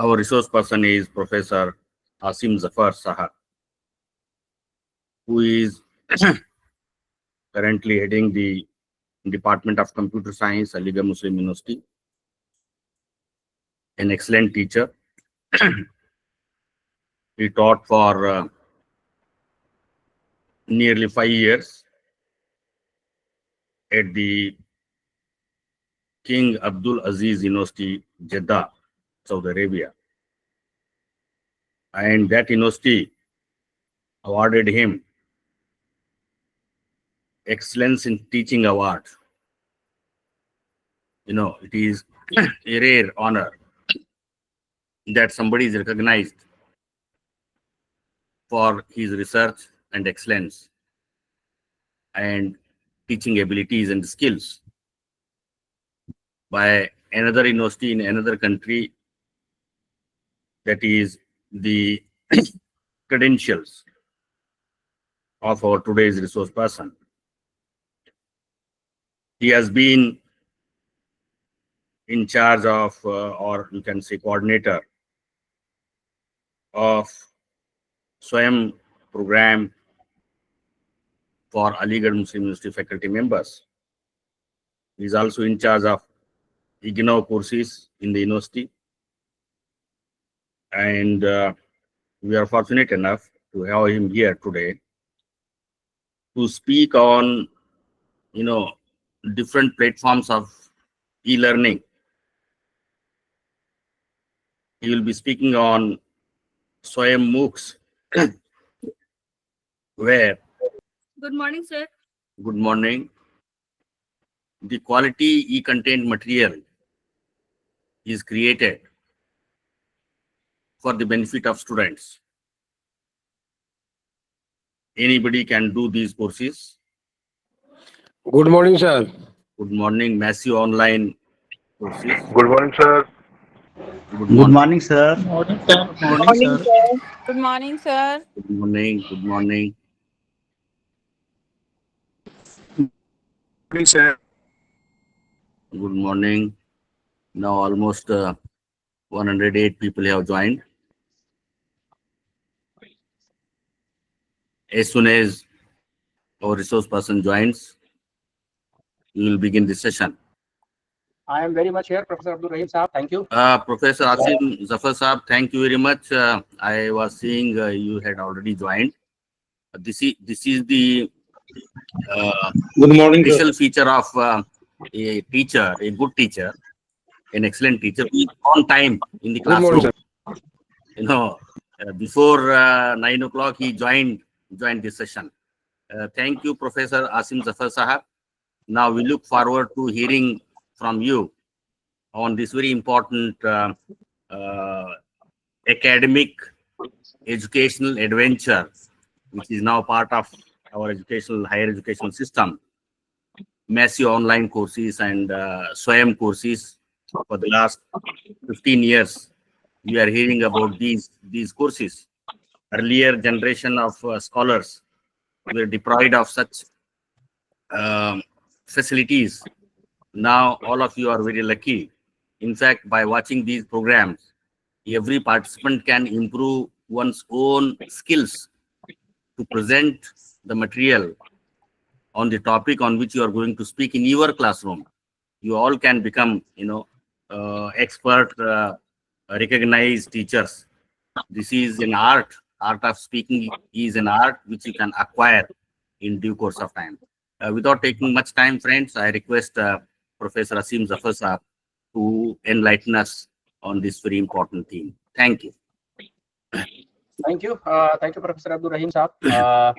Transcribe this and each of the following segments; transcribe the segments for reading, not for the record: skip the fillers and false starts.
Our resource person is Professor Asim Zafar Sahab, who is currently heading the Department of Computer Science, Aligarh Muslim University. An excellent teacher. He taught for nearly 5 years at the King Abdul Aziz University, Jeddah, Saudi Arabia. And that university awarded him Excellence in Teaching Award. You know, it is a rare honor that somebody is recognized for his research and excellence and teaching abilities and skills by another university in another country. That is the credentials of our today's resource person. He has been in charge of, or you can say coordinator of SWAYAM program for Aligarh Muslim University faculty members. He is also in charge of IGNOU courses in the university. And we are fortunate enough to have him here today to speak on, different platforms of e-learning. He will be speaking on SWAYAM MOOCs, where, Good morning, sir. good morning, the quality e-content material is created for the benefit of students. Anybody can do these courses. Good morning, sir. Good morning, massive online courses. Good morning, sir. Good Good morning. morning, sir. Good morning, sir. Good morning. Good morning. Please, sir. Good morning. Now almost 108 people have joined. As soon as our resource person joins, we will begin the session. I am very much here, Professor Abdul Rahim Saab. Thank you. Professor Asim Zafar Saab, thank you very much. I was seeing you had already joined. This is the Good morning, sir. special feature of a teacher, a good teacher, an excellent teacher, who is on time in the Good morning, classroom. Before 9 o'clock, he joined this session. Thank you, Professor Asim Zafar Sahab. Now we look forward to hearing from you on this very important academic educational adventure, which is now part of our higher educational system. Massive online courses and SWAYAM courses. For the last 15 years, we are hearing about these courses. Earlier generation of scholars were deprived of such facilities. Now all of you are very lucky. In fact, by watching these programs, every participant can improve one's own skills to present the material on the topic on which you are going to speak in your classroom. You all can become, expert, recognized teachers. This is an art. Art of speaking is an art which you can acquire in due course of time. Without taking much time, friends, I request Professor Asim Zafar Saab to enlighten us on this very important theme. Thank you. Thank you. Thank you, Professor Abdul Rahim Saab. A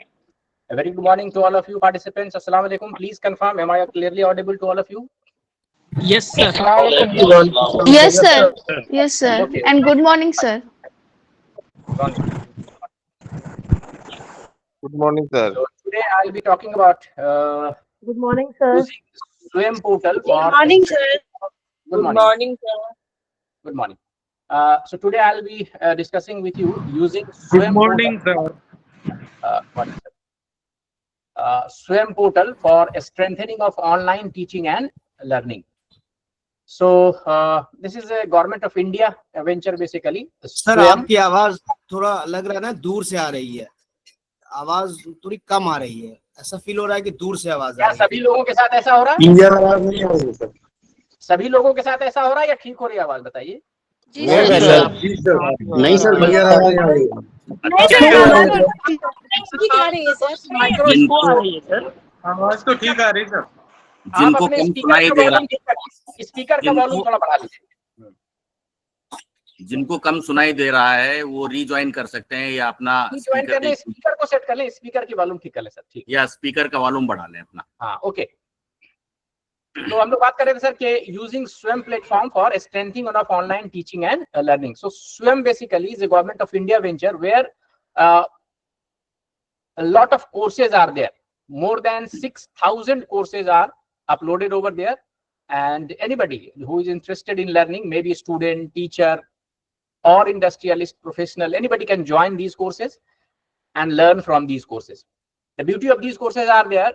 very good morning to all of you participants. Assalamu alaikum. Please confirm, am I clearly audible to all of you? Yes, sir. Yes, sir. Yes, sir. Okay. And good morning, sir. Good morning, sir. So today I'll be talking about Good morning, sir. using SWAYAM portal for. Good morning, sir. Good morning. Good morning. So today I'll be discussing with you using SWAYAM portal. SWAYAM portal for strengthening of online teaching and learning. So this is a Government of India venture basically. Sir Swayam. आपकी आवाज थोड़ा लग रहा है ना दूर से आ रही है, आवाज थोड़ी कम आ रही है, ऐसा फील हो रहा है कि दूर से आवाज आ क्या रही है। सभी लोगों के साथ ऐसा हो रहा है? क्लियर आवाज नहीं आ रही है, सर। सभी लोगों के साथ ऐसा हो रहा है या ठीक हो रही है आवाज, बताइए। जी नहीं सर। सर, नहीं सर, क्लियर आवाज नहीं आ रही है। ठीक आ रही है सर। माइक्रो जिनको आवाज तो ठीक आ रही सर। आप जिनको अपने कम स्पीकर सुनाई का दे रहा वॉल्यूम ठीक कर, स्पीकर का जिनको- वॉल्यूम थोड़ा बढ़ा लीजिए। जिनको कम सुनाई दे रहा है वो रीज्वाइन कर सकते हैं या अपना ज्वाइन कर लें, स्पीकर को सेट कर लें, स्पीकर की वॉल्यूम ठीक कर लें सर, ठीक। या स्पीकर का वॉल्यूम बढ़ा लें अपना। हाँ, ओके। तो हम लोग बात कर रहे थे सर कि using Swayam platform for strengthening of online teaching and learning. So Swayam basically is a government of India venture where a lot of courses are there. More than 6,000 courses are uploaded over there, and anybody who is interested in learning, maybe a student, teacher, or industrialist, professional, anybody can join these courses and learn from these courses. The beauty of these courses are there,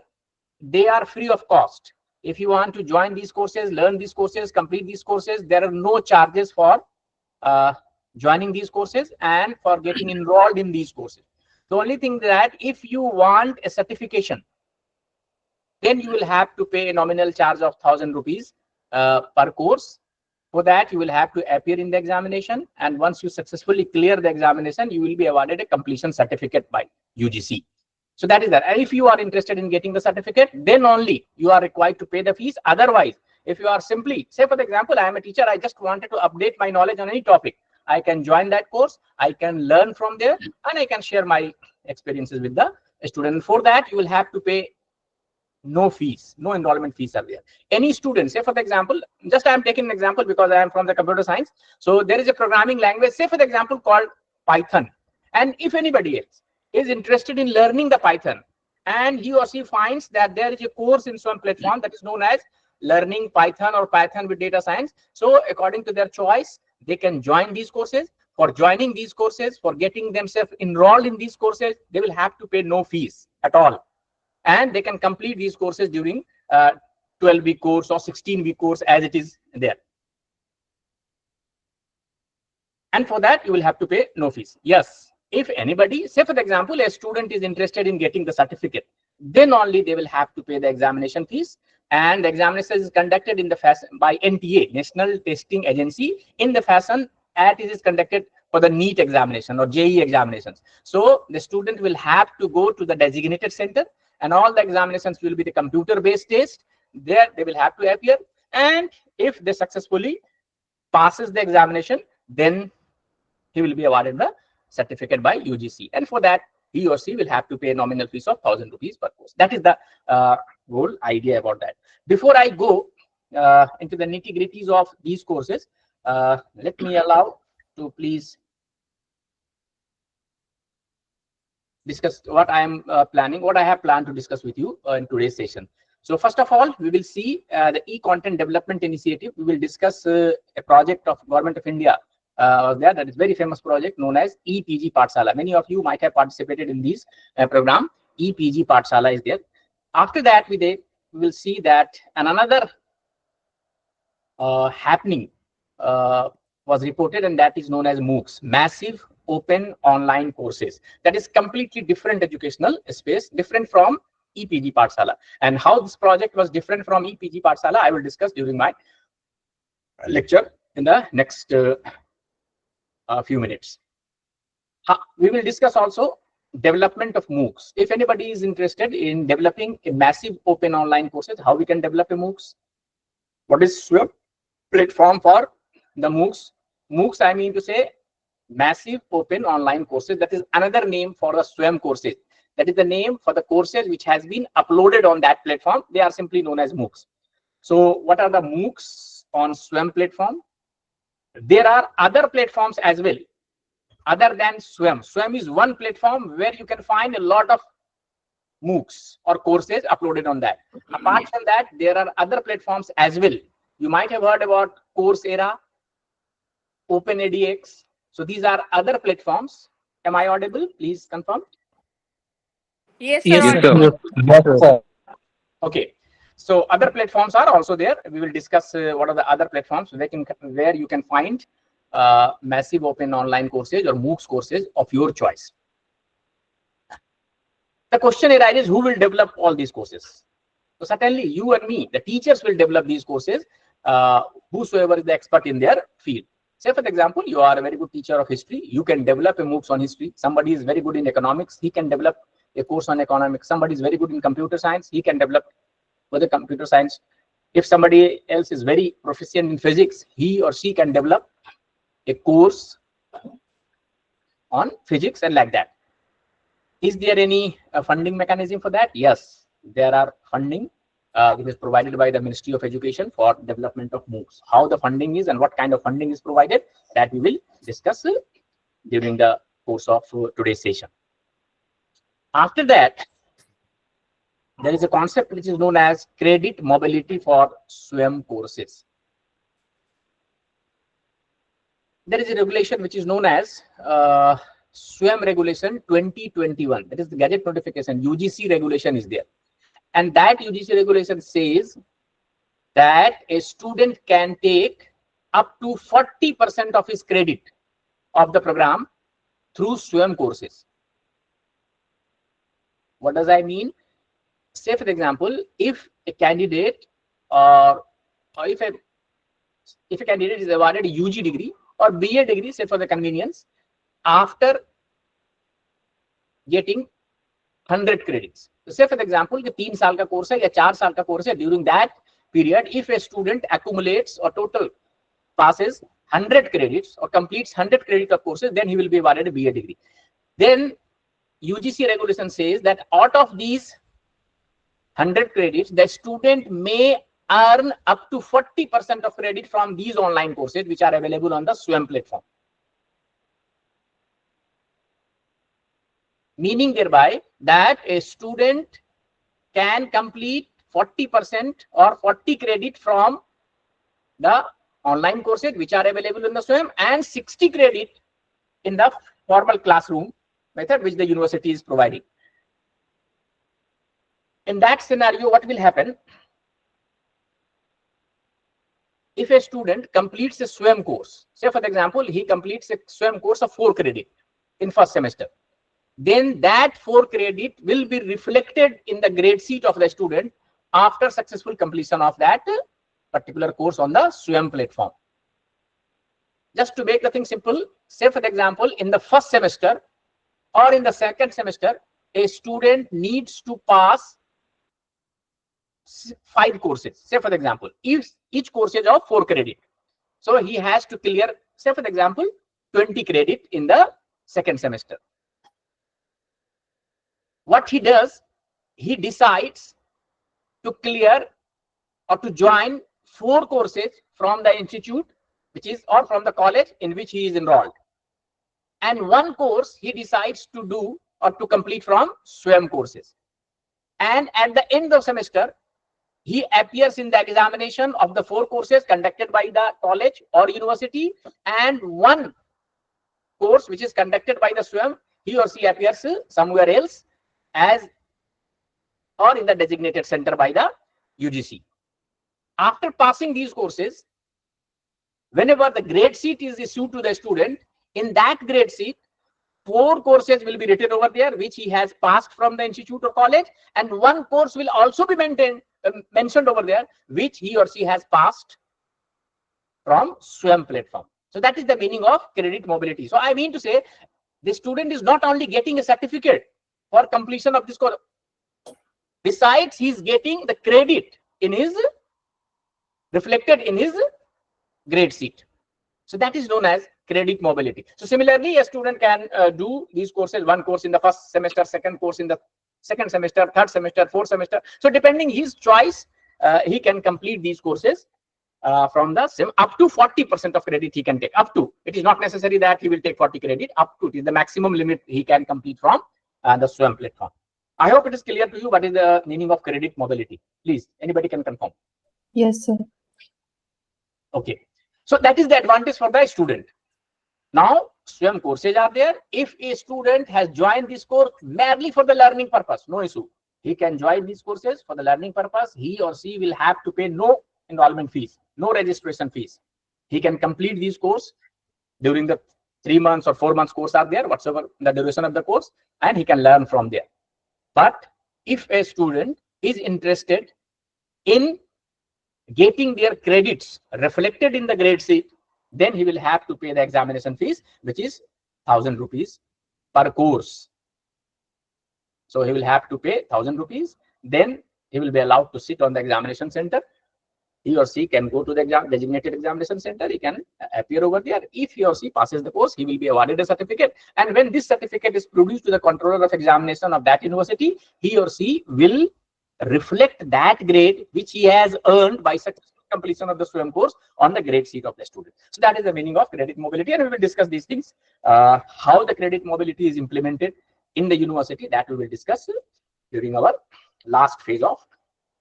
they are free of cost. If you want to join these courses, learn these courses, complete these courses, there are no charges for joining these courses and for getting enrolled in these courses. The only thing that if you want a certification, then you will have to pay a nominal charge of 1,000 rupees per course. For that, you will have to appear in the examination, and once you successfully clear the examination, you will be awarded a completion certificate by UGC. So that is that. And if you are interested in getting the certificate, then only you are required to pay the fees. Otherwise, if you are simply, say for example, I am a teacher, I just wanted to update my knowledge on any topic, I can join that course, I can learn from there, and I can share my experiences with the student. For that, you will have to pay no fees, no enrollment fees are there. Any student, say for the example, just I am taking an example because I am from the computer science. So there is a programming language, say for the example, called Python. And if anybody else is interested in learning the Python, and he or she finds that there is a course in some platform that is known as Learning Python or Python with Data Science. So according to their choice, they can join these courses. For joining these courses, for getting themselves enrolled in these courses, they will have to pay no fees at all. And they can complete these courses during 12-week course or 16-week course as it is there. And for that, you will have to pay no fees. Yes, if anybody, say for example, a student is interested in getting the certificate, then only they will have to pay the examination fees. And the examination is conducted in the fashion by NTA, National Testing Agency, in the fashion as it is conducted for the NEET examination or JEE examinations. So the student will have to go to the designated center, and all the examinations will be the computer-based test. There they will have to appear, and if they successfully passes the examination, then he will be awarded the certificate by UGC. And for that, he or she will have to pay a nominal fees of 1,000 rupees per course. That is the whole idea about that. Before I go into the nitty-gritties of these courses, let me allow to please discuss what I am planning, what I have planned to discuss with you in today's session. So first of all, we will see the e-content development initiative. We will discuss a project of Government of India that is very famous project known as EPG Pathshala. Many of you might have participated in this program. EPG Pathshala is there. After that, we will see that another happening was reported, and that is known as MOOCs, Massive Open Online Courses. That is completely different educational space, different from EPG Pathshala. And how this project was different from EPG Pathshala, I will discuss during my lecture in the next few minutes. We will discuss also development of MOOCs. If anybody is interested in developing a massive open online courses, how we can develop a MOOCs, what is Swayam platform for the MOOCs. MOOCs, I mean to say massive open online courses. That is another name for the Swayam courses. That is the name for the courses which has been uploaded on that platform. They are simply known as MOOCs. So what are the MOOCs on Swayam platform? There are other platforms as well other than Swayam. Swayam is one platform where you can find a lot of MOOCs or courses uploaded on that. Apart from that, there are other platforms as well. You might have heard about Coursera, OpenEdX. So these are other platforms. Am I audible? Please confirm. Yes, sir. Yes, sir. Yes, sir. Okay. So other platforms are also there. We will discuss what are the other platforms where you can find massive open online courses or MOOCs courses of your choice. The question arises, who will develop all these courses? So certainly you and me, the teachers will develop these courses, whosoever is the expert in their field. Say for example, you are a very good teacher of history, you can develop a MOOCs on history. Somebody is very good in economics, he can develop a course on economics. Somebody is very good in computer science, he can develop for the computer science. If somebody else is very proficient in physics, he or she can develop a course on physics and like that. Is there any funding mechanism for that? Yes, there are funding which is provided by the Ministry of Education for development of MOOCs. How the funding is and what kind of funding is provided, that we will discuss during the course of today's session. After that, there is a concept which is known as credit mobility for SWAYAM courses. There is a regulation which is known as SWAYAM Regulation 2021. That is the Gazette notification. UGC regulation is there. And that UGC regulation says that a student can take up to 40% of his credit of the program through SWAYAM courses. What does that mean? Say for example, if a candidate or if a candidate is awarded a UG degree or BA degree, say for the convenience, after getting 100 credits. So say for example, the 3 साल का course है या 4 साल का course है, during that period, if a student accumulates or total passes 100 credits or completes 100 credit of courses, then he will be awarded a BA degree. Then UGC regulation says that out of these 100 credits, the student may earn up to 40% of credit from these online courses which are available on the SWAYAM platform. Meaning thereby that a student can complete 40% or 40 credit from the online courses which are available in the SWAYAM and 60 credit in the formal classroom method which the university is providing. In that scenario, what will happen? If a student completes a SWAYAM course, say for example, he completes a SWAYAM course of 4 credit in first semester, then that 4 credit will be reflected in the grade sheet of the student after successful completion of that particular course on the SWAYAM platform. Just to make the thing simple, say for example, in the first semester or in the second semester, a student needs to pass 5 courses. Say for example, if each course is of 4 credit, so he has to clear, say for example, 20 credit in the second semester. What he does, he decides to clear or to join 4 courses from the institute, which is or from the college in which he is enrolled, and 1 course he decides to do or to complete from SWAYAM courses. And at the end of semester, he appears in the examination of the 4 courses conducted by the college or university, and 1 course which is conducted by the SWAYAM, he or she appears somewhere else as or in the designated center by the UGC. After passing these courses, whenever the grade sheet is issued to the student, in that grade sheet, 4 courses will be written over there which he has passed from the institute or college, and 1 course will also be mentioned over there which he or she has passed from SWAYAM platform. So that is the meaning of credit mobility. So I mean to say, the student is not only getting a certificate for completion of this course, besides he is getting the credit in his reflected in his grade sheet. So that is known as credit mobility. So similarly, a student can do these courses, 1 course in the first semester, 2nd course in the second semester, 3rd semester, 4th semester. So depending his choice, he can complete these courses from the SIM. Up to 40% of credit he can take. Up to. It is not necessary that he will take 40 credit. Up to. It is the maximum limit he can complete from the SWAYAM platform. I hope it is clear to you what is the meaning of credit mobility. Please, anybody can confirm. Yes, sir. Okay. So that is the advantage for the student. Now, SWAYAM courses are there. If a student has joined this course merely for the learning purpose, no issue. he can join these courses for the learning purpose. He or she will have to pay no enrollment fees, no registration fees. He can complete these course during the 3 months or 4 months course are there, whatsoever the duration of the course, and he can learn from there. But if a student is interested in getting their credits reflected in the grade sheet, then he will have to pay the examination fees, which is 1,000 rupees per course. So he will have to pay 1,000 rupees. Then he will be allowed to sit on the examination center. He or she can go to the designated examination center. He can appear over there. If he or she passes the course, he will be awarded a certificate. And when this certificate is produced to the controller of examination of that university, he or she will reflect that grade which he has earned by successful completion of the SWAYAM course on the grade sheet of the student. So that is the meaning of credit mobility, and we will discuss these things. How the credit mobility is implemented in the university, that we will discuss during our last phase of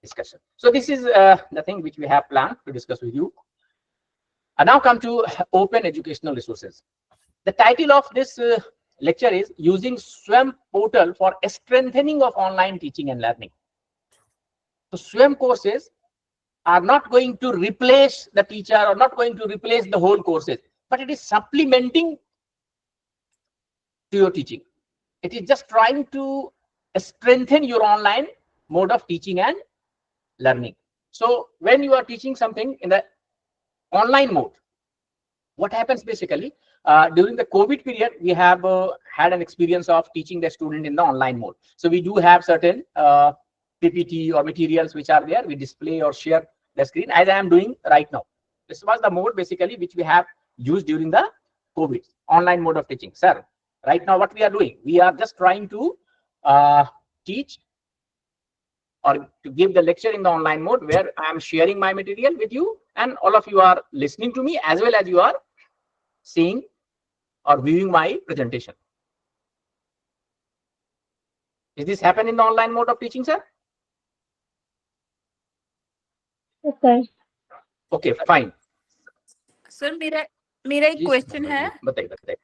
discussion. So this is the thing which we have planned to discuss with you. I now come to open educational resources. The title of this lecture is using SWAYAM portal for strengthening of online teaching and learning. So SWAYAM courses are not going to replace the teacher or not going to replace the whole courses, but it is supplementing to your teaching. It is just trying to strengthen your online mode of teaching and learning. So when you are teaching something in the online mode, what happens basically, during the COVID period, we have had an experience of teaching the student in the online mode. So we do have certain PPT or materials which are there. We display or share the screen as I am doing right now. This was the mode basically which we have used during the COVID, online mode of teaching. Sir, right now what we are doing, we are just trying to teach or to give the lecture in the online mode where I am sharing my material with you and all of you are listening to me as well as you are seeing or viewing my presentation. Is this happen in the online mode of teaching, sir? Okay. Okay, fine. Sir मेरा एक question है बताइए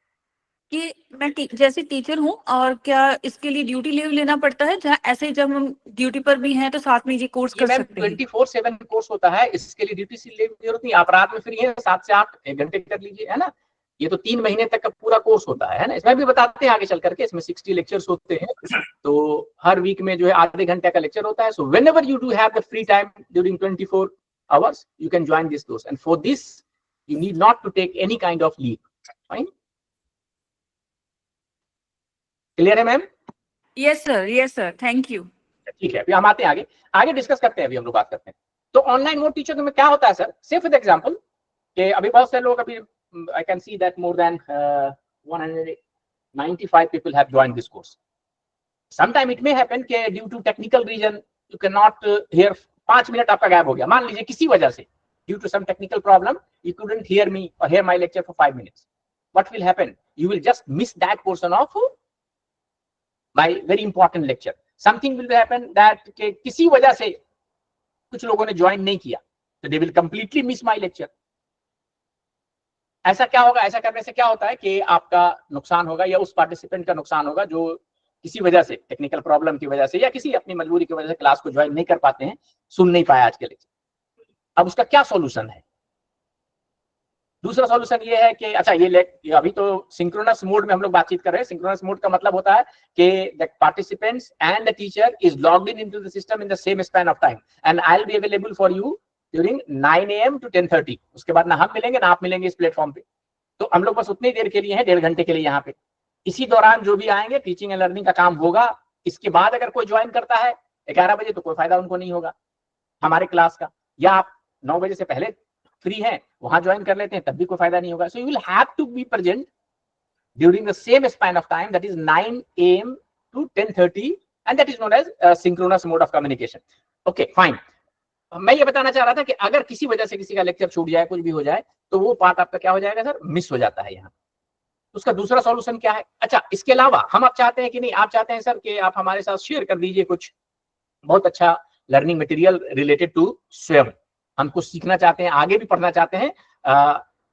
कि मैं जैसे teacher हूँ और क्या इसके लिए ड्यूटी लीव लेना पड़ता है, जहाँ ऐसे जब हम ड्यूटी पर भी हैं तो साथ में ये कोर्स कर सकते हैं? 24/7 कोर्स होता है, इसके लिए ड्यूटी लीव की जरूरत नहीं। आप रात में फ्री हैं 7 से 8 1 घंटे कर लीजिए, है ना। ये तो 3 महीने तक का पूरा कोर्स होता है ना। इसमें भी बताते हैं आगे चल करके, इसमें 60 लेक्चर्स होते हैं, तो हर वीक में जो है आधे घंटे का लेक्चर होता है। So whenever you do have the free time during 24 hours, you can join this course, and for this you need not to take any kind of leave. Fine, clear है ma'am? Yes sir, thank you. ठीक है, अभी हम आते हैं आगे discuss करते हैं। अभी हम लोग बात करते हैं तो ऑनलाइन मोड टीचर में क्या होता है सर। से फॉर एग्जांपल कि अभी बहुत से लोग, अभी I can see that more than 195 people have joined this course. Sometime it may happen कि due to technical reason you cannot hear, 5 minute आपका गायब हो गया, मान लीजिए किसी वजह से, due to some technical problem you couldn't hear me or hear my lecture for 5 minutes. What will happen? You will just miss that portion of my very important lecture. Something will happen that कि किसी वजह से कुछ लोगों ने join नहीं किया, तो they will completely miss my lecture. ऐसा क्या होगा? ऐसा करने से क्या होता है कि आपका नुकसान होगा या उस पार्टिसिपेंट का नुकसान होगा जो किसी वजह से, टेक्निकल प्रॉब्लम की वजह से या किसी अपनी मजबूरी की वजह से क्लास को ज्वाइन नहीं कर पाते हैं, सुन नहीं पाया आज के लेक्चर। अब उसका क्या सॉल्यूशन है? दूसरा सॉल्यूशन ये है कि अच्छा ये अभी तो सिंक्रोनस मोड में हम लोग बातचीत कर रहे हैं। सिंक्रोनस मोड का मतलब होता है कि the participants and the teacher is logged in into the system in the same span of time and I will be available for you during 9 AM to 10:30। उसके बाद ना हम मिलेंगे ना आप मिलेंगे इस प्लेटफॉर्म पे, तो हम लोग बस उतनी देर के लिए हैं, 1.5 घंटे के लिए यहाँ पे। इसी दौरान जो भी आएंगे टीचिंग एंड लर्निंग का काम होगा। इसके बाद अगर कोई ज्वाइन करता है 11 बजे तो कोई फायदा उनको नहीं होगा हमारे क्लास का, या आप 9 बजे से पहले फ्री हैं वहां ज्वाइन कर लेते हैं तब भी कोई फायदा नहीं होगा। So you will have to be present during the same span of time, that is 9 AM to 10:30 and that is known as synchronous mode of communication. Okay fine, मैं ये बताना चाह रहा था कि अगर किसी वजह से किसी का लेक्चर छूट जाए, कुछ भी हो जाए, तो वो पार्ट आपका क्या हो जाएगा सर, मिस हो जाता है यहाँ। उसका दूसरा सॉल्यूशन क्या है? अच्छा, इसके अलावा हम आप चाहते हैं कि नहीं, आप चाहते हैं सर कि आप हमारे साथ शेयर कर दीजिए कुछ बहुत अच्छा लर्निंग मटेरियल रिलेटेड टू स्वयं। हम कुछ सीखना चाहते हैं, आगे भी पढ़ना चाहते हैं,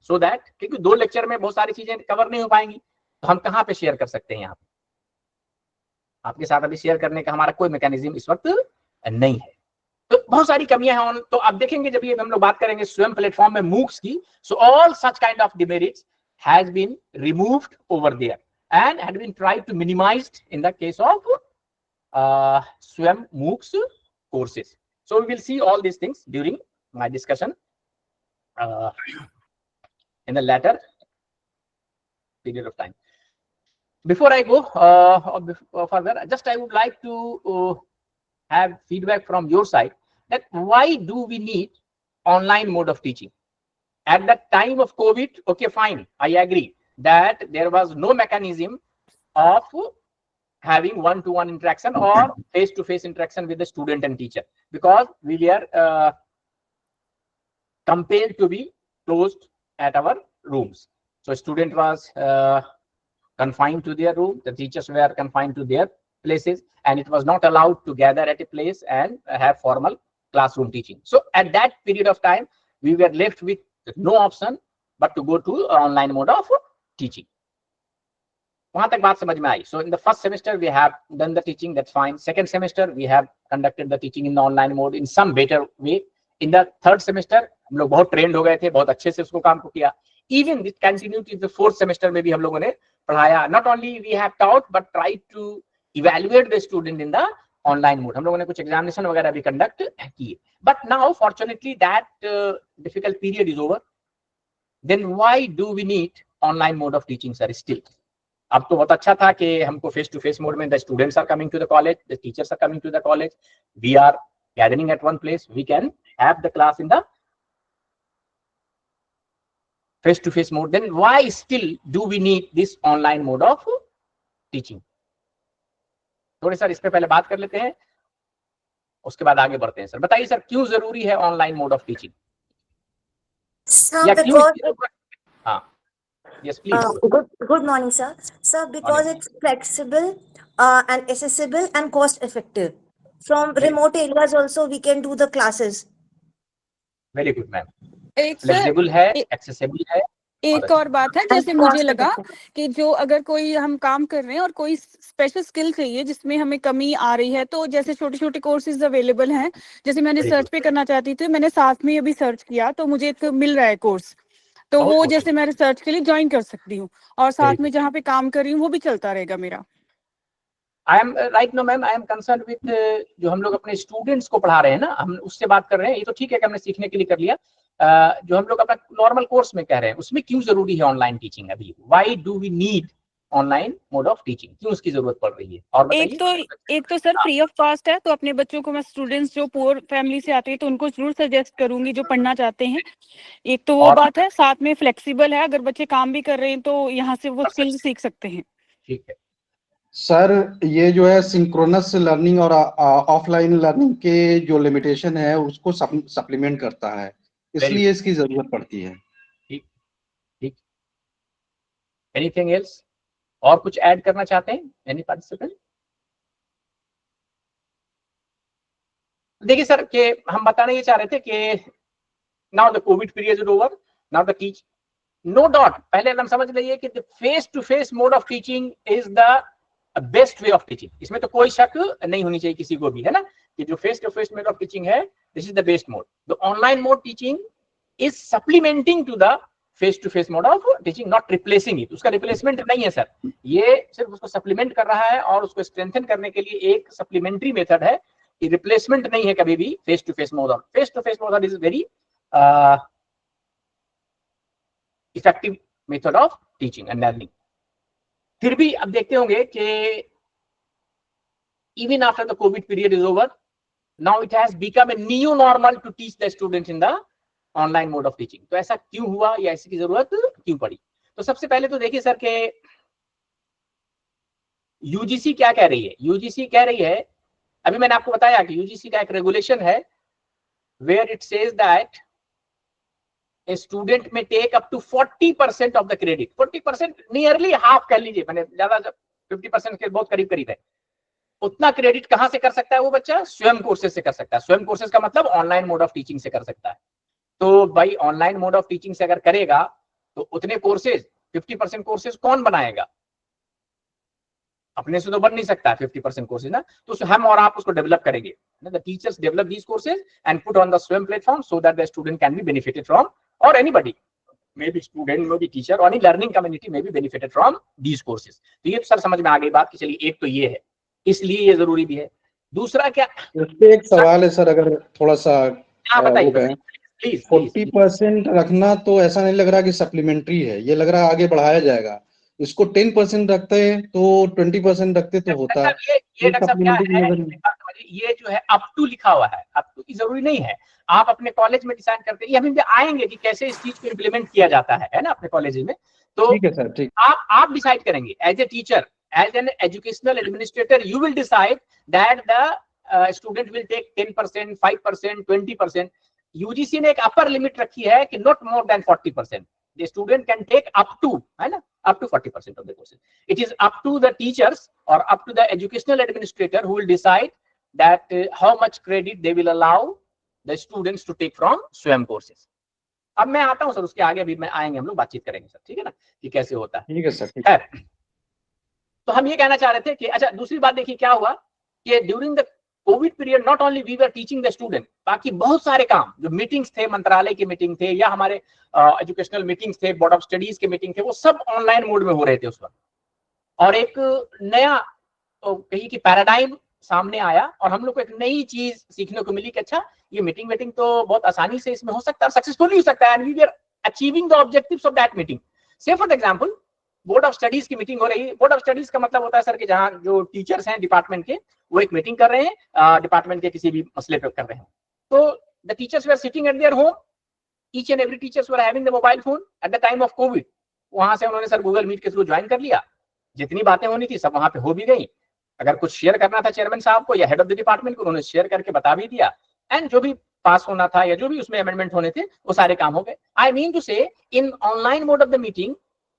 सो दैट, क्योंकि 2 लेक्चर में बहुत सारी चीजें कवर नहीं हो पाएंगी, तो हम कहाँ पे शेयर कर सकते हैं यहाँ पे? आपके साथ अभी शेयर करने का हमारा कोई मैकेनिज्म इस वक्त नहीं है। तो बहुत सारी कमियां हैं। तो आप देखेंगे जब ये हम लोग बात करेंगे स्वयं प्लेटफॉर्म में मूक्स की, so all such kind of demerits has been removed over there and had been tried to minimized in the case of Swayam MOOCs courses. So we will see all these things during my discussion in the latter period of time. Before I go further, just I would like to have feedback from your side that why do we need online mode of teaching? At the time of COVID, okay, fine, I agree that there was no mechanism of having one-to-one interaction or face-to-face interaction with the student and teacher, because we were compelled to be closed at our rooms. So student was confined to their room, the teachers were confined to their places, and it was not allowed to gather at a place and have formal classroom teaching. So at that period of time, we were left with no option but to go to online mode of teaching. वहां तक बात समझ में आई. So in the first semester we have done the teaching, that's fine. Second semester we have conducted the teaching in the online mode in some better way. In the third semester हम लोग बहुत trend हो गए थे, बहुत अच्छे से उसको काम को किया. Even it continued in the fourth semester में भी हम लोगों ने पढ़ाया. Not only we have taught but tried to evaluate the student in the online mode. हम लोगों ने कुछ एग्जामिनेशन वगैरह भी कंडक्ट किए. But now fortunately that difficult period is over. Then why do we need online mode of teaching, sir? Still, अब तो बहुत अच्छा था कि हमको फेस टू फेस मोड में the students are coming to the college, the teachers are coming to the college, we are gathering at one place, we can have the class in the face to face mode. Then why still do we need this online mode of teaching? थोड़े sir इस पे पहले बात कर लेते हैं, उसके बाद आगे बढ़ते हैं. सर बताइए सर, क्यों जरूरी है online mode of teaching? Sir, because yes, please. good morning, sir. Sir, because it's flexible and accessible and cost effective. From remote areas also we can do the classes. Very good, ma'am. एक sir Flexible है, accessible है. एक और बात है, जैसे मुझे लगा कि जो अगर कोई हम काम कर रहे हैं और कोई स्पेशल स्किल चाहिए जिसमें हमें कमी आ रही है, तो जैसे छोटे छोटे कोर्सेज अवेलेबल हैं. जैसे मैंने सर्च पे करना चाहती थी, मैंने साथ में अभी सर्च किया तो मुझे एक मिल रहा है कोर्स, तो वो जैसे मैं रिसर्च के लिए ज्वाइन कर सकती हूँ और साथ में जहाँ पे काम कर रही हूँ वो भी चलता रहेगा मेरा. I am right now, ma'am, I am concerned with जो हम लोग अपने स्टूडेंट्स को पढ़ा रहे हैं ना, हम उससे बात कर रहे हैं. ये तो ठीक है कि हमने सीखने के लिए कर लिया, जो हम लोग अपना नॉर्मल कोर्स में कह रहे हैं उसमें क्यों जरूरी है ऑनलाइन टीचिंग? अभी why do we need online mode of teaching, क्यों उसकी जरूरत पड़ रही है? और एक तो सर फ्री ऑफ कॉस्ट है, तो अपने बच्चों को मैं स्टूडेंट्स जो पुअर फैमिली से आते हैं तो उनको जरूर सजेस्ट करूंगी जो पढ़ना चाहते हैं. एक तो वो बात है, साथ में फ्लेक्सिबल है, अगर बच्चे काम भी कर रहे हैं तो यहाँ से वो स्किल सीख सकते हैं. ठीक है सर, ये जो है सिंक्रोनस लर्निंग और ऑफलाइन लर्निंग के जो लिमिटेशन है उसको सप्लीमेंट करता है, इसलिए इसकी जरूरत पड़ती है. ठीक ठीक. Anything else? और कुछ ऐड करना चाहते हैं एनी पार्टिसिपेंट? देखिए सर, कि हम बताना ये चाह रहे थे कि now the covid period is over, now the teach, no doubt पहले हम समझ लीजिए कि the face to face mode of teaching is the best way of teaching. इसमें तो कोई शक नहीं होनी चाहिए किसी को भी, है ना, कि जो face to face mode of teaching है, this is the best mode. The online mode teaching is supplementing to the face to face mode of teaching, not replacing it. उसका रिप्लेसमेंट नहीं है सर, ये सिर्फ उसको सप्लीमेंट कर रहा है और उसको स्ट्रेंथन करने के लिए एक सप्लीमेंट्री मेथड है. रिप्लेसमेंट नहीं है कभी भी face to face mode. Face to face mode is very effective method of teaching and learning. फिर भी अब देखते होंगे कि even after the COVID period is over, now it has become a new normal to teach the students in the online mode of teaching. तो ऐसा क्यों हुआ या इसकी जरूरत क्यों पड़ी? तो सबसे पहले तो देखिए सर के यूजीसी क्या कह रही है. यूजीसी कह रही है, अभी मैंने आपको बताया कि यूजीसी का एक रेगुलेशन है where it says that a student may take up to 40% of the credit. 40% nearly half कह लीजिए, मैंने ज्यादा 50% के बहुत करीब करीब है. उतना क्रेडिट कहां से कर सकता है वो बच्चा? स्वयं कोर्सेज से कर सकता है. स्वयं कोर्सेज का मतलब ऑनलाइन मोड ऑफ टीचिंग से कर सकता है. तो भाई ऑनलाइन मोड ऑफ टीचिंग से अगर करेगा तो उतने कोर्सेज 50% कोर्सेज कौन बनाएगा? अपने से तो बन नहीं सकता 50% कोर्सेज ना, तो हम और आप उसको डेवलप करेंगे। The teachers develop these courses and put on the Swayam platform so that the student can be benefited from, और anybody, may be student, may be teacher, और any learning community may be benefited from these courses. तो ये तो sir समझ में आ गई बात कि चलिए एक तो ये है, इसलिए ये जरूरी भी है। दूसरा क्या, इस पे एक सवाल है सर, अगर थोड़ा सा आप वो बताइए कहें, प्लीज। 40% रखना तो ऐसा नहीं लग रहा कि सप्लीमेंट्री है, ये लग रहा है आगे बढ़ाया जाएगा। इसको 10% रखते हैं तो 20% रखते तो होता है। ये डॉक्टर साहब क्या सप्लीमेंट्री है, नजर में ये जो है अप टू लिखा हुआ है, अप टू जरूरी नहीं है, आप अपने कॉलेज में डिसाइड करते हैं, ये हम आएंगे कि कैसे इस चीज को इम्प्लीमेंट किया जाता है ना अपने कॉलेज में। तो ठीक है सर, ठीक। आप डिसाइड करेंगे as a teacher, as an educational administrator, you will decide that the student will take 10%, 5%, 20%। UGC ने एक अपर लिमिट रखी है कि not more than 40%। The student can take up to, है ना, up to 40% of the courses. It is up to the teachers or up to the educational administrator who will decide that how much credit they will allow the students to take from स्वयं courses. अब मैं आता हूं sir, उसके आगे भी मैं आएंगे, हम लोग बातचीत करेंगे सर, ठीक है ना, कि कैसे होता है। ठीक है सर, ठीक है। तो हम ये कहना चाह रहे थे कि अच्छा, दूसरी बात देखिए क्या हुआ कि during the covid period not only we were teaching the student, बाकी बहुत सारे काम जो मीटिंग्स थे, मंत्रालय की मीटिंग थे या हमारे एजुकेशनल मीटिंग्स थे, बोर्ड ऑफ स्टडीज के मीटिंग थे, वो सब ऑनलाइन मोड में हो रहे थे उस वक्त। और एक नया कहीं की पैराडाइम सामने आया और हम लोग को एक नई चीज सीखने को मिली कि अच्छा, ये मीटिंग तो बहुत आसानी से इसमें हो सकता है, सक्सेसफुली हो सकता है, and we were achieving the objectives of that meeting. Say for example board of studies की मीटिंग हो रही है। बोर्ड ऑफ स्टडीज का मतलब होता है सर कि जहां जो टीचर्स हैं डिपार्टमेंट के, वो एक मीटिंग कर रहे हैं डिपार्टमेंट के किसी भी मसले पे कर रहे हैं। तो the teachers were sitting at their home, each and every teachers were having the mobile phone at the time of Covid. वहां से उन्होंने सर गूगल मीट के थ्रू ज्वाइन कर लिया, जितनी बातें होनी थी सब वहां पे हो भी गई। अगर कुछ शेयर करना था चेयरमैन साहब को या हेड ऑफ द डिपार्टमेंट को, उन्होंने शेयर करके बता भी दिया, एंड जो भी पास होना था या जो भी उसमें अमेंडमेंट होने थे वो सारे काम हो गए। आई mean to say in online mode of the meeting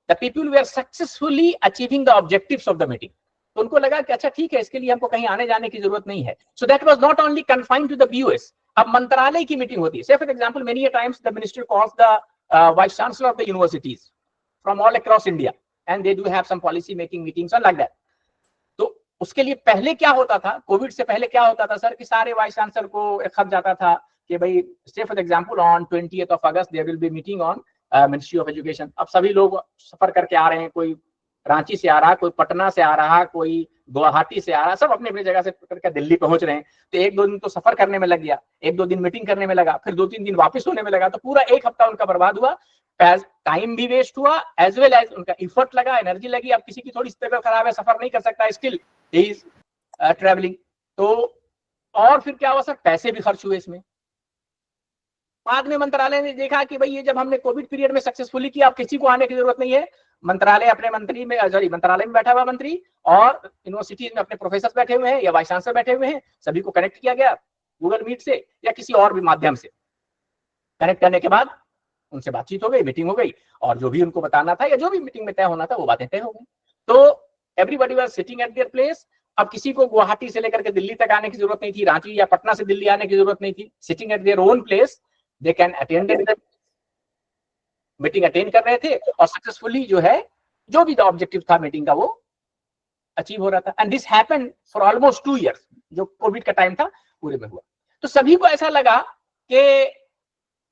the people were successfully achieving the objectives of the meeting. तो उनको लगा कि अच्छा ठीक है, इसके लिए हमको कहीं आने जाने की जरूरत नहीं है। So that was not only confined to the BOS. अब मंत्रालय की मीटिंग होती है। Say for example, many a times the minister calls the vice chancellor of the universities from all across India, and they do have some policy making meetings and like that. तो उसके लिए पहले क्या होता था, Covid से पहले क्या होता था सर, कि सारे वाइस चांसलर को एक खत जाता था कि भाई say for example on 20th of August there will be meeting on ministry of education. अब सभी लोग सफर करके आ रहे हैं, कोई रांची से आ रहा, कोई पटना से आ रहा, कोई गुवाहाटी से आ रहा, सब अपनी अपनी जगह से करके दिल्ली पहुंच रहे हैं। तो एक दो दिन तो सफर करने में लग गया, एक दो दिन मीटिंग करने में लगा, फिर 2-3 दिन वापस होने में लगा, तो पूरा एक हफ्ता उनका बर्बाद हुआ, टाइम भी वेस्ट हुआ, एज वेल एज उनका इफर्ट लगा, एनर्जी लगी। अब किसी की थोड़ी तबीयत खराब है, सफर नहीं कर सकता, स्टिल ही इज ट्रेवलिंग। तो और फिर क्या हुआ सर, पैसे भी खर्च हुए इसमें। बाद में मंत्रालय ने देखा कि भाई ये जब हमने कोविड पीरियड में सक्सेसफुली किया, अब किसी को आने की जरूरत नहीं है। मंत्रालय अपने मंत्री में मंत्रालय में बैठा हुआ मंत्री और यूनिवर्सिटीज में अपने प्रोफेसर बैठे हुए हैं या वाइस चांसलर बैठे हुए हैं, सभी को कनेक्ट किया गया गूगल मीट से या किसी और भी माध्यम से। कनेक्ट करने के बाद उनसे बातचीत हो गई, मीटिंग हो गई, और जो भी उनको बताना था या जो भी मीटिंग में तय होना था वो बातें तय हो गई। तो everybody was sitting at their place. अब किसी को गुवाहाटी से लेकर के दिल्ली तक आने की जरूरत नहीं थी, रांची या पटना से दिल्ली आने की जरूरत नहीं थी। Sitting at their own place they can attend the meeting attend कर रहे थे और सक्सेसफुली जो है जो भी ऑब्जेक्टिव था मीटिंग का वो अचीव हो रहा था। And this happened for almost 2 years, जो कोविड का टाइम था पूरे में हुआ। तो सभी को ऐसा लगा कि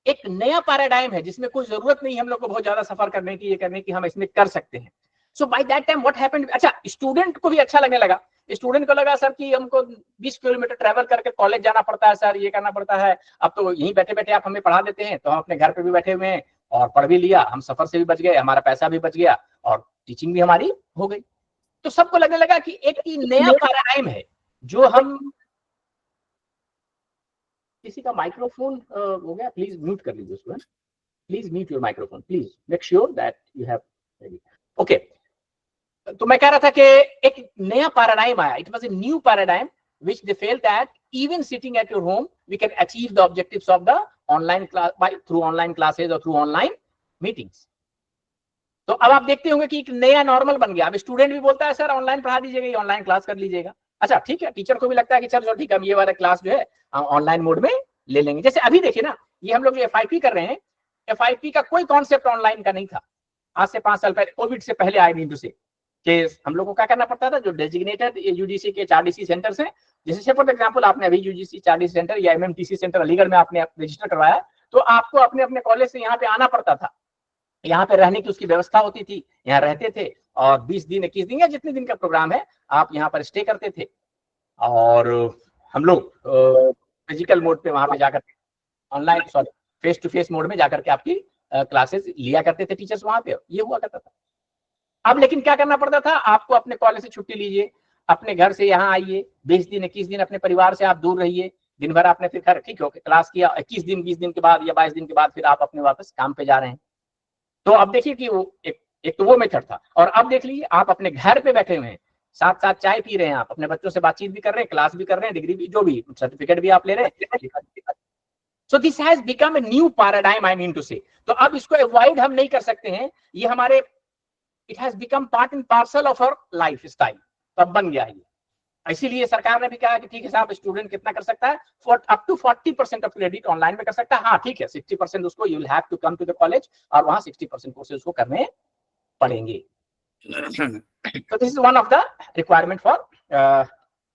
एक नया पैराडाइम है जिसमें कोई जरूरत नहीं हम लोग को बहुत ज्यादा सफर करने की, ये करने की, हम इसमें कर सकते हैं। So by that time what happened, अच्छा स्टूडेंट को भी अच्छा लगने लगा। स्टूडेंट को लगा सर कि हमको 20 किलोमीटर ट्रैवल करके कॉलेज जाना पड़ता है सर, ये करना पड़ता है, अब तो यहीं बैठे बैठे आप हमें पढ़ा देते हैं, तो हम अपने घर पे भी बैठे हुए हैं और पढ़ भी लिया, हम सफर से भी बच गए, हमारा पैसा भी बच गया और टीचिंग भी हमारी हो गई। तो सबको लगने लगा कि एक नया पैराडाइम है जो हम, किसी का माइक्रोफोन हो गया, प्लीज म्यूट कर लीजिए उसको, please mute your microphone, please make sure that you have okay. तो मैं कह रहा था कि एक नया पैराडाइम आया, it was a new paradigm which they felt that even sitting at your home we can achieve the objectives of the online class by through online classes or through online meetings। तो अब आप देखते होंगे कि एक नया normal बन गया। अब स्टूडेंट भी बोलता है सर ऑनलाइन पढ़ा दीजिएगा, ये ऑनलाइन क्लास कर लीजिएगा। अच्छा ठीक है, टीचर को भी लगता है कि चलो ठीक है, हम ये वाला क्लास जो है ऑनलाइन मोड में ले लेंगे। जैसे अभी देखिए ना, ये हम लोग जो FIP कर रहे हैं, FIP का कोई कॉन्सेप्ट ऑनलाइन का नहीं था आज से 5 साल पहले, कोविड से पहले आई मीन टू से। कि हम लोग को क्या करना पड़ता था, जो डेजिग्नेटेड यूजीसी के 4 DC सेंटर्स हैं, जैसे फॉर एग्जांपल आपने अभी यूजीसी 4 DC सेंटर या MMTC सेंटर अलीगढ़ में आपने रजिस्टर करवाया, तो आपको अपने अपने कॉलेज से यहाँ पे आना पड़ता था, यहाँ पे रहने की उसकी व्यवस्था होती थी, यहाँ रहते थे और 20 दिन 21 दिन या जितने दिन का प्रोग्राम है आप यहाँ पर स्टे करते थे, और हम लोग फिजिकल मोड पे वहां पे जाकर online sorry face to face mode में जाकर के आपकी क्लासेस लिया करते थे टीचर्स वहां पे, ये हुआ करता था। अब लेकिन क्या करना पड़ता था, आपको अपने कॉलेज से छुट्टी लीजिए, अपने घर से यहाँ आइए, 20 दिन 21 दिन अपने परिवार से आप दूर रहिए, दिन भर आपने फिर घर ठीक हो क्लास किया, 21 दिन 20 दिन के बाद या 22 दिन के बाद फिर आप अपने वापस काम पे जा रहे हैं। तो अब देखिए कि वो एक तो वो मेथड था, और अब देख लीजिए आप अपने घर पे बैठे हुए हैं, साथ साथ चाय पी रहे हैं, आप अपने बच्चों से बातचीत भी कर रहे हैं, क्लास भी कर रहे हैं, डिग्री भी, जो भी सर्टिफिकेट भी आप ले रहे हैं। So this has become a new paradigm, I mean to say. तो अब इसको अवॉइड हम नहीं कर सकते हैं, ये हमारे it has become part and parcel of our life style, तो अब बन गया है ये। इसीलिए सरकार ने भी कहा कि ठीक है साहब, स्टूडेंट कितना कर सकता है, up to 40% of credit online में कर सकता है। हाँ ठीक है, 60% उसको you will have to come to the college, और वहां 60% कोर्सेज उसको करने पड़ेंगे। So this is one of the requirement for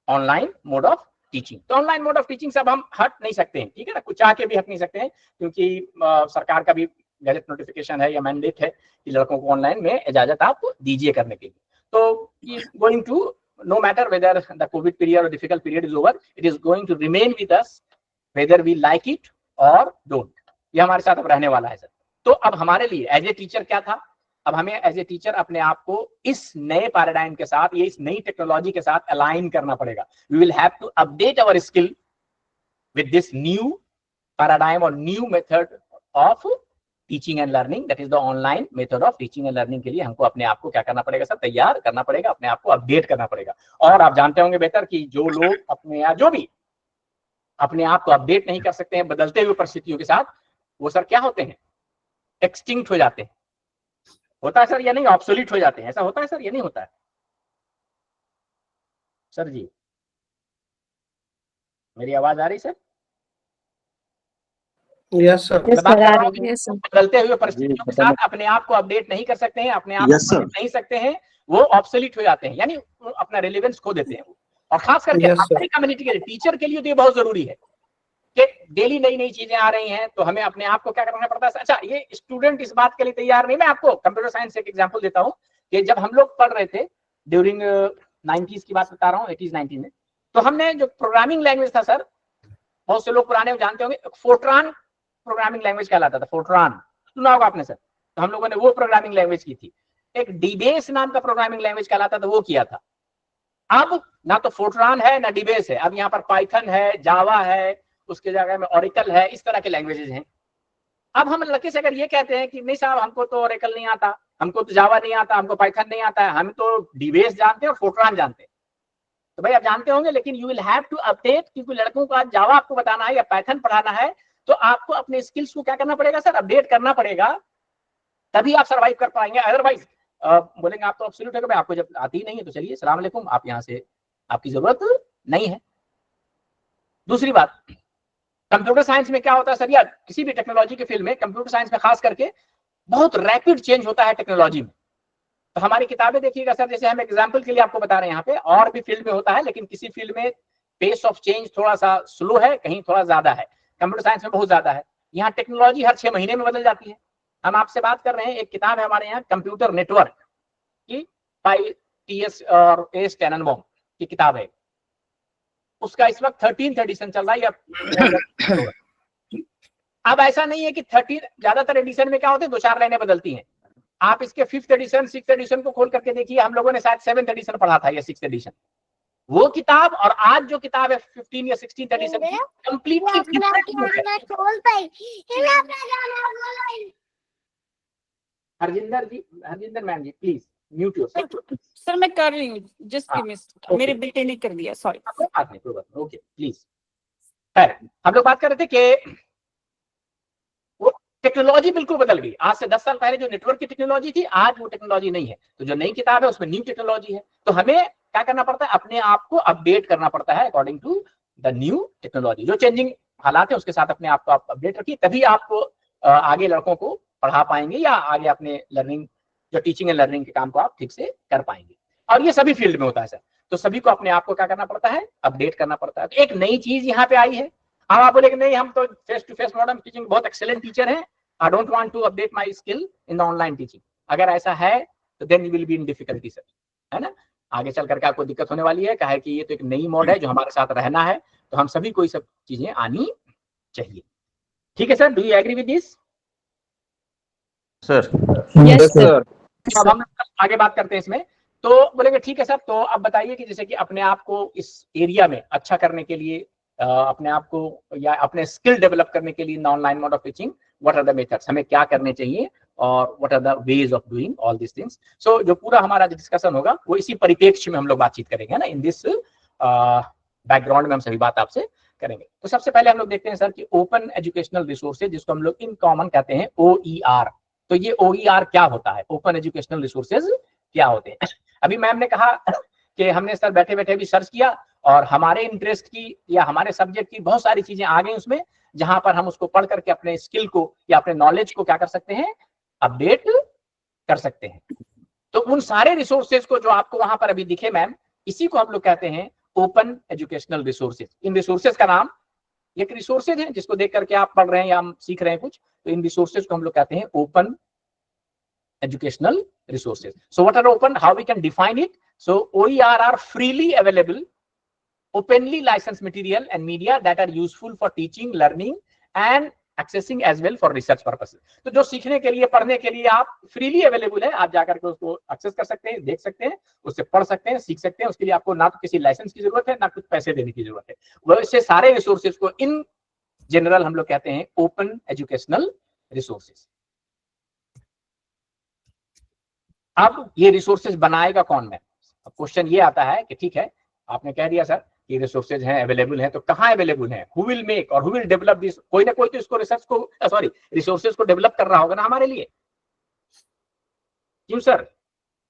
online mode of teaching. तो ऑनलाइन मोड ऑफ टीचिंग से अब हम हट नहीं सकते हैं, ठीक है ना, कुछ चाह के भी हट नहीं सकते हैं, क्योंकि सरकार का भी गैजेट नोटिफिकेशन है या मैंडेट है कि लड़कों को ऑनलाइन में इजाजत आप दीजिए करने के लिए। तो going to no matter whether the COVID period or difficult period is over, it is going to remain with us whether we like it or don't. ये हमारे साथ अब रहने वाला है सर। तो अब हमारे लिए एज ए टीचर क्या था, अब हमें एज ए टीचर अपने आप को इस नए पैराडाइम के साथ, ये इस नई टेक्नोलॉजी के साथ अलाइन करना पड़ेगा। We will have to update our skill with this new paradigm और new method of teaching and learning, that is the online method of teaching and learning के लिए हमको अपने आप को क्या करना पड़ेगा सर, तैयार करना पड़ेगा, अपने आप को अपडेट करना पड़ेगा। और आप जानते होंगे बेहतर कि जो लोग अपने या जो भी अपने आप को अपडेट नहीं कर सकते हैं बदलते हुए परिस्थितियों के साथ, वो सर क्या होते हैं, एक्सटिंक्ट हो जाते हैं। होता है सर या नहीं, ऑब्सोलीट हो जाते हैं, ऐसा होता है सर या नहीं होता है सर जी? मेरी आवाज आ रही सर? Yes sir. बदलते हुए परिस्थितियों के साथ अपने आप को अपडेट नहीं कर सकते हैं, अपने आप को बदल नहीं सकते हैं, वो ऑब्सोलीट हो जाते हैं, यानी अपना रिलेवेंस खो देते हैं। और खास करके हमारी कम्युनिटी के लिए, टीचर के लिए तो ये बहुत जरूरी है कि डेली नई नई चीजें आ रही हैं, तो हमें अपने आप को क्या करना पड़ता है। अच्छा, ये स्टूडेंट इस बात के लिए तैयार नहीं। मैं आपको कंप्यूटर साइंस से एक एग्जांपल देता हूँ कि जब हम लोग पढ़ रहे थे ड्यूरिंग 90s की बात बता रहा हूँ, 80s 90s में, तो हमने जो प्रोग्रामिंग लैंग्वेज था सर, बहुत से लोग पुराने जानते होंगे, फोर्ट्रान प्रोग्रामिंग लैंग्वेज कहलाता था, फोर्ट्रान सुना होगा आपने सर। तो हम लोगों ने वो प्रोग्रामिंग लैंग्वेज की थी। एक डीबेस नाम का प्रोग्रामिंग लैंग्वेज कहलाता था, वो किया था। अब ना तो फोर्ट्रान है ना डीबेस है, अब यहाँ पर पाइथन है, जावा है, उसके जगह में ओरेकल है, इस तरह के लैंग्वेजेस हैं। अब हम लड़के से अगर ये कहते हैं कि नहीं साहब हमको तो ओरेकल नहीं आता, हमको तो जावा नहीं आता, हमको पाइथन नहीं आता है, हम तो डीबेस जानते हैं और फोर्ट्रान जानते हैं, तो भाई आप जानते होंगे, लेकिन you will have to update, क्योंकि लड़कों को आज जावा आपको बताना है या पाइथन पढ़ाना है, तो आपको अपने स्किल्स को क्या करना पड़ेगा सर, अपडेट करना पड़ेगा, तभी आप सर्वाइव कर पाएंगे। अदरवाइज बोलेंगे आप तो एब्सोल्यूट है, भाई आपको जब आती ही नहीं है तो चलिए अस्सलाम वालेकुम, आप यहाँ से, आपकी जरूरत नहीं है। दूसरी बात, कंप्यूटर साइंस में क्या होता है सर, या किसी भी टेक्नोलॉजी के फील्ड में, कंप्यूटर साइंस में खास करके बहुत रैपिड चेंज होता है टेक्नोलॉजी में। तो हमारी किताबें देखिएगा सर, जैसे हम एग्जाम्पल के लिए आपको बता रहे हैं, यहाँ पे और भी फील्ड में होता है, लेकिन किसी फील्ड में पेस ऑफ चेंज थोड़ा सा स्लो है, कहीं थोड़ा ज्यादा है, कंप्यूटर साइंस में बहुत ज्यादा है। यहाँ टेक्नोलॉजी हर 6 महीने में बदल जाती है। हम आपसे बात कर रहे हैं, एक किताब है हमारे यहाँ कंप्यूटर नेटवर्क की, बाय TS और AS टेननबाउम की किताब है, उसका इस वक्त 13th एडिशन चल रहा है या अब ऐसा नहीं है कि 13, ज्यादातर एडिशन में क्या होते हैं 2-4 लाइनें बदलती हैं। आप इसके 5th एडिशन 6th एडिशन को खोल करके देखिए, हम लोगों ने शायद 7th एडिशन पढ़ा था या 6th एडिशन, वो किताब और आज जो किताब है 15 या 16th एडिशन की, completely Harjinder ma'am ji please mute yourself. Sir मैं कर रही हूँ, जस्ट गिव मी, मेरे बेटे ने कर दिया, सॉरी। बात नहीं, ओके प्लीज। हम लोग बात कर रहे थे कि वो टेक्नोलॉजी बिल्कुल बदल गई। आज से 10 साल पहले जो नेटवर्क की टेक्नोलॉजी थी, आज वो टेक्नोलॉजी नहीं है। तो जो नई किताब है उसमें न्यू टेक्नोलॉजी है, तो हमें क्या करना पड़ता है, अपने आप को अपडेट करना पड़ता है according to the new technology. जो चेंजिंग हालात है उसके साथ अपने आप को आप अपडेट रखिए, तभी आप आगे लड़कों को पढ़ा पाएंगे या आगे अपने लर्निंग जो टीचिंग एंड लर्निंग के काम को आप ठीक से कर पाएंगे। और ये सभी फील्ड में होता है सर। तो सभी को अपने आप को क्या करना पड़ता है, अपडेट करना पड़ता है। तो एक नई चीज यहाँ पे आई है। अब आप बोले कि नहीं हम तो face to face modern teaching बहुत एक्सेलेंट टीचर हैं, I don't want to update my skill in the online teaching. अगर ऐसा है तो then you will be in difficulty sir, है ना। आगे चल करके आपको दिक्कत होने वाली है, कहे कि ये तो एक नई मोड है जो हमारे साथ रहना है, तो हम सभी को ये सब चीजें आनी चाहिए। ठीक है sir, do you agree with this? Sir Yes, sir. अब हम आगे बात करते हैं इसमें। तो बोलेंगे ठीक है सर, तो अब बताइए कि जैसे कि अपने आप को इस एरिया में अच्छा करने के लिए, अपने आप को या अपने स्किल डेवलप करने के लिए online mode of teaching, what are the methods, हमें क्या करने चाहिए और what are the ways of doing all this things. So जो पूरा हमारा डिस्कशन होगा वो इसी परिप्रेक्ष्य में हम लोग बातचीत करेंगे ना, इन दिस बैकग्राउंड में हम सभी बात आपसे करेंगे। तो सबसे पहले हम लोग देखते हैं सर कि ओपन एजुकेशनल रिसोर्सेज, जिसको हम लोग इन कॉमन कहते हैं OER। तो ये OER क्या होता है, ओपन एजुकेशनल रिसोर्सेज क्या होते हैं? अभी मैम ने कहा कि हमने सर बैठे बैठे भी सर्च किया और हमारे इंटरेस्ट की या हमारे सब्जेक्ट की बहुत सारी चीजें आ गई उसमें, जहां पर हम उसको पढ़ करके अपने स्किल को या अपने नॉलेज को क्या कर सकते हैं, अपडेट कर सकते हैं। तो उन सारे रिसोर्सेज को जो आपको वहां पर अभी दिखे मैम, इसी को हम लोग कहते हैं ओपन एजुकेशनल रिसोर्सेज। इन रिसोर्सेज का नाम, एक रिसोर्सेज है जिसको देख करके आप पढ़ रहे हैं या हम सीख रहे हैं कुछ, तो इन रिसोर्सेज को हम लोग कहते हैं open educational resources. So what are open? How we can define it? So OER are freely available, openly licensed material and media that are useful for teaching, learning and accessing as well for research purposes. तो जो सीखने के लिए, पढ़ने के लिए आप freely available है, आप जाकर के उसको एक्सेस कर सकते हैं, देख सकते हैं, उससे पढ़ सकते हैं, सीख सकते हैं। उसके लिए आपको ना तो किसी लाइसेंस की जरूरत है, ना कुछ पैसे देने की जरूरत है। वैसे सारे रिसोर्सेज को इन जनरल हम लोग कहते हैं ओपन एजुकेशनल रिसोर्सेज। अब ये रिसोर्सेज बनाएगा कौन मैम? अब क्वेश्चन ये आता है कि ठीक है, आपने कह दिया सर कि रिसोर्सेज हैं, अवेलेबल हैं, तो कहाँ अवेलेबल हैं? हु विल मेक और हु विल डेवलप दिस? कोई ना कोई तो इसको रिसर्च को, सॉरी, रिसोर्सेज को डेवलप कर रहा होगा ना हमारे लिए। क्यों सर,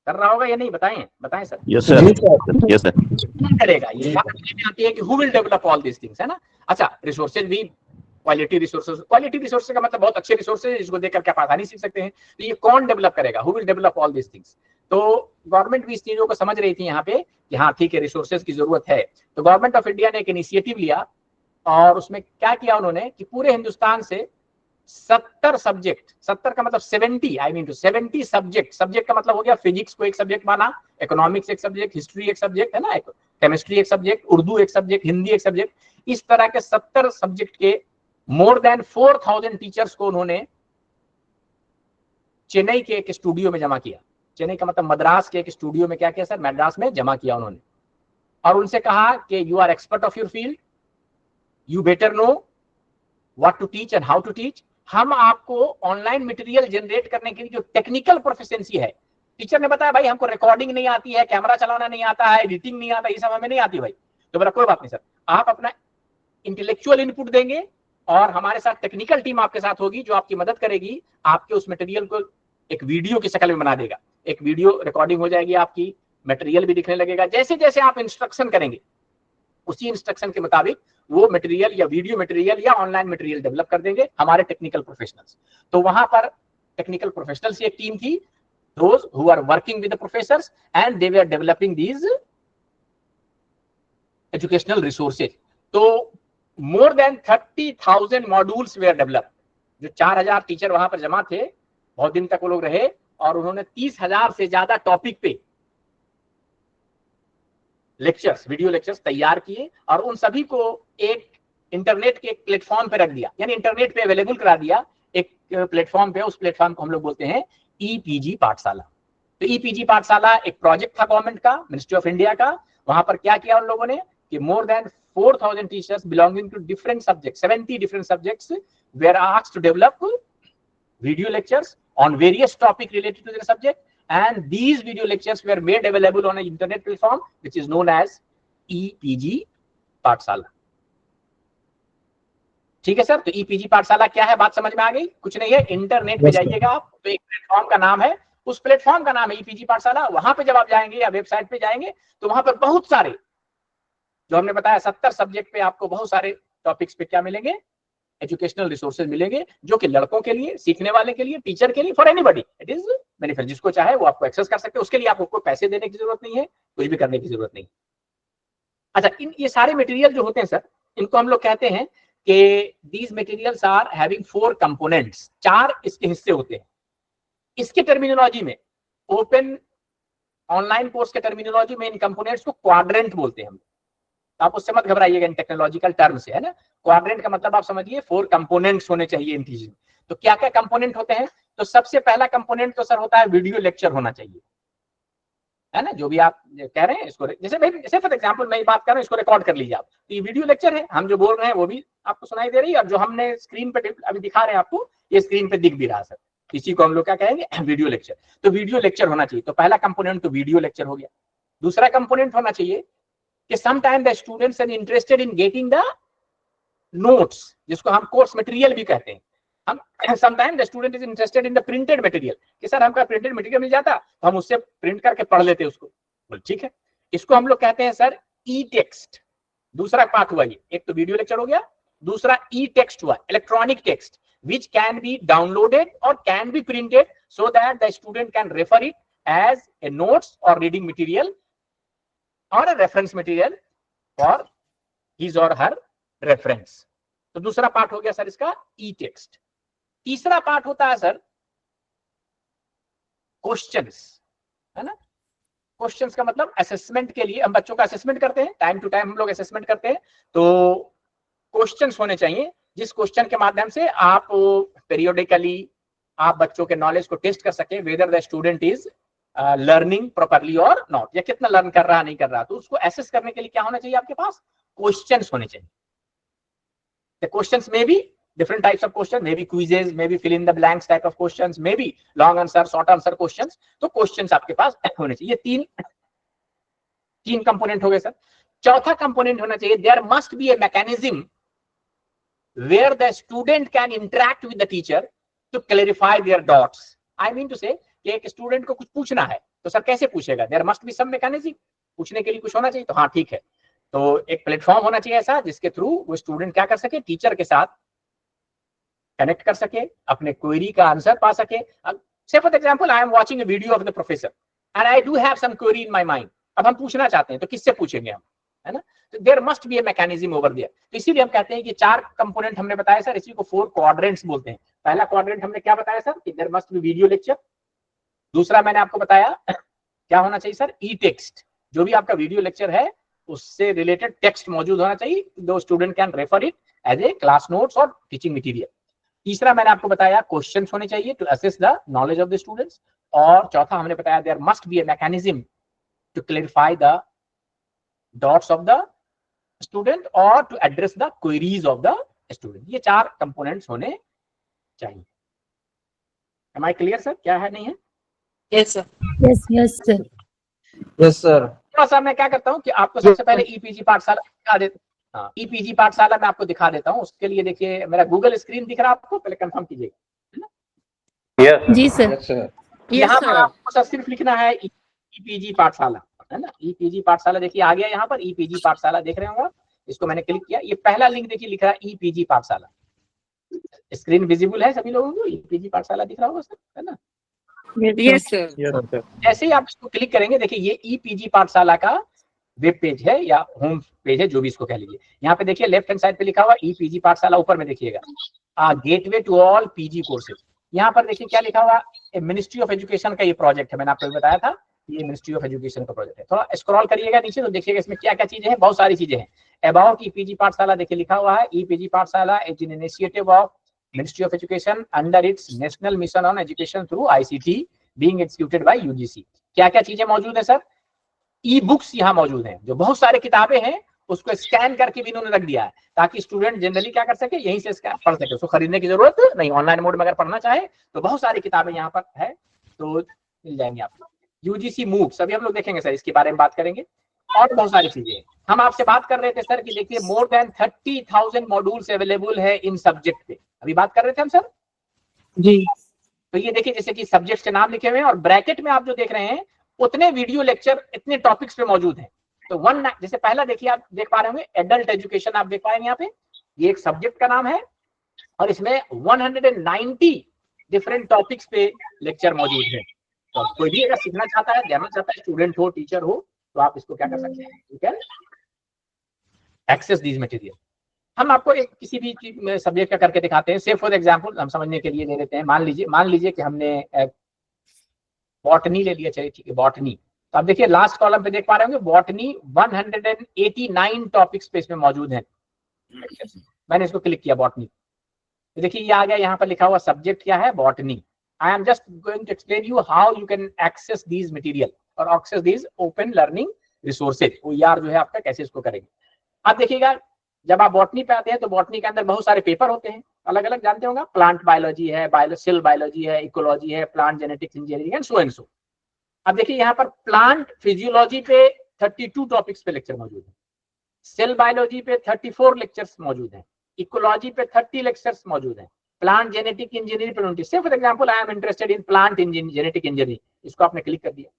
कर रहा होगा या नहीं? बताएं, बताएं sir. Yes sir, yes sir. कौन करेगा ये बात में आती है कि who will develop all this things, है ना। अच्छा, रिसोर्सेज भी क्वालिटी रिसोर्सेज, क्वालिटी रिसोर्सेज का मतलब बहुत अच्छे रिसोर्सेज है जिसको देखकर आप आसानी सीख सकते हैं। तो ये कौन डेवलप करेगा? Who will develop all this things. तो गवर्नमेंट भी इस चीजों को समझ रही थी यहाँ पे कि हाँ ठीक है, रिसोर्सेज की जरूरत है। तो गवर्नमेंट ऑफ इंडिया ने एक इनिशिएटिव लिया और उसमें क्या किया उन्होंने कि पूरे हिंदुस्तान से 70 सब्जेक्ट, 70 का मतलब 70, आई मीन 70 सब्जेक्ट, सब्जेक्ट का मतलब हो गया फिजिक्स को एक सब्जेक्ट माना, इकोनॉमिक्स एक सब्जेक्ट, हिस्ट्री एक सब्जेक्ट, है ना, केमिस्ट्री एक सब्जेक्ट, उर्दू एक सब्जेक्ट, हिंदी एक सब्जेक्ट, इस तरह के 70 सब्जेक्ट के मोर देन 4000 टीचर्स को उन्होंने चेन्नई के एक स्टूडियो में जमा किया। चेन्नई का मतलब मद्रास के एक स्टूडियो में क्या किया सर, मद्रास में जमा किया उन्होंने, और उनसे कहा कि you are expert of your field, you better know what to teach and how to teach. हम आपको ऑनलाइन मटेरियल जनरेट करने के लिए जो टेक्निकल प्रोफिशिएंसी है, टीचर ने बताया भाई हमको रिकॉर्डिंग नहीं आती है, कैमरा चलाना नहीं आता है, एडिटिंग नहीं आता, ये सब हमें नहीं आती भाई। तो बोला कोई बात नहीं सर, आप अपना इंटेलेक्चुअल इनपुट देंगे और हमारे साथ टेक्निकल टीम आपके साथ होगी जो आपकी मदद करेगी, आपके उस मटेरियल को एक वीडियो की शक्ल में बना देगा, एक वीडियो रिकॉर्डिंग हो जाएगी आपकी, मटेरियल भी दिखने लगेगा। जैसे जैसे आप इंस्ट्रक्शन करेंगे उसी इंस्ट्रक्शन के मुताबिक वो मटेरियल या वीडियो मटेरियल या ऑनलाइन मटेरियल डेवलप कर देंगे हमारे टेक्निकल प्रोफेशनल्स। तो वहां पर टेक्निकल प्रोफेशनल्स की एक टीम थी, those who are working with the professors and they were developing these educational resources. तो more than 30,000 modules were developed। जो 4000 टीचर वहां पर जमा थे, बहुत दिन तक वो लोग रहे और उन्होंने 30,000 से ज्यादा टॉपिक पे लेक्चर्स, वीडियो लेक्चर्स तैयार किए और उन सभी को एक इंटरनेट के प्लेटफॉर्म पे रख दिया, यानी इंटरनेट पे अवेलेबल करा दिया एक प्लेटफॉर्म पे। उस प्लेटफॉर्म को हम लोग बोलते हैं EPG पाठशाला। तो EPG पाठशाला एक प्रोजेक्ट था गवर्नमेंट का, मिनिस्ट्री ऑफ इंडिया का। वहां पर क्या किया उन लोगों ने कि more than 4000 teachers belonging to different subject, 70 different subjects were asked to develop video lectures on various topic related to their subject, and these video lectures were made available on an internet platform which is known as EPG पाठशाला। ठीक है sir, तो EPG पाठशाला क्या है, बात समझ में आ गई? कुछ नहीं है, इंटरनेट पे जाइएगा आप, तो एक प्लेटफॉर्म का नाम है, उस प्लेटफॉर्म का नाम है EPG पाठशाला। वहां पे जब आप जाएंगे या वेबसाइट पे जाएंगे तो वहां पर बहुत सारे, जो हमने बताया 70 सब्जेक्ट पे आपको बहुत सारे टॉपिक्स पे क्या मिलेंगे, एजुकेशनल रिसोर्सेज मिलेंगे जो कि लड़कों के लिए, सीखने वाले के लिए, टीचर के लिए, for anybody it is benefit. जिसको चाहे वो आपको एक्सेस कर सकते हैं, उसके लिए आपको कोई पैसे देने की जरूरत नहीं है, कुछ भी करने की जरूरत नहीं। अच्छा, ये सारे मटेरियल जो होते हैं सर, इनको हम लोग कहते हैं कि these materials are having 4 components, 4 इसके हिस्से होते हैं। इसके टर्मिनोलॉजी में, ओपन ऑनलाइन कोर्स के टर्मिनोलॉजी में इन कंपोनेंट्स को क्वाड्रेंट बोलते हैं हम। तो आप उससे मत घबराइएगा, इन टेक्नोलॉजिकल टर्म से, है ना। क्वाड्रेंट का मतलब आप समझिए 4 कंपोनेंट्स होने चाहिए इन चीजों में। तो क्या क्या कंपोनेंट होते हैं? तो सबसे पहला कंपोनेंट तो सर होता है वीडियो लेक्चर होना चाहिए, है ना। जो भी आप कह रहे हैं इसको, जैसे फॉर एग्जांपल मैं बात कर रहा हूँ, इसको रिकॉर्ड कर लीजिए आप, तो ये वीडियो लेक्चर है, हम जो बोल रहे हैं वो भी आपको सुनाई दे रही है, और जो हमने स्क्रीन पे अभी दिखा रहे हैं आपको, ये स्क्रीन पे दिख भी रहा है सर। इसी को हम लोग क्या कहेंगे? Video lecture. तो वीडियो लेक्चर होना चाहिए। तो पहला कंपोनेंट तो वीडियो लेक्चर हो गया। दूसरा कंपोनेंट होना चाहिए कि sometime the students are interested in getting the notes, जिसको हम कोर्स मटेरियल भी कहते हैं। हम sometime the student is interested in the printed material, कि सर हमका प्रिंटेड मटेरियल मिल जाता तो हम उससे प्रिंट करके पढ़ लेते उसको। ठीक है, इसको हम लोग कहते हैं सर ई टेक्स्ट। दूसरा पार्ट हुआ ये, एक तो वीडियो लेक्चर हो गया, दूसरा ई टेक्स्ट हुआ, electronic text which can be downloaded or can be printed so that the student can refer it as a notes or reading material or a reference material for his or her reference। तो दूसरा part हो गया sir इसका ई text. तीसरा part होता है sir questions, है ना। क्वेश्चंस का मतलब असेसमेंट के लिए, हम बच्चों का असेसमेंट करते हैं, टाइम टू टाइम हम लोग असेसमेंट करते हैं, तो क्वेश्चंस होने चाहिए, जिस क्वेश्चन के माध्यम से आप पीरियोडिकली आप बच्चों के नॉलेज को टेस्ट कर सके, whether the student is learning properly और नॉट, या कितना लर्न कर रहा नहीं कर रहा। तो उसको एसेस करने के लिए क्या होना चाहिए आपके पास? क्वेश्चंस होने चाहिए। The questions may be different types of questions, maybe quizzes, maybe fill in the blanks type of questions, maybe long answer, short answer questions। तो questions आपके पास होने चाहिए। ये तीन कंपोनेंट हो गए सर। चौथा कंपोनेंट होना चाहिए, there must be a mechanism where the student can interact with the teacher to clarify their doubts। I mean to say कि एक स्टूडेंट को कुछ पूछना है तो सर कैसे पूछेगा? there must be some mechanism, पूछने के लिए कुछ होना चाहिए। तो हाँ ठीक है, तो एक प्लेटफॉर्म होना चाहिए ऐसा जिसके थ्रू वो स्टूडेंट क्या कर सके? टीचर के साथ कनेक्ट कर सके, अपने क्वेरी का आंसर पा सके। Say for example I am watching a video of the professor and I do have some query in my mind. अब हम पूछना चाहते हैं तो किससे पूछेंगे हम, है ना। तो there must be a mechanism over there. तो इसीलिए हम कहते हैं कि 4 कंपोनेंट हमने बताया सर, इसी को 4 क्वाड्रेंट्स बोलते हैं। पहला क्वाड्रेंट हमने क्या बताया सर? कि there must be video lecture. दूसरा मैंने आपको बताया क्या होना चाहिए सर? ई टेक्स्ट। जो भी आपका वीडियो लेक्चर है उससे रिलेटेड टेक्स्ट मौजूद होना चाहिए, दो student can refer it as a class notes और टीचिंग मटेरियल। तीसरा मैंने आपको बताया क्वेश्चंस होने चाहिए to assess the knowledge of the students. और चौथा हमने बताया there must be a mechanism to clarify the doubts of the student और to address the queries of the student. ये 4 कंपोनेंट्स होने चाहिए। Am I clear sir? क्या है नहीं है? Yes, sir. Yes, sir. Yes sir. थोड़ा सा मैं क्या करता हूँ कि आपको सबसे पहले ईपीजी पाठशाला दिखा देता हूँ। हाँ, ईपीजी पाठशाला मैं आपको दिखा देता हूँ। उसके लिए देखिए मेरा गूगल स्क्रीन दिख रहा है आपको, पहले कंफर्म कीजिएगा। जी सर। Yes sir. यहाँ पर आपको सर सिर्फ लिखना है ईपीजी पाठशाला, है ना। ईपीजी पाठशाला देखिए आ गया यहाँ पर, ईपीजी पाठशाला देख रहे होंगे। इसको मैंने क्लिक किया, ये पहला लिंक देखिए लिख रहा है ईपीजी पाठशाला। स्क्रीन विजिबल है सभी लोगों को? ईपीजी पाठशाला दिख रहा होगा सर, है ना। Yes, sir. जैसे ही आप इसको क्लिक करेंगे देखिए ये ईपीजी पाठशाला का वेब पेज है या होम पेज है, जो भी इसको कह लीजिए। यहाँ पे देखिए लेफ्ट हैंड साइड पे लिखा हुआ ईपीजी पाठशाला, ऊपर में देखिएगा gateway to all PG courses. यहाँ पर देखिए क्या लिखा हुआ, मिनिस्ट्री ऑफ एजुकेशन का ये प्रोजेक्ट है। मैंने आपको बताया था ये मिनिस्ट्री ऑफ एजुकेशन का प्रोजेक्ट है। थोड़ा स्क्रॉल करिएगा नीचे तो देखिएगा इसमें क्या क्या चीजें हैं, बहुत सारी चीजें हैं। अबाउट ईपीजी पाठशाला देखिए लिखा हुआ है, ईपीजी पाठशाला is an initiative of ministry of education under its national mission on education through ICT being executed by UGC. क्या क्या चीजें मौजूद है सर? ई बुक्स यहाँ मौजूद हैं, जो बहुत सारे किताबें हैं उसको स्कैन करके भी इन्होंने रख दिया है ताकि स्टूडेंट जनरली क्या कर सके, यहीं से पढ़ सके, उसको खरीदने की जरूरत नहीं। ऑनलाइन मोड में अगर पढ़ना चाहे तो बहुत सारी किताबें यहाँ पर है, तो मिल जाएंगे आपको। यूजीसी मूव्स अभी हम लोग देखेंगे सर, इसके बारे में बात करेंगे। और बहुत सारी चीजें हम आपसे बात कर रहे थे सर कि देखिए मोर देन 30,000 मॉड्यूल्स अवेलेबल है इन सब्जेक्ट पे, अभी बात कर रहे थे हम सर जी। तो ये देखिए जैसे कि सब्जेक्ट्स के नाम लिखे हुए हैं और ब्रैकेट में आप जो देख रहे हैं उतने वीडियो लेक्चर इतने टॉपिक्स पे मौजूद हैं। तो जैसे पहला देखिए आप देख पा रहे होंगे एडल्ट एजुकेशन, आप देख पाएंगे यहाँ पे ये एक सब्जेक्ट का नाम है और इसमें 190 डिफरेंट टॉपिक्स पे लेक्चर मौजूद है। तो अब कोई भी अगर सीखना चाहता है, जानना चाहता है, स्टूडेंट हो, टीचर हो, तो आप इसको क्या कर सकते हैं, you can access these material. हम आपको एक किसी भी सब्जेक्ट का करके दिखाते हैं। से फॉर एग्जांपल हम समझने के लिए ले लेते हैं, मान लीजिए कि हमने बॉटनी ले लिया, चलिए ठीक है बॉटनी। तो आप देखिए लास्ट कॉलम पे देख पा रहे होंगे बॉटनी 189 टॉपिक्स पे इसमें मौजूद हैं। मैंने इसको क्लिक किया बॉटनी, तो देखिए ये आ गया, यहाँ पर लिखा हुआ सब्जेक्ट क्या है, botany. I am just going to explain you how you can access these material और access these open learning resources. वो यार जो है आपका कैसे इसको करेंगे। अब देखिएगा जब आप बॉटनी पे आते हैं तो बॉटनी के अंदर बहुत सारे पेपर होते हैं, अलग अलग जानते होंगे, प्लांट बायोलॉजी है, सेल बायोलॉजी है, इकोलॉजी है, plant genetics engineering and so. अब देखिए यहाँ पर प्लांट फिजियोलॉजी पे 32 टॉपिक्स पे लेक्चर मौजूद है, सेल बायोलॉजी पे 34 लेक्चर्स मौजूद हैं, इकोलॉजी पे 30 लेक्चर्स मौजूद हैं, प्लांट जेनेटिक इंजीनियरिंग पे 20। से for example I am interested in plant genetic engineering, इसको आपने क्लिक कर दिया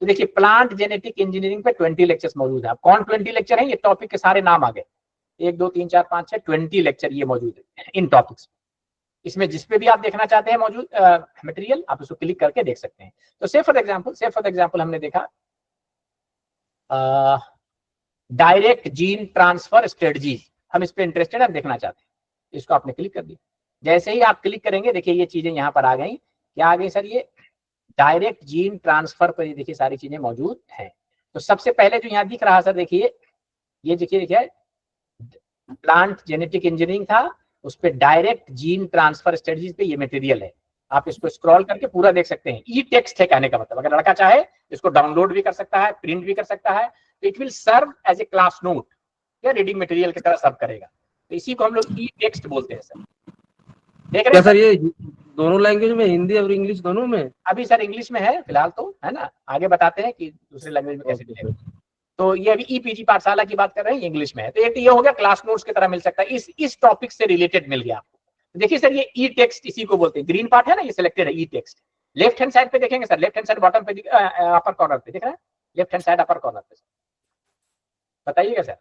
तो देखिए प्लांट जेनेटिक इंजीनियरिंग पे 20 लेक्चर्स मौजूद है। अब कौन 20 लेक्चर है, ये टॉपिक के सारे नाम आ गए, 1 2 3 4 5 6 20 लेक्चर ये मौजूद है इन टॉपिक्स। इसमें जिसपे भी आप देखना चाहते हैं मौजूद मटेरियल, आप उसको क्लिक करके देख सकते हैं। तो से फॉर एग्जांपल हमने देखा डायरेक्ट जीन ट्रांसफर स्ट्रेटजीज, हम इस पे इंटरेस्टेड, हम देखना चाहते हैं, इसको आपने क्लिक कर दिया। जैसे ही आप क्लिक करेंगे देखिए ये चीजें यहाँ पर आ गई। क्या आ गई सर, ये डायरेक्ट जीन ट्रांसफर पर देखिए सारी चीजें मौजूद हैं। तो सबसे पहले जो यहाँ दिख रहा सर देखिए, ये देखिए प्लांट जेनेटिक इंजीनियरिंग था, उस पर डायरेक्ट जीन ट्रांसफर स्ट्रेटजीज पे ये मटेरियल है। आप इसको स्क्रॉल करके पूरा देख सकते हैं। ई टेक्स्ट है कहने का मतलब, अगर लड़का चाहे इसको डाउनलोड भी कर सकता है, प्रिंट भी कर सकता है, तो it will serve as a class note या रीडिंग मटेरियल की तरह सर्व करेगा। तो इसी को हम लोग ई टेक्स्ट बोलते हैं सर। देख रहे हैं सर, ये दोनों लैंग्वेज में, हिंदी और इंग्लिश दोनों में? अभी सर इंग्लिश में है फिलहाल तो, है ना, आगे बताते हैं कि दूसरे लैंग्वेज में कैसे मिलेगा। तो ये अभी ईपीजी पाठशाला की बात कर रहे हैं, इंग्लिश में है। तो एक ये हो गया क्लास नोट्स की तरह मिल सकता है, इस टॉपिक से रिलेटेड मिल गया आपको। तो देखिए सर ये ई टेक्स्ट इसी को बोलते हैं, ग्रीन पार्ट है ना, ये सिलेक्टेड है ई टेक्स्ट। लेफ्ट हैंड साइड पे देखेंगे sir, left hand side bottom पे अपर कॉर्नर पे दिख रहा है, left hand side upper corner पे, बताइएगा सर,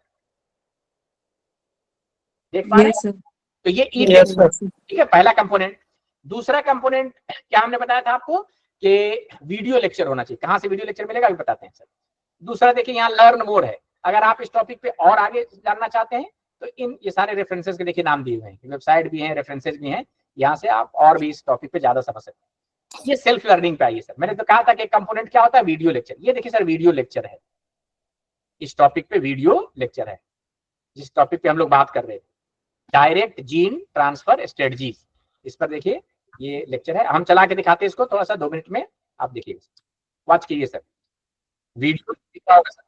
देख पा रहे हैं? तो ये ई टेक्स्ट, ठीक है, पहला कंपोनेंट। दूसरा कंपोनेंट क्या हमने बताया था आपको कि वीडियो लेक्चर होना चाहिए। कहाँ से वीडियो लेक्चर मिलेगा अभी बताते हैं सर। दूसरा देखिए यहाँ लर्न मोर है, अगर आप इस टॉपिक पे और आगे जानना चाहते हैं तो ये सारे रेफरेंसेस के देखिए नाम दिए हुए हैं, वेबसाइट भी हैं, रेफरेंसेस भी हैं, यहाँ से आप और भी इस टॉपिक पे ज्यादा समझ सकते हैं। ये सेल्फ लर्निंग पे आइए सर। मैंने तो कहा था कि कंपोनेंट क्या होता है, वीडियो लेक्चर। ये देखिए सर वीडियो लेक्चर है, इस टॉपिक पे वीडियो लेक्चर है, जिस टॉपिक पे हम लोग बात कर रहे थे, डायरेक्ट जीन ट्रांसफर स्ट्रेटजीज। इस पर देखिए ये लेक्चर है, हम चला के दिखाते हैं इसको थोड़ा सा 2 मिनट में, आप देखिए, वॉच कीजिए सर, वीडियो दिखा होगा सर।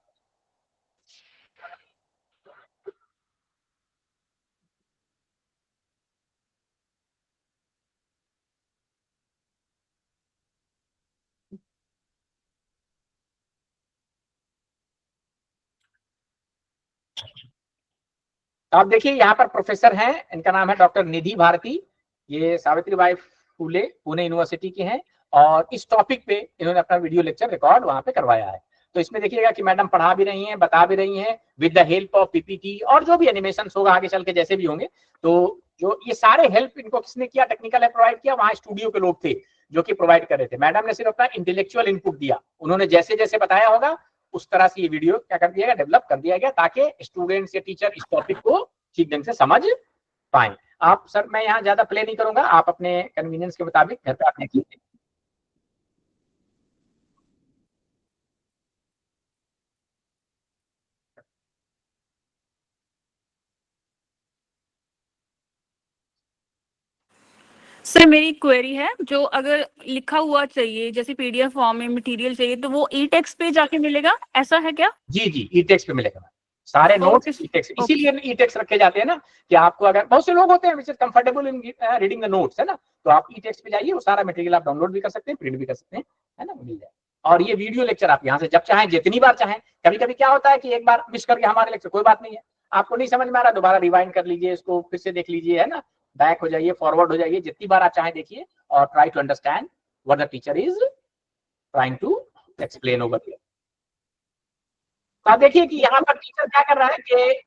आप देखिए यहाँ पर प्रोफेसर हैं, इनका नाम है डॉक्टर निधि भारती, ये सावित्रीबाई फुले पुणे यूनिवर्सिटी के हैं, और इस टॉपिक पे इन्होंने अपना वीडियो लेक्चर रिकॉर्ड वहां पे करवाया है। तो इसमें देखिएगा कि मैडम पढ़ा भी रही हैं, बता भी रही हैं with the help of PPT, और जो भी एनिमेशन होगा आगे चल के जैसे भी होंगे, तो जो ये सारे हेल्प इनको किसने किया, टेक्निकल है प्रोवाइड किया, वहाँ स्टूडियो के लोग थे जो कि प्रोवाइड कर रहे थे। मैडम ने सिर्फ अपना इंटेलेक्चुअल इनपुट दिया, उन्होंने जैसे जैसे बताया होगा उस तरह से ये वीडियो क्या कर दिया गया, डेवलप कर दिया गया, ताकि स्टूडेंट्स या टीचर इस टॉपिक को ठीक ढंग से समझ पाए। आप सर, मैं यहाँ ज्यादा प्ले नहीं करूंगा, आप अपने कन्वीनियंस के मुताबिक घर पे आप देख लीजिए। सर मेरी क्वेरी है, जो अगर लिखा हुआ चाहिए जैसे पीडीएफ फॉर्म में मटेरियल चाहिए तो वो ई टेक्स्ट पे जाके मिलेगा, ऐसा है क्या? जी जी, ई टेक्स्ट पे मिलेगा सारे नोट्स, ई टेक्स्ट। इसीलिए ई टेक्स्ट रखे जाते हैं ना, कि आपको अगर बहुत से लोग होते हैं which is comfortable in reading the notes, है ना, तो आप ई टेक्स्ट पे जाइए, वो सारा मटेरियल आप डाउनलोड भी कर सकते हैं, प्रिंट भी कर सकते हैं, है ना, मिल जाए। और ये वीडियो लेक्चर आप यहाँ से जब चाहें, जितनी बार चाहें। कभी कभी क्या होता है कि एक बार मिस करके हमारे लेक्चर, कोई बात नहीं है, आपको नहीं समझ में आ रहा, दोबारा रिवाइंड कर लीजिए, इसको फिर से देख लीजिए, है ना, बैक हो जाइए, फॉरवर्ड हो जाइए, जितनी बार आप चाहें देखिए, और try to understand what the teacher is trying to explain over here. तो आप देखिए कि यहाँ पर टीचर क्या कर रहा है कि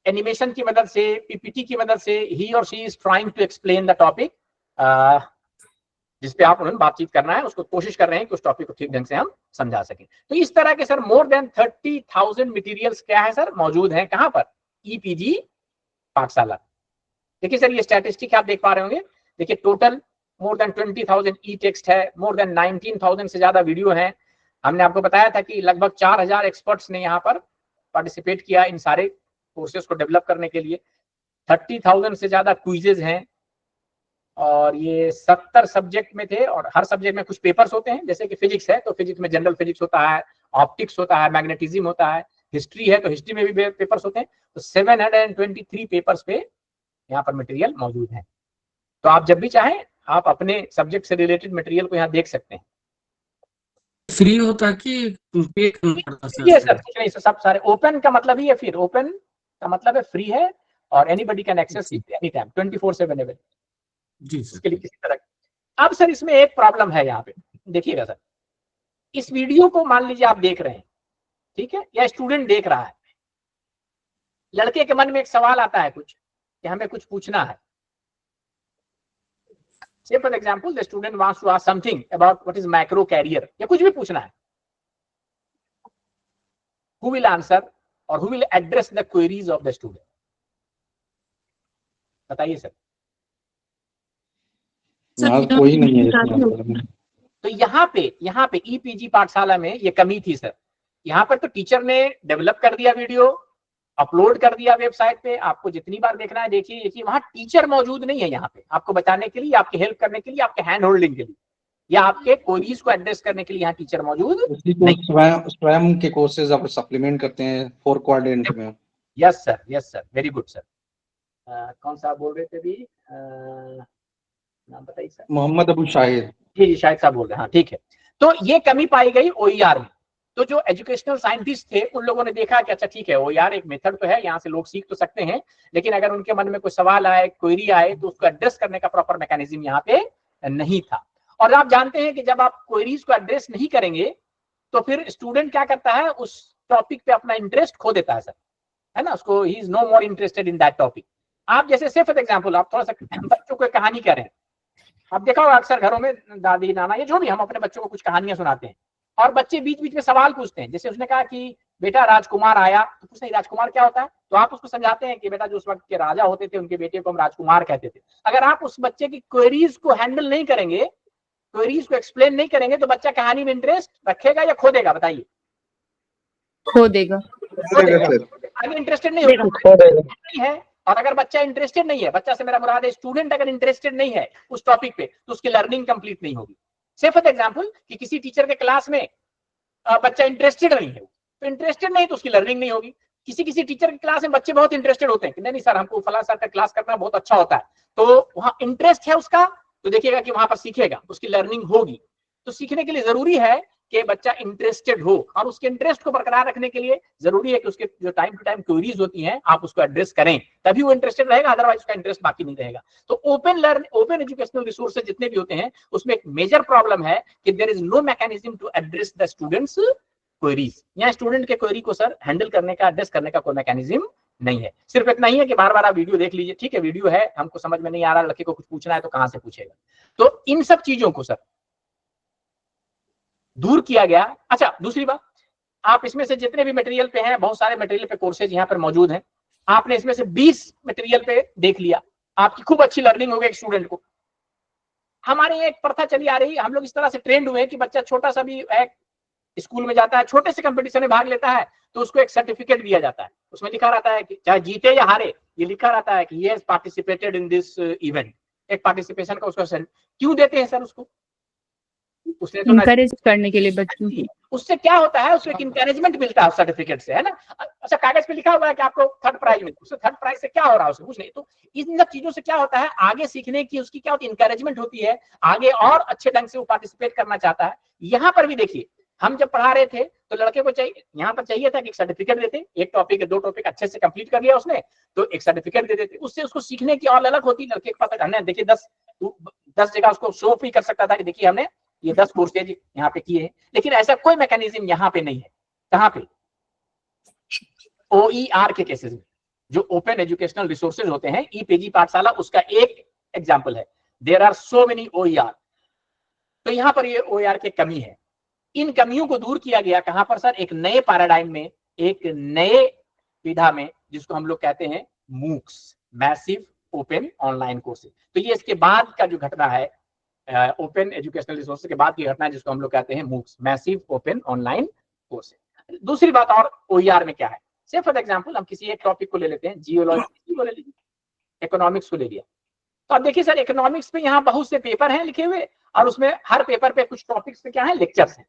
एनिमेशन की मदद से, पीपीटी की मदद से ही और she is trying to explain the topic, जिसपे आप उन्होंने बातचीत करना है, उसको कोशिश कर रहे हैं कि उस टॉपिक को ठीक ढंग से हम समझा सकें। तो इस तरह के सर मोर देन 30,000 मटेरियल्स क्या है सर मौजूद हैं, कहां पर, ईपीजी पाठशाला। देखिए सर ये स्टैटिस्टिक आप देख पा रहे होंगे, देखिए टोटल मोर देन 20,000 ई टेक्स्ट है, मोर देन 19,000 से ज्यादा वीडियो है। हमने आपको बताया था कि लगभग 4,000 एक्सपर्ट्स ने यहाँ पर पार्टिसिपेट किया इन सारे कोर्सेज को डेवलप करने के लिए। 30,000 से ज्यादा क्विजेज हैं और ये 70 सब्जेक्ट में थे, और हर सब्जेक्ट में कुछ पेपर्स होते हैं, जैसे कि फिजिक्स है तो फिजिक्स में जनरल फिजिक्स होता है, ऑप्टिक्स होता है, मैग्नेटिज्म होता है, हिस्ट्री है तो हिस्ट्री में भी पेपर्स होते हैं। तो 723 पेपर्स पे यहाँ पर मटेरियल मौजूद है। तो आप जब भी चाहें आप अपने सब्जेक्ट से रिलेटेड मटेरियल को यहाँ देख सकते हैं। फ्री होता कि पे करना पड़ता ये सर? सर कुछ नहीं, सब सारे ओपन का मतलब ही है, फिर ओपन का मतलब है फ्री है और anybody can access it any time 24/7 available जी सर। इसके लिए किसी तरह। अब सर इसमें एक प्रॉब्लम है यहाँ पे, देखिएगा सर, इस वीडियो को मान लीजिए आप देख रहे हैं, ठीक है, या स्टूडेंट देख रहा है, लड़के के मन में एक सवाल आता है कुछ कि हमें कुछ पूछना है। Say for example, the student wants to ask something about what is macro carrier, या कुछ भी पूछना है। Who will answer or who will address the queries of the student? बताइए सर। कोई नहीं है इसमें। तो यहाँ पे ईपीजी पाठशाला में ये कमी थी सर। यहाँ पर तो टीचर ने डेवलप कर दिया वीडियो, अपलोड कर दिया वेबसाइट पे, आपको जितनी बार देखना है देखिए, वहां टीचर मौजूद नहीं है यहाँ पे आपको बताने के लिए, आपकी हेल्प करने के लिए, आपके हैंड होल्डिंग के लिए, या आपके क्वेरीज को एड्रेस करने के लिए यहाँ टीचर मौजूद नहीं। स्वयं के कोर्सेज आप सप्लीमेंट करते हैं 4 क्वाड्रेंट में। Yes sir, very good sir. कौन सा बोल रहे थे अभी, नाम बताइए सर। मोहम्मद अबू शाहिद। जी शाहिद साहब बोल रहे हैं, हाँ ठीक है। तो ये कमी पाई गई ओईआर में। तो जो एजुकेशनल साइंटिस्ट थे उन लोगों ने देखा कि अच्छा ठीक है ओईआर एक मेथड तो है, यहाँ से लोग सीख तो सकते हैं, लेकिन अगर उनके मन में कोई सवाल आए, क्वेरी आए, तो उसको एड्रेस करने का प्रॉपर मैकेनिज्म यहाँ पे नहीं था। और आप जानते हैं कि जब आप क्वेरीज को एड्रेस नहीं करेंगे तो फिर स्टूडेंट क्या करता है, उस टॉपिक पे अपना इंटरेस्ट खो देता है सर, है ना, उसको ही is no more interested in that topic. आप जैसे से फॉर एग्जाम्पल आप थोड़ा सा बच्चों को कहानी कह रहे हैं, आप देखा होगा अक्सर घरों में दादी नाना ये जो भी हम अपने बच्चों को कुछ कहानियां सुनाते हैं और बच्चे बीच बीच में सवाल पूछते हैं। जैसे उसने कहा कि बेटा राजकुमार आया, तो पूछते हैं राजकुमार क्या होता है, तो आप उसको समझाते हैं कि बेटा जो उस वक्त के राजा होते थे उनके बेटे को हम राजकुमार कहते थे। अगर आप उस बच्चे की क्वेरीज को हैंडल नहीं करेंगे, क्वेरीज को एक्सप्लेन नहीं करेंगे, तो बच्चा कहानी में इंटरेस्ट रखेगा या खो देगा, बताइए। खो देगा। अगर इंटरेस्टेड नहीं होगा है, और अगर बच्चा इंटरेस्टेड नहीं है, बच्चा से मेरा मुराद है स्टूडेंट अगर इंटरेस्टेड नहीं है उस टॉपिक पे, तो उसकी लर्निंग कंप्लीट नहीं होगी। से फॉर एग्जांपल कि किसी टीचर के क्लास में बच्चा इंटरेस्टेड नहीं है, तो इंटरेस्टेड नहीं तो उसकी लर्निंग नहीं होगी। किसी टीचर की क्लास में बच्चे बहुत इंटरेस्टेड होते हैं कि नहीं सर हमको फलां सर का क्लास करना बहुत अच्छा होता है, तो वहां इंटरेस्ट है उसका, तो देखिएगा कि वहां पर सीखेगा, उसकी लर्निंग होगी। तो सीखने के लिए जरूरी है कि बच्चा इंटरेस्टेड हो, और उसके इंटरेस्ट को बरकरार रखने के लिए जरूरी है कि उसके जो टाइम टू टाइम क्वेरीज होती हैं आप उसको एड्रेस करें, तभी वो इंटरेस्टेड रहेगा, अदरवाइज उसका इंटरेस्ट बाकी नहीं रहेगा। तो ओपन एजुकेशनल रिसोर्सेज जितने भी होते हैं उसमें एक मेजर प्रॉब्लम है कि there is no mechanism to address the students queries. यहाँ स्टूडेंट के क्वेरी को सर हैंडल करने का, एड्रेस करने का कोई मैकेनिज्म नहीं है। सिर्फ इतना ही है कि बार बार आप वीडियो देख लीजिए, ठीक है वीडियो है, हमको समझ में नहीं आ रहा, लड़के को कुछ पूछना है तो कहां से पूछेगा। तो इन सब चीजों को सर दूर किया गया। अच्छा दूसरी बात, आप इसमें से जितने भी मटेरियल पे हैं, बहुत सारे मटेरियल पे कोर्सेज यहाँ पर मौजूद हैं, आपने इसमें से 20 मटेरियल पे देख लिया, आपकी खूब अच्छी लर्निंग हो गई एक स्टूडेंट को। हमारे यहाँ एक प्रथा चली आ रही है, हम लोग इस तरह से ट्रेंड हुए कि बच्चा छोटा सा भी स्कूल में जाता है, छोटे से कंपटीशन में भाग लेता है, तो उसको एक सर्टिफिकेट दिया जाता है, उसमें लिखा रहता है कि चाहे जीते या हारे, ये लिखा रहता है कि he has participated in this event. एक पार्टिसिपेशन का उसको क्यों देते हैं सर, उसको उसने तो इंकरेज करने के लिए बच्चों को। उससे क्या होता है, उसको एक इंकरेजमेंट मिलता है सर्टिफिकेट से, है ना। अच्छा कागज पे लिखा हुआ है कि आपको 3rd प्राइज मिलता है, उससे 3rd प्राइज से क्या हो रहा है, उससे कुछ नहीं। तो इन सब चीजों से क्या होता है, आगे सीखने की उसकी क्या होती है, इंकरेजमेंट होती है, आगे और अच्छे ढंग से वो पार्टिसिपेट करना चाहता है। यहाँ पर भी देखिए, हम जब पढ़ा रहे थे तो लड़के को चाहिए, यहाँ पर चाहिए था कि एक सर्टिफिकेट देते, एक टॉपिक 2 टॉपिक अच्छे से कंप्लीट कर लिया उसने तो एक सर्टिफिकेट दे देते, उससे उसको सीखने की और अलग होती। लड़के के पास हमने देखिए 10 जगह उसको शो भी कर सकता था कि देखिए हमने ये 10 कोर्सेज यहाँ पे किए हैं, लेकिन ऐसा कोई मैकेनिज्म यहाँ पे नहीं है। कहाँ पे, ओईआर के केसेस में जो ओपन एजुकेशनल रिसोर्सेज होते हैं, ई पीजी पाठशाला उसका एक एग्जाम्पल है। There are so many OER। तो यहाँ पर ये OER की कमी है। इन कमियों को दूर किया गया कहां पर सर? एक नए पैराडाइम में, एक नए विधा में, जिसको हम लोग कहते हैं MOOCs, massive open online courses. तो ये इसके बाद का जो घटना है, ओपन एजुकेशनल रिसोर्सेज के बाद की घटना है, जिसको हम लोग कहते हैं MOOCs, massive open online courses. दूसरी बात और OER में क्या है, से फॉर एग्जांपल हम किसी एक टॉपिक को ले लेते हैं, जियोलॉजी को ले लीजिए, इकोनॉमिक्स को ले लिया, तो आप देखिए सर इकोनॉमिक्स में यहाँ बहुत से पेपर हैं लिखे हुए, और उसमें हर पेपर पे कुछ टॉपिक्स पे क्या है, लेक्चर्स हैं।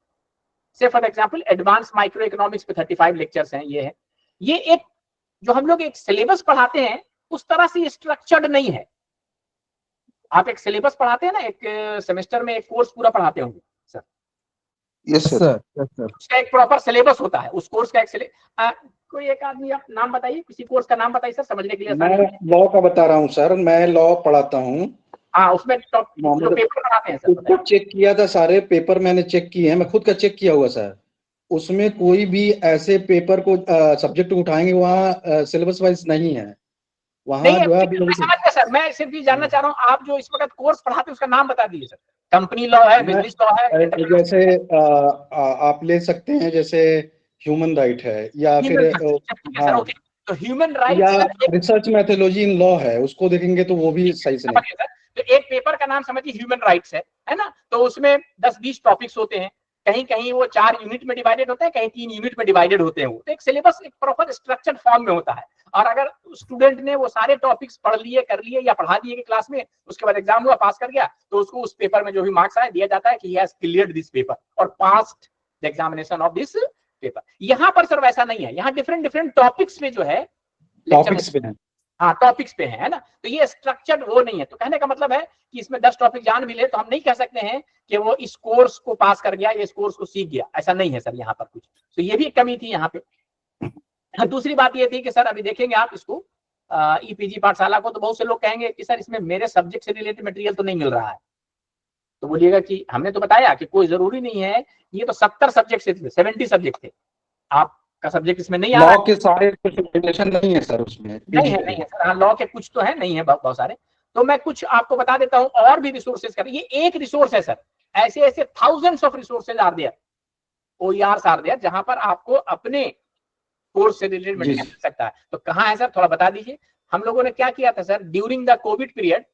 से for example advance micro economics पे 35 लेक्चर्स हैं। ये है, ये एक जो हम लोग एक सिलेबस पढ़ाते हैं उस तरह से स्ट्रक्चर्ड नहीं है। आप एक सिलेबस पढ़ाते हैं ना, एक सेमेस्टर में एक कोर्स पूरा पढ़ाते होंगे sir. Yes sir, yes sir. उसका एक प्रॉपर सिलेबस होता है, उस कोर्स का एक कोई एक आदमी आप नाम बताइए, किसी कोर्स का नाम बताइए सर, समझने के लिए। मैं लॉ का बता रहा हूँ सर, मैं लॉ पढ़ाता हूँ। हाँ, उसमें जो पेपर पढ़ाते हैं सर, खुद का चेक किया था, सारे पेपर मैंने चेक किए हैं, मैं खुद का चेक किया हुआ सर। उसमें कोई भी ऐसे पेपर को सब्जेक्ट उठाएंगे वहाँ सिलेबस वाइज नहीं है, वहाँ नहीं जो है मैं समझ गया सर, मैं सिर्फ ये जानना चाह रहा हूँ, आप जो इस वक्त कोर्स पढ़ाते हैं उसका नाम बता दीजिए सर। कंपनी लॉ है, बिजनेस लॉ है, जैसे आप ले सकते हैं, जैसे ह्यूमन राइट है, या फिर हाँ, तो ह्यूमन राइट या रिसर्च मेथोलॉजी इन लॉ है, उसको देखेंगे तो वो भी सही से नहीं। तो एक पेपर का नाम समझिए ह्यूमन राइट्स है ना, तो उसमें 10-20 टॉपिक्स होते हैं, कहीं कहीं वो 4 यूनिट में डिवाइडेड होता है, कहीं 3 यूनिट में डिवाइडेड होते हैं। वो तो एक सिलेबस एक प्रॉपर स्ट्रक्चर्ड फॉर्म में होता है, और अगर स्टूडेंट ने वो सारे टॉपिक्स पढ़ लिए, कर लिए या पढ़ा दिए क्लास में, उसके बाद एग्जाम हुआ, पास कर गया, तो उसको उस पेपर में जो भी मार्क्स आए दिया जाता है कि he has cleared this paper और passed the examination of this paper. यहाँ पर सर वैसा नहीं है, यहाँ डिफरेंट डिफरेंट टॉपिक्स पे जो है, टॉपिक्स पे है, हाँ टॉपिक्स पे है ना, तो ये स्ट्रक्चर्ड वो नहीं है। तो कहने का मतलब है कि इसमें 10 टॉपिक जान भी ले तो हम नहीं कह सकते हैं कि वो इस कोर्स को पास कर गया या इस कोर्स को सीख गया, ऐसा नहीं है सर यहाँ पर कुछ। तो ये भी एक कमी थी यहाँ पे। दूसरी बात ये थी कि सर अभी देखेंगे आप इसको ईपीजी पाठशाला को, तो बहुत से लोग कहेंगे कि सर इसमें मेरे सब्जेक्ट से रिलेटेड मटेरियल तो नहीं मिल रहा है। तो बोलिएगा कि हमने तो बताया कि कोई जरूरी नहीं है, ये तो 70 सब्जेक्ट थे, 70 सब्जेक्ट थे, आपका सब्जेक्ट इसमें नहीं आ रहा है। लॉ के सारे कुछ रिलेशन नहीं है सर उसमें, नहीं है सर, हाँ लॉ के कुछ तो है, नहीं है बहुत सारे। तो मैं कुछ आपको बता देता हूँ और भी रिसोर्सेज का, ये एक रिसोर्स है सर, ऐसे ऐसे thousands of resources are there, OERs are there, जहां पर आपको अपने कोर्स से रिलेटेड मटेरियल मिल सकता है। तो कहाँ है सर, थोड़ा बता दीजिए। हम लोगों ने क्या किया था sir, during the covid period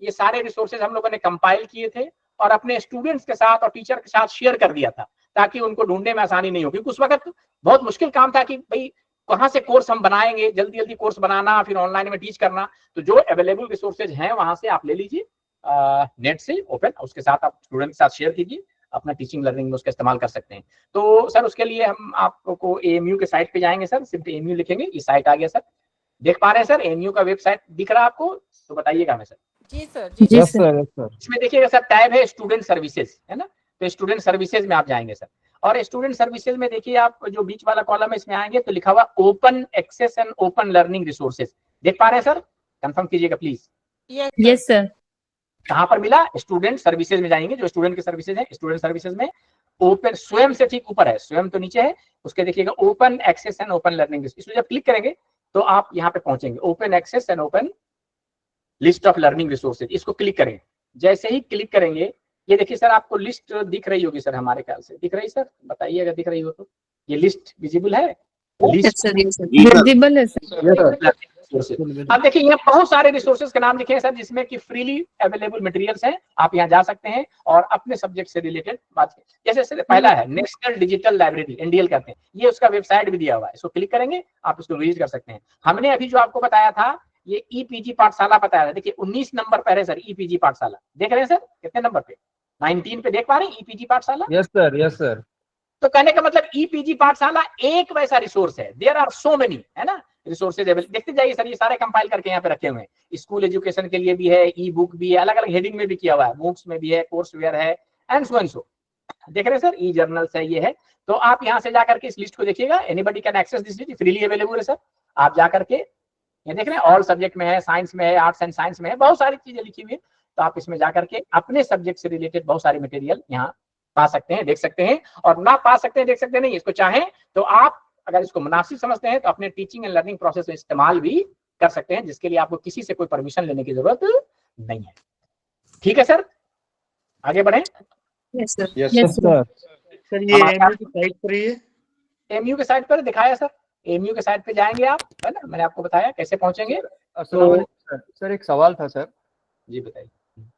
ये सारे रिसोर्सेज हम लोगों ने कंपाइल किए थे और अपने स्टूडेंट्स के साथ और टीचर के साथ शेयर कर दिया था, ताकि उनको ढूंढने में आसानी नहीं हो, क्योंकि उस वक्त बहुत मुश्किल काम था कि भाई कहाँ से कोर्स हम बनाएंगे, जल्दी जल्दी कोर्स बनाना, फिर ऑनलाइन में टीच करना। तो जो अवेलेबल रिसोर्सेज हैं वहां से आप ले लीजिए, नेट से ओपन, उसके साथ आप स्टूडेंट के साथ शेयर कीजिए, अपना टीचिंग लर्निंग में उसका इस्तेमाल कर सकते हैं। तो सर उसके लिए हम आपको AMU के साइट पे जाएंगे सर, सिर्फ AMU लिखेंगे, ये साइट आ गया सर, देख पा रहे हैं सर AMU का वेबसाइट दिख रहा है आपको, तो बताइएगा हमें सर। जी सर, जी सर। इसमें देखिएगा सर टैब है स्टूडेंट सर्विसेज, है ना, तो स्टूडेंट सर्विसेज में आप जाएंगे सर, और स्टूडेंट सर्विसेज में देखिए आप जो बीच वाला कॉलम है इसमें आएंगे तो लिखा हुआ open access and open learning resources, देख पा रहे हैं सर, कंफर्म कीजिएगा प्लीज। Yes sir. कहां पर मिला, स्टूडेंट सर्विसेज में जाएंगे, जो स्टूडेंट के सर्विसेज है, स्टूडेंट सर्विसेज में ओपन स्वयं से ठीक ऊपर है, स्वयं तो नीचे है, उसके देखिएगा open access and open learning, इसमें जब क्लिक करेंगे तो आप यहाँ पे पहुंचेंगे, open access and open list of learning resources, इसको क्लिक करेंगे। जैसे ही क्लिक करेंगे ये देखिए सर आपको लिस्ट दिख रही होगी सर, हमारे ख्याल से दिख रही सर, बताइए अगर दिख रही हो तो, ये लिस्ट विजिबल है, लिस्ट विजिबल है सर। अब देखिए यहाँ बहुत सारे रिसोर्सेज के नाम लिखे हैं सर, जिसमें कि फ्रीली अवेलेबल मटेरियल्स हैं, आप यहाँ जा सकते हैं और अपने सब्जेक्ट से रिलेटेड बात करें। जैसे पहला है नेशनल डिजिटल लाइब्रेरी, NDL कहते हैं, ये उसका वेबसाइट भी दिया हुआ है, इसको क्लिक करेंगे आप इसको विजिट कर सकते हैं। हमने अभी जो आपको बताया था ये ईपीजी पाठशाला बताया था, देखिए 19 नंबर पर है सर ईपीजी पाठशाला, देख रहे हैं सर कितने नंबर पे, 19 पे देख पा रहे हैं ईपीजी पाठशाला। Yes sir, yes sir. तो कहने का मतलब ईपीजी पाठशाला एक वैसा रिसोर्स है, देयर आर सो मेनी, है ना, रिसोर्सेज देखते जाइए सर, ये सारे कंपाइल करके यहाँ पे रखे हुए हैं, स्कूल एजुकेशन के लिए भी है, ई बुक भी है, अलग अलग हेडिंग में भी किया हुआ है, बुक्स में भी है, कोर्स वेयर है, एंड सो देख रहे हैं सर, ई जर्नल्स है, ये है। तो आप यहाँ से जाकर के इस लिस्ट को देखिएगा, anybody can access this list, freely available है सर, आप जाकर के ये देख रहे हैं, ऑल सब्जेक्ट में है, साइंस में है, आर्ट्स एंड साइंस में है, बहुत सारी चीजें लिखी हुई है। तो आप इसमें जाकर के अपने सब्जेक्ट से रिलेटेड बहुत सारे मटेरियल यहाँ पा सकते हैं, देख सकते हैं, और ना पा सकते हैं, देख सकते हैं नहीं, इसको चाहें तो आप अगर इसको मुनासिब समझते हैं तो अपने टीचिंग एंड लर्निंग प्रोसेस में इस्तेमाल भी कर सकते हैं, जिसके लिए आपको किसी से कोई परमिशन लेने की जरूरत नहीं है। ठीक है सर, आगे बढ़े। Yes, sir. Yes, Yes, sir. sir. Sir ये एमयू की साइट पर ही है। एमयू के साइट पर दिखाया सर, एमयू के साइट पे जाएंगे आप, है ना, मैंने आपको बताया कैसे पहुंचेंगे। अस्सलाम वालेकुम सर, एक सवाल था सर। जी बताइए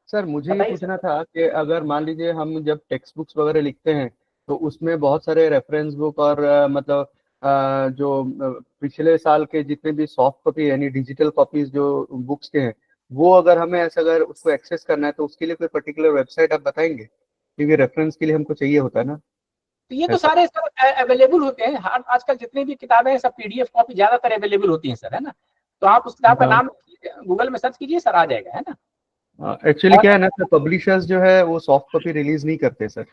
सर मुझे ये बताइए पूछना था कि अगर मान लीजिए हम जब टेक्स्ट बुक्स वगैरह लिखते हैं तो उसमें बहुत सारे रेफरेंस बुक और मतलब जो पिछले साल के जितने भी सॉफ्ट कॉपी यानी डिजिटल कॉपीज जो बुक्स के हैं, वो अगर हमें ऐसा अगर उसको एक्सेस करना है तो उसके लिए कोई पर्टिकुलर वेबसाइट आप बताएंगे, क्योंकि रेफरेंस के लिए हमको चाहिए होता है ना। तो ये तो ऐसा। सारे सर अवेलेबल होते हैं, आजकल जितनी भी किताबें हैं सब पीडीएफ कॉपी ज्यादातर अवेलेबल होती हैं सर, है ना। तो आप उस किताब का नाम गूगल में सर्च कीजिए सर, आ जाएगा, है ना। एक्चुअली क्या है ना सर, पब्लिशर्स जो है वो सॉफ्ट कॉपी रिलीज नहीं करते सर।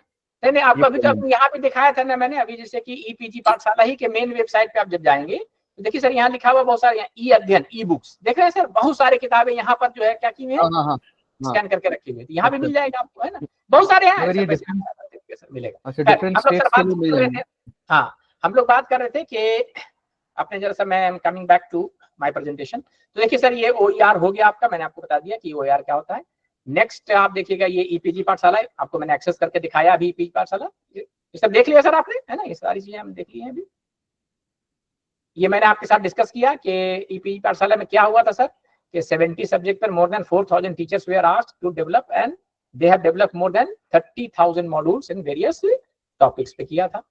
नहीं नहीं, आपको ये अभी तो आपको यहाँ पे दिखाया था ना मैंने, अभी जैसे कि ईपीजी पाठशाला ही के मेन वेबसाइट पे आप जब जाएंगे तो देखिए सर यहाँ लिखा हुआ बहुत सारे ई अध्ययन ई बुक्स, देख रहे हैं सर, बहुत सारे किताबें यहाँ पर जो है क्या की हुई है, हाँ हाँ स्कैन करके रखी हुई है, यहाँ भी मिल जाएगा आपको, है ना, बहुत सारे हैं मगर ये ऐसे different- वैसे सर मिलेगा। अच्छा, खैर, डिफरेंट हम लोग स्टेट्स सर के लिए बात मिल कर रहे जाएंगे। थे, हाँ हम लोग बात कर रहे थे कि अपने जरा सा, मैं coming back to my presentation. तो देखिए सर ये ओईआर हो गया आपका, मैंने आपको बता दिया कि ओईआर क्या होता है। नेक्स्ट आप देखिएगा ये ईपीजी पाठशाला है, आपको मैंने एक्सेस करके दिखाया अभी ईपीजी पाठशाला, ये सब देख लिया सर आपने, है ना, ये सारी चीजें हम देख ली हैं अभी। ये मैंने आपके साथ डिस्कस किया कि ईपीजी पाठशाला में क्या हुआ था सर, कि 70 सब्जेक्ट पर more than 4000 teachers were asked to develop and they have developed more than 30,000 modules in various topics पे किया था।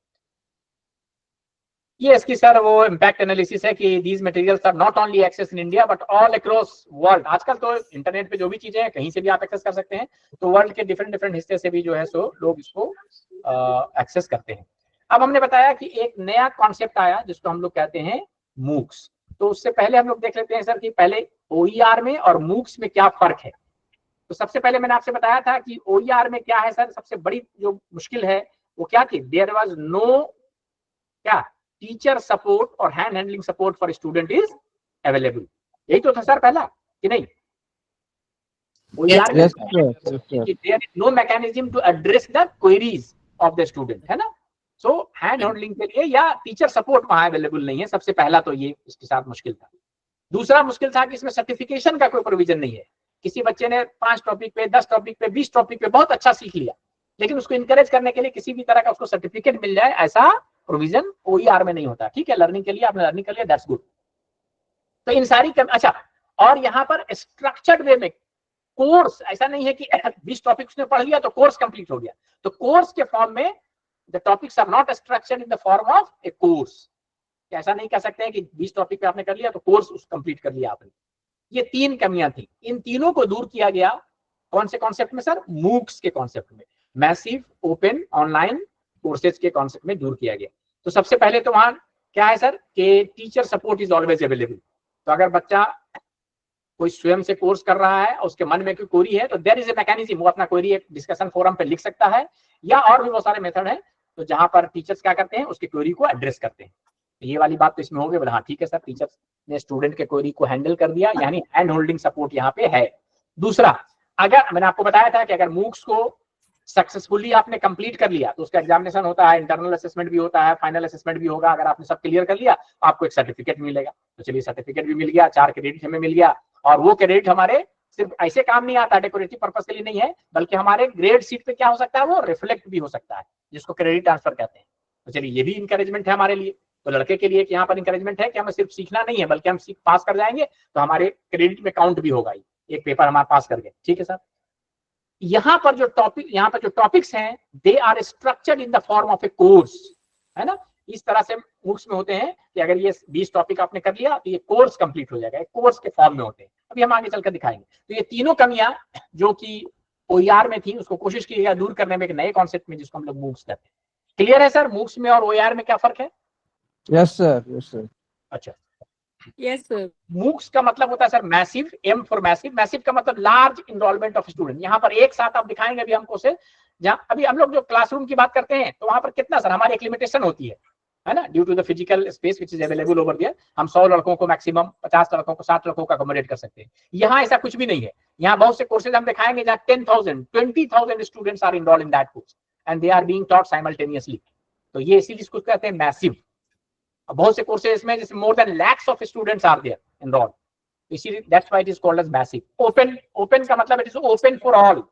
ये इसकी सर वो इम्पैक्ट एनालिसिस है कि these materials are not only access in India but all across world. आजकल तो इंटरनेट पे जो भी चीजें हैं कहीं से भी आप एक्सेस कर सकते हैं, तो वर्ल्ड के डिफरेंट डिफरेंट हिस्से से भी जो है सो लोग इसको एक्सेस करते हैं। अब हमने बताया कि एक नया कॉन्सेप्ट आया जिसको हम लोग कहते हैं मूक्स। तो उससे पहले हम लोग देख लेते हैं सर कि पहले ओईआर में और मूक्स में क्या फर्क है। तो सबसे पहले मैंने आपसे बताया था कि ओईआर में क्या है सर, सबसे बड़ी जो मुश्किल है वो क्या थी, देयर वाज नो क्या टीचर सपोर्ट और hand handling support for student is available. यही तो था सर पहला, कि नहीं? ओईआर में there is no mechanism to address the queries of the student, है ना। सो हैंड हैंडलिंग के लिए या टीचर सपोर्ट वहां अवेलेबल नहीं है, सबसे पहला तो ये इसके साथ मुश्किल था। दूसरा मुश्किल था कि इसमें सर्टिफिकेशन का कोई प्रोविजन नहीं है। किसी बच्चे ने 5 टॉपिक पे 10 टॉपिक पे 20 टॉपिक पे बहुत अच्छा सीख लिया, लेकिन उसको इनकरेज करने के लिए किसी भी तरह का उसको सर्टिफिकेट मिल जाए ऐसा प्रोविजन ओईआर में नहीं होता। ठीक है, लर्निंग के लिए आपने लर्निंग कर लिया, दैट्स गुड। तो इन सारी अच्छा, और यहाँ पर स्ट्रक्चर्ड वे में कोर्स, ऐसा नहीं है कि 20 टॉपिक उसने पढ़ लिया तो कोर्स कंप्लीट हो गया। तो कोर्स के फॉर्म में the topics are not structured in the form of a course. ऐसा नहीं कह सकते हैं कि 20 टॉपिक पे आपने कर लिया तो कोर्स उस कंप्लीट कर लिया आपने। ये 3 कमियां थी, इन तीनों को दूर किया गया कौन से कॉन्सेप्ट में सर, मूक्स के कॉन्सेप्ट में, मैसिव ओपन ऑनलाइन कोर्सेज के कॉन्सेप्ट में दूर किया गया। तो सबसे पहले तो वहां क्या है सर कि teacher support is always available. तो अगर बच्चा कोई स्वयं से कोर्स कर रहा है और उसके मन में कोई क्वेरी है तो देयर इज ए मैकेनिज्म, वो अपना क्वेरी एक डिस्कशन फोरम पे लिख सकता है, या और भी बहुत सारे मेथड है तो जहां पर टीचर्स क्या करते हैं उसकी क्वेरी को एड्रेस करते हैं। तो ये वाली बात तो इसमें हो गई, हाँ ठीक है सर, टीचर्स ने स्टूडेंट के क्वेरी को हैंडल कर दिया, यानी हैंड होल्डिंग सपोर्ट यहाँ पे है। दूसरा, अगर मैंने आपको बताया था कि अगर मूक्स को सक्सेसफुली आपने कंप्लीट कर लिया तो उसका एग्जामिनेशन होता है, इंटरनल असेसमेंट भी होता है, फाइनल असेसमेंट भी होगा। अगर आपने सब क्लियर कर लिया तो आपको एक सर्टिफिकेट मिलेगा। तो चलिए सर्टिफिकेट भी मिल गया, 4 क्रेडिट हमें मिल गया, और वो क्रेडिट हमारे सिर्फ ऐसे काम नहीं आता, डेकोरेटिव पर्पस के लिए नहीं है, बल्कि हमारे ग्रेड शीट पे क्या हो सकता है, वो रिफ्लेक्ट भी हो सकता है, जिसको क्रेडिट ट्रांसफर कहते हैं। तो चलिए ये भी इंकरेजमेंट है हमारे लिए। तो लड़के के लिए यहाँ पर इंकरेजमेंट है कि हमें सिर्फ सीखना नहीं है, बल्कि हम सीख पास कर जाएंगे तो हमारे क्रेडिट में काउंट भी होगा, एक पेपर हमारे पास कर गए। ठीक है सर, यहाँ पर जो टॉपिक्स हैं they are structured in the form of a course, है ना। इस तरह से मूक्स में होते हैं कि अगर ये 20 टॉपिक आपने कर लिया तो ये कोर्स कंप्लीट हो जाएगा, एक कोर्स के फॉर्म में होते हैं। अभी हम आगे चलकर दिखाएंगे। तो ये तीनों कमियां जो कि ओईआर में थी उसको कोशिश की गई दूर करने में एक नए कॉन्सेप्ट में जिसको हम लोग मूक्स कहते हैं। क्लियर है सर, मूक्स में और ओईआर में क्या फर्क है? Yes sir. अच्छा, यस सर। मूक्स का मतलब होता है sir massive, M for massive. Massive का मतलब लार्ज इनरोलमेंट ऑफ स्टूडेंट। यहाँ पर एक साथ आप दिखाएंगे अभी हमको से, जहाँ अभी हम लोग जो क्लासरूम की बात करते हैं तो वहां पर कितना सर हमारी एक लिमिटेशन होती है ना, due to the physical space which is available over there. हम 100 लड़कों को मैक्सिमम 50 लड़कों को 60 लड़कों को अकोमोडेट कर सकते हैं। यहाँ ऐसा कुछ भी नहीं है। यहाँ बहुत से कोर्सेज हम दिखाएंगे जहाँ 10,000 20,000 students are enrolled in that course and they are being taught simultaneously. तो ये इसीलिए इसको कहते हैं मैसिव। बहुत से कोर्सेज में जैसे more than lakhs of students are there enrolled, इसीलिए that's why it is called as basic. Open, open का मतलब it is open for all.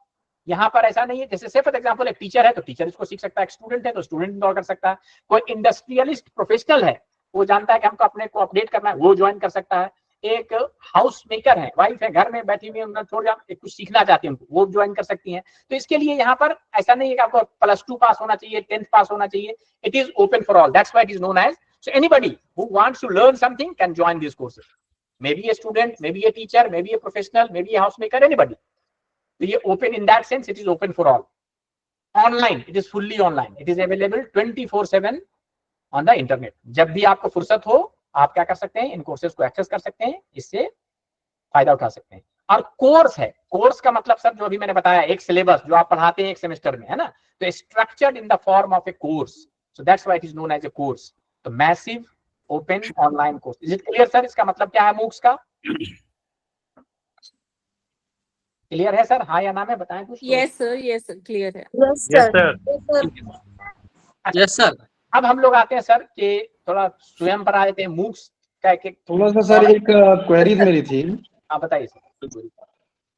यहाँ पर ऐसा नहीं है, जैसे से फॉर एग्जांपल एक टीचर है तो टीचर इसको सीख सकता है, एक स्टूडेंट है तो स्टूडेंट इंस्टॉल कर सकता है, कोई इंडस्ट्रियलिस्ट प्रोफेशनल है वो जानता है कि हमको अपने को अपडेट करना है वो ज्वाइन कर सकता है, एक हाउस मेकर है, वाइफ है घर में बैठी हुई है थोड़ा कुछ सीखना चाहती है वो ज्वाइन कर सकती हैं। तो इसके लिए यहाँ पर ऐसा नहीं है कि आपको +2 पास होना चाहिए, 10th पास होना चाहिए, it is open for all, that's why it is known as. So anybody who wants to learn something can join this courses, may be a student, may be a teacher, may be a professional, may be a house maker, anybody. तो ये open in that sense, it is open for all. Online, it is fully online, it is available 24/7 on the internet. जब भी आपको फुर्सत हो आप क्या कर सकते हैं, इन कोर्सेज को एक्सेस कर सकते हैं, इससे फायदा उठा सकते हैं। और कोर्स है, कोर्स का मतलब सर जो अभी मैंने बताया, एक सिलेबस जो आप पढ़ाते हैं एक सेमेस्टर में, है ना, तो structured in the form of a course, so that's why it is known as a course. तो massive open online course, is it clear sir? इसका मतलब क्या है मूक्स का? क्लियर है सर? हाँ या ना में बताएं कुछ। यस सर, क्लियर है। Yes, Yes, sir. sir. Yes sir. अब हम लोग आते हैं सर कि थोड़ा स्वयं पर आ जाते हैं, मूक्स का एक थोड़ा सा सर एक क्वेरी मेरी थी आप बताइए सर।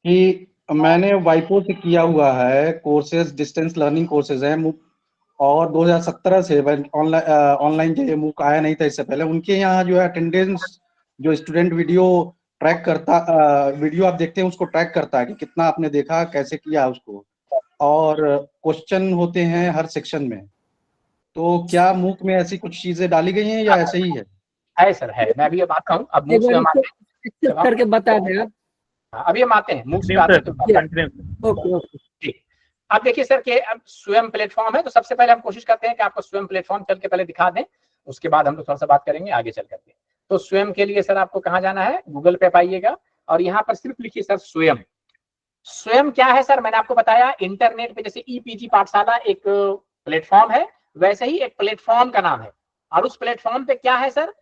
कि मैंने वाइपो से किया हुआ है कोर्सेज, डिस्टेंस लर्निंग कोर्सेज हैं, और 2017 से ऑनलाइन जो ये मूक आया नहीं था इससे पहले, उनके यहाँ जो है अटेंडेंस, जो स्टूडेंट वीडियो ट्रैक करता, वीडियो आप देखते हैं उसको ट्रैक करता है कि कितना आपने देखा, कैसे किया उसको, और क्वेश्चन होते हैं हर सेक्शन में। तो क्या मूक में ऐसी कुछ चीजें डाली गई हैं या ऐसे ही है? है सर, है। मैं अभी अब आता हूँ, अब मूक्स में हम आते हैं, करके बता दें आप। हाँ, अभी हम आते हैं मूक्स पे Continue, आते हैं sir. तो Continue. Okay okay. ठीक। अब देखिए सर कि अब स्वयं प्लेटफॉर्म है, तो सबसे पहले हम कोशिश करते हैं कि आपको स्वयं प्लेटफॉर्म चल के पहले दिखा दें, उसके बाद हम लोग थोड़ा सा बात करेंगे आगे चल करके। तो स्वयं के लिए सर आपको कहाँ जाना है, गूगल पे पाइएगा और यहाँ पर सिर्फ लिखिए सर स्वयं। स्वयं क्या है सर? मैंने आपको बताया इंटरनेट पे जैसे ईपीजी पाठशाला एक प्लेटफॉर्म है, वैसे ही एक प्लेटफॉर्म का नाम है, और उस प्लेटफॉर्म पे क्या है सर,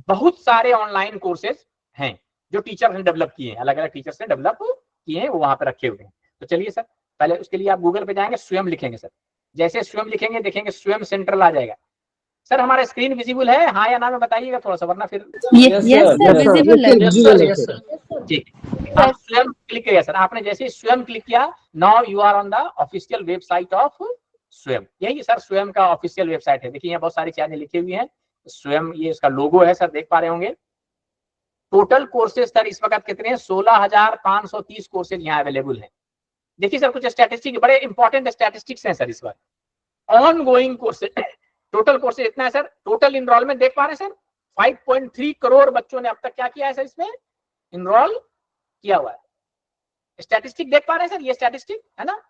बहुत सारे ऑनलाइन कोर्सेज हैं जो टीचर ने डेवलप किए हैं, अलग अलग टीचर्स ने डेवलप किए हैं, वो वहां पे रखे हुए हैं। तो चलिए सर, पहले उसके लिए आप गूगल पे जाएंगे, स्वयं लिखेंगे सर, जैसे स्वयं लिखेंगे देखेंगे स्वयं सेंट्रल आ जाएगा। सर हमारा स्क्रीन विजिबल है, हाँ या ना में बताइएगा थोड़ा सा, वरना फिर Yes, sir. Visible है. Yes sir, yes sir. ठीक। आप स्वयं क्लिक किया सर, आपने जैसे स्वयं क्लिक किया, now you are on the official website of स्वयं। यही सर स्वयं का ऑफिशियल वेबसाइट है, देखिए यहाँ बहुत सारी चीजें लिखी हुई हैं, स्वयं ये इसका लोगो है सर, देख पा रहे होंगे। टोटल कोर्सेज सर इस वक्त कितने हैं? 16,530 कोर्सेज यहाँ अवेलेबल हैं। देखिए सर कुछ स्टैटिस्टिक, बड़े इंपॉर्टेंट स्टैटिस्टिक्स हैं सर इस वक्त। On going courses, total courses इतना है सर, टोटल इनरोलमेंट देख पा रहे हैं सर, 5.3 करोड़ बच्चों ने अब तक क्या किया है सर, इसमें इनरोल किया हुआ है। स्टैटिस्टिक देख पा रहे हैं सर, ये स्टैटिस्टिक है ना।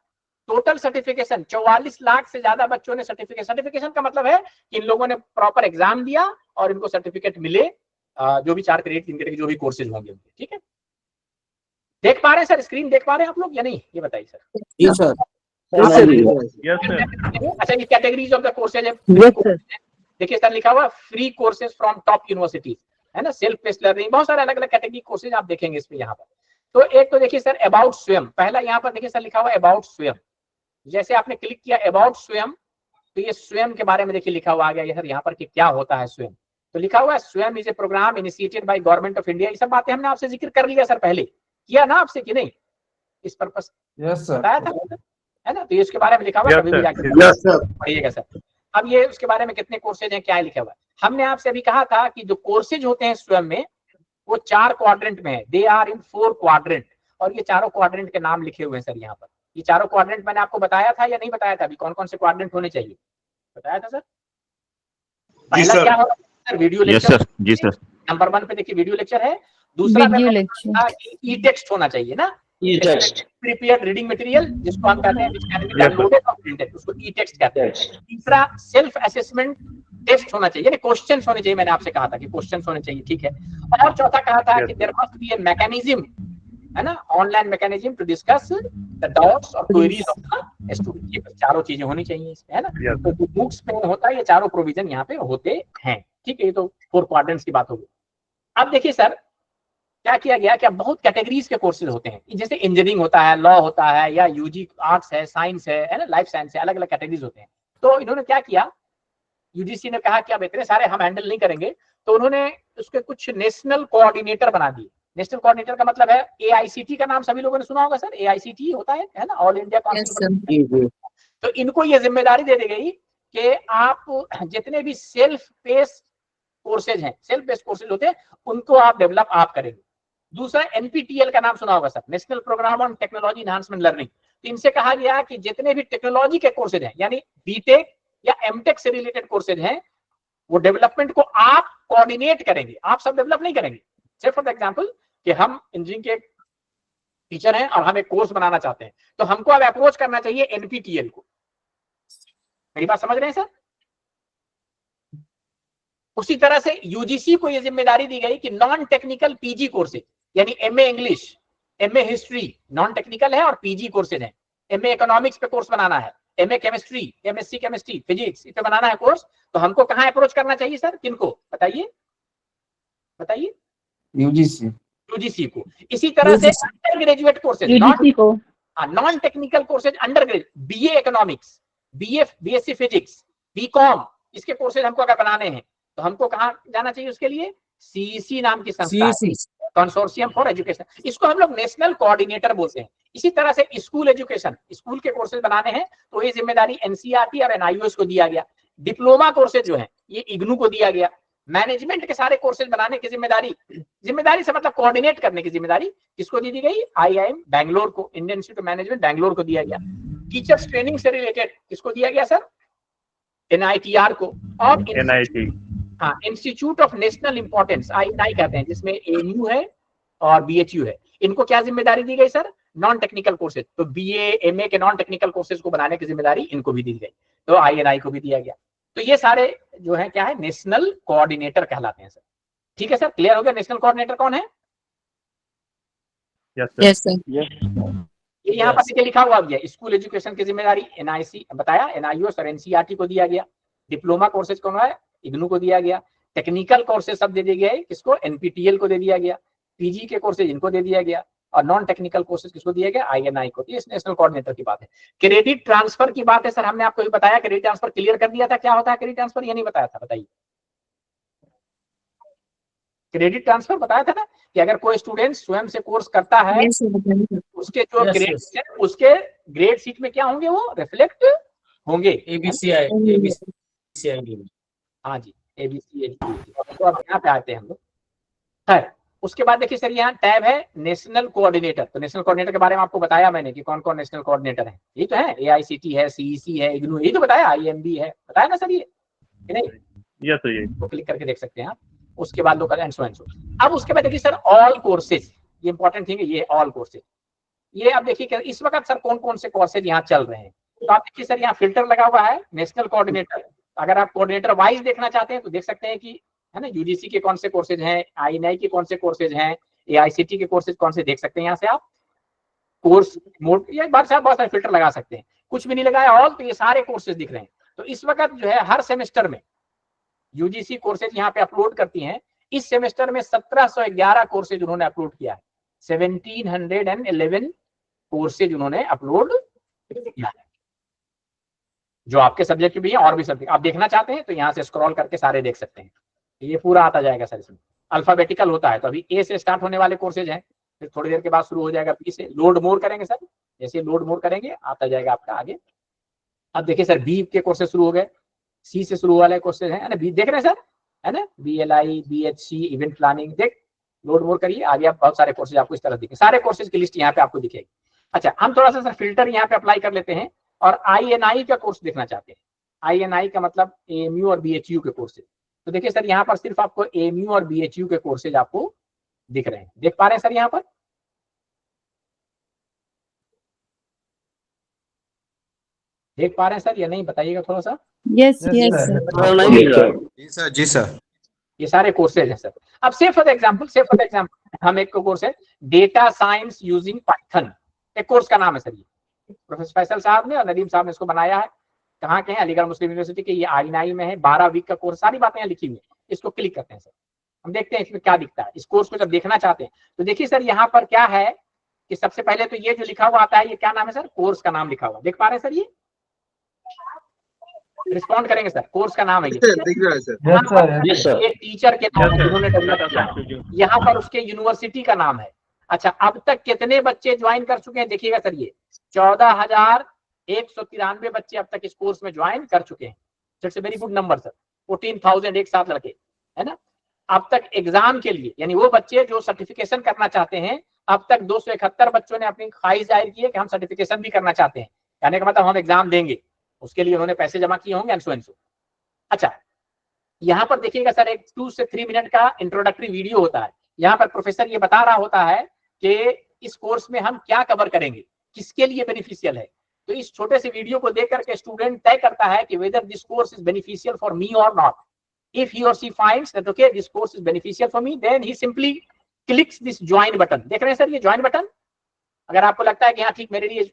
टोटल सर्टिफिकेशन 44 लाख से ज्यादा बच्चों ने सर्टिफिकेशन का मतलब है कि इन लोगों ने प्रॉपर एग्जाम दिया और इनको सर्टिफिकेट मिले, जो भी 4 क्रेडिट 3 क्रेडिट जो भी कोर्सेज होंगे, ठीक है। देख पा रहे हैं सर, स्क्रीन देख पा रहे हैं आप लोग या नहीं, ये बताइए सर। जी सर। Yes, sir. अच्छा, ये कैटेगरीज ऑफ द कोर्सेज है। Yes, sir. देखिए सर लिखा हुआ free courses from top universities, है ना, सेल्फ बेस्ड लर्निंग, बहुत सारे अलग अलग कैटेगरी कोर्सेज आप देखेंगे इस पे यहाँ पर। तो एक तो देखिए सर अबाउट स्वयं, पहला यहाँ पर देखिए सर लिखा हुआ अबाउट स्वयं, जैसे आपने क्लिक किया अबाउट स्वयं तो ये स्वयं के बारे में देखिए लिखा हुआ आ गया सर यहाँ पर कि क्या होता है स्वयं। तो लिखा हुआ है स्वयं is a programme initiated by government of India. ये सब बातें हमने आपसे जिक्र कर लिया सर, पहले किया ना आपसे कि नहीं, इस पर्पस बताया था, है ना। तो ये उसके बारे में लिखा हुआ है, Yes, कभी भी sir. जाकर Yes, sir. पढ़िएगा सर। अब ये उसके बारे में कितने कोर्सेज हैं, क्या है लिखा हुआ है। हमने आपसे अभी कहा था कि जो कोर्सेज होते हैं स्वयं में वो 4 क्वाड्रेंट में है, दे आर इन 4 क्वाड्रेंट, और ये चारों क्वाड्रेंट के नाम लिखे हुए हैं सर यहाँ पर। ये चारों क्वाड्रेंट मैंने आपको बताया था या नहीं बताया था, अभी कौन कौन से क्वाड्रेंट होने चाहिए बताया था सर। पहला क्या होगा सर, वीडियो लेक्चर। जी सर। नंबर 1 पे देखिए वीडियो लेक्चर है। दूसरा Video lecture. ई टेक्स्ट होना चाहिए ना, ई टेक्स्ट प्रिपेयर्ड रीडिंग मटेरियल, जिसको हम कहते हैं which can be downloaded or printed, उसको ई टेक्स्ट कहते हैं। तीसरा सेल्फ असेसमेंट टेस्ट होना चाहिए, क्वेश्चंस होने चाहिए, मैंने आपसे कहा था कि क्वेश्चंस होने चाहिए, ठीक है। और चौथा कहा था कि there must be a mechanism, है ना, online mechanism to discuss the doubts और क्वेरीज ऑफ द स्टूडेंट। ये चारों चीजें होनी चाहिए इसमें, है ना। तो बुक्स में होता है, ये चारों प्रोविजन यहाँ पे होते हैं, ठीक है। ये तो 4 क्वाड्रेंट्स की बात होगी। अब देखिए सर क्या किया गया, क्या बहुत कैटेगरीज के कोर्सेज होते हैं, जैसे इंजीनियरिंग होता है, लॉ होता है, या यूजी आर्ट्स है, साइंस है ना, लाइफ साइंस है, अलग अलग कैटेगरीज होते हैं। तो इन्होंने क्या किया यूजीसी ने कहा कि अब इतने सारे हम हैंडल नहीं करेंगे, तो उन्होंने उसके कुछ नेशनल कोऑर्डिनेटर बना दिए। नेशनल कोऑर्डिनेटर का मतलब है एआईसीटी का नाम सभी लोगों ने सुना होगा सर, एआईसीटी होता है ना, ऑल इंडिया काउंसिल। तो इनको ये जिम्मेदारी दे दी गई कि आप जितने भी सेल्फ पेस कोर्सेज हैं, सेल्फ बेस्ड कोर्सेज होते हैं, उनको आप डेवलप आप करेंगे। दूसरा एनपीटीईएल का नाम सुना होगा sir, national programme on technology enhancement learning. तो इनसे कहा गया कि जितने भी टेक्नोलॉजी के कोर्सेज हैं, यानी बीटेक या एमटेक से रिलेटेड कोर्सेज हैं, वो डेवलपमेंट को आप कोऑर्डिनेट करेंगे, आप सब डेवलप नहीं करेंगे। से फॉर एग्जांपल कि हम इंजीनियरिंग के टीचर हैं और हम एक कोर्स बनाना चाहते हैं, तो हमको अब अप्रोच करना चाहिए एनपीटीईएल को। मेरी बात समझ रहे हैं सर? उसी तरह से यूजीसी को यह जिम्मेदारी दी गई कि नॉन टेक्निकल पीजी कोर्सेज, यानी MA English, MA history non technical है और पीजी कोर्सेज हैं। एमए इकोनॉमिक्स पे कोर्स बनाना है, MA chemistry, MSc chemistry, physics, इस पे बनाना है कोर्स, तो हमको कहां अप्रोच करना चाहिए सर? किनको बताइए, बताइए? यूजीसी को। इसी तरह से undergraduate courses, non technical courses, undergraduate, BA economics, BSc physics, BCom, इसके कोर्सेज हमको अगर बनाने हैं तो हमको कहां जाना चाहिए? उसके लिए सीईसी नाम की संस्था, कंसोर्शियम फॉर एजुकेशन, इसको हम लोग नेशनल कोऑर्डिनेटर बोलते हैं। इसी तरह से स्कूल एजुकेशन, स्कूल के कोर्सेज बनाने हैं तो ये जिम्मेदारी एनसीईआरटी और एनआईओएस को दिया गया। डिप्लोमा कोर्सेज जो है ये इग्नू को दिया गया। मैनेजमेंट के सारे कोर्सेज बनाने की जिम्मेदारी से मतलब कोऑर्डिनेट करने की जिम्मेदारी किसको दी गई? आईआईएम बैंगलोर को, Indian institute of management Bangalore को दिया गया। टीचर्स ट्रेनिंग से रिलेटेड किसको दिया गया सर? एनआईटीआर को। और एनआईटी, हाँ, institute of national importance, INI कहते हैं, जिसमें एएमयू है और बीएचयू है। इनको क्या जिम्मेदारी दी गई सर? नॉन टेक्निकल कोर्सेज, तो बीए एमए के नॉन टेक्निकल कोर्सेज को बनाने की जिम्मेदारी इनको भी दी गई, तो आईएनआई को भी दिया गया। तो ये सारे जो है क्या है? नेशनल कोऑर्डिनेटर कहलाते हैं सर। ठीक है सर, क्लियर हो गया नेशनल कोऑर्डिनेटर कौन है? Yes sir. ये यहाँ पर नीचे लिखा हुआ भी है। स्कूल एजुकेशन की जिम्मेदारी एनआईसी बताया, एनआईओएस और एनसीईआरटी को दिया गया। डिप्लोमा कोर्सेज कौन है? इग्नू को दिया गया। टेक्निकल कोर्सेज सब दे दिए गए किसको? एनपीटीईएल को दे दिया गया। पीजी के कोर्सेज इनको दे दिया गया और नॉन टेक्निकल कोर्सेज किसको दिया गया? आईएनआई को। ये नेशनल कोऑर्डिनेटर की बात है। क्रेडिट ट्रांसफर की बात है सर, हमने आपको भी बताया, क्रेडिट ट्रांसफर क्लियर कर दिया था। क्या होता है क्रेडिट ट्रांसफर? ये नहीं बताया था, बताइए। क्रेडिट ट्रांसफर बताया था ना कि अगर कोई स्टूडेंट स्वयं से कोर्स करता है, उसके जो ग्रेड्स हैं उसके ग्रेड शीट में क्या होंगे? वो रिफ्लेक्ट होंगे। हाँ जी, एबीसी। तो अब यहाँ पे आते हैं हम लोग। खैर, उसके बाद देखिए सर, यहाँ टैब है नेशनल कोऑर्डिनेटर। तो नेशनल कोऑर्डिनेटर के बारे में आपको बताया मैंने कि कौन कौन नेशनल कोऑर्डिनेटर है। ये तो है, एआईसीटी है, सीईसी है, इग्नू, ये तो बताया, आईएमबी है, बताया ना सर ये कि नहीं? यस सर, ये तो क्लिक करके देख सकते हैं आप। उसके बाद लोग एंड सो एंड सो। अब उसके बाद देखिए सर, ऑल कोर्सेज, ये इंपॉर्टेंट थिंग है, ये ऑल कोर्सेज। ये अब देखिए इस वक्त सर कौन कौन से कोर्सेज यहाँ चल रहे हैं। तो आप देखिए सर, यहाँ फिल्टर लगा हुआ है नेशनल कोऑर्डिनेटर। अगर आप कोऑर्डिनेटर वाइज देखना चाहते हैं तो देख सकते हैं कि है ना, यूजीसी के कौन से कोर्सेज हैं, आईएनआई के कौन से कोर्सेज हैं, एआईसीटी के कोर्सेज कौन से, देख सकते हैं यहाँ से आप। कोर्स मोड, ये बहुत सारे फिल्टर लगा सकते हैं। कुछ भी नहीं लगाया ऑल, तो ये सारे कोर्सेज दिख रहे हैं। तो इस वक्त जो है हर सेमेस्टर में यूजीसी कोर्सेज यहाँ पे अपलोड करती हैं। इस सेमेस्टर में 1711 कोर्सेज उन्होंने अपलोड किया है। 1711 कोर्सेज उन्होंने अपलोड किया है, जो आपके सब्जेक्ट भी है और भी सब्जेक्ट आप देखना चाहते हैं तो यहाँ से स्क्रॉल करके सारे देख सकते हैं। ये पूरा आता जाएगा सर। इसमें अल्फाबेटिकल होता है, तो अभी ए से स्टार्ट होने वाले कोर्सेज हैं, फिर थोड़ी देर के बाद शुरू हो जाएगा बी से। लोड मोर करेंगे सर, जैसे लोड मोर करेंगे आता जाएगा आपका आगे। अब देखिए सर, बी के कोर्सेज शुरू हो गए, सी से शुरू वाले कोर्सेज हैं, बी देख रहे हैं सर, है ना, बीएलआई, बीएचसी, इवेंट प्लानिंग, देख लोड मोर करिए, आगे आप बहुत सारे कोर्सेज आपको इस तरह दिखे, सारे कोर्सेज की लिस्ट यहाँ पे आपको दिखेगी। अच्छा, हम थोड़ा सा सर फिल्टर यहाँ पे अप्लाई कर लेते हैं और आईएनआई का कोर्स देखना चाहते हैं। आईएनआई का मतलब एएमयू और बीएचयू के कोर्सेज। तो देखिए सर, यहाँ पर सिर्फ आपको एएमयू और बीएचयू के कोर्सेज आपको दिख रहे हैं, देख पा रहे हैं सर यहाँ पर? देख पा रहे हैं सर या नहीं, बताइएगा थोड़ा सा। Yes sir. जी सर। ये सारे कोर्सेज हैं सर। अब से फॉर एग्जांपल हम एक कोर्स है डेटा साइंस यूजिंग पाइथन, एक कोर्स का नाम है सर। ये प्रोफेसर फैसल साहब ने और नदीम साहब ने इसको बनाया है। कहाँ के हैं? अलीगढ़ मुस्लिम यूनिवर्सिटी के। ये आईएनआई में है, 12 वीक का कोर्स, सारी बातें यहाँ लिखी हुई है। इसको क्लिक करते हैं सर, हम देखते हैं इसमें क्या दिखता है। इस कोर्स को जब देखना चाहते हैं तो देखिए सर, यहाँ पर क्या है कि सबसे पहले तो ये जो लिखा हुआ आता है, ये क्या नाम है सर? कोर्स का नाम लिखा हुआ, देख पा रहे हैं सर? ये रिस्पॉन्ड करेंगे सर? कोर्स का नाम है ये। दिख रहा है सर। यहाँ पर Yes, sir. एक टीचर के नाम Yes, sir. जिन्होंने डेवलप किया, यहाँ पर उसके यूनिवर्सिटी का नाम है। अच्छा, अब तक कितने बच्चे ज्वाइन कर चुके हैं देखिएगा सर, ये 14,193 बच्चे अब तक इस कोर्स में ज्वाइन कर चुके हैं। It's a very good number sir. 14,000 एक साथ लड़के, है ना। अब तक एग्जाम के लिए, यानी वो बच्चे जो सर्टिफिकेशन करना चाहते हैं, अब तक 271 बच्चों ने अपनी ख्वाहिश जाहिर की है कि हम सर्टिफिकेशन भी करना चाहते हैं। कहने का मतलब हम एग्जाम देंगे, उसके लिए उन्होंने पैसे जमा किए होंगे एंड सो। अच्छा, यहाँ पर देखिएगा सर, एक 2 से 3 मिनट का इंट्रोडक्टरी वीडियो होता है। यहाँ पर प्रोफेसर ये बता रहा होता है कि इस कोर्स में हम क्या कवर करेंगे, किसके लिए बेनिफिशियल है। तो इस छोटे से वीडियो को देख करके स्टूडेंट तय करता है कि whether this course is beneficial for me और not. If he or she finds that okay, this course is beneficial for me, then he simply clicks this join button. देख रहे हैं सर ये ज्वाइन बटन? अगर आपको लगता है कि हाँ ठीक मेरे लिए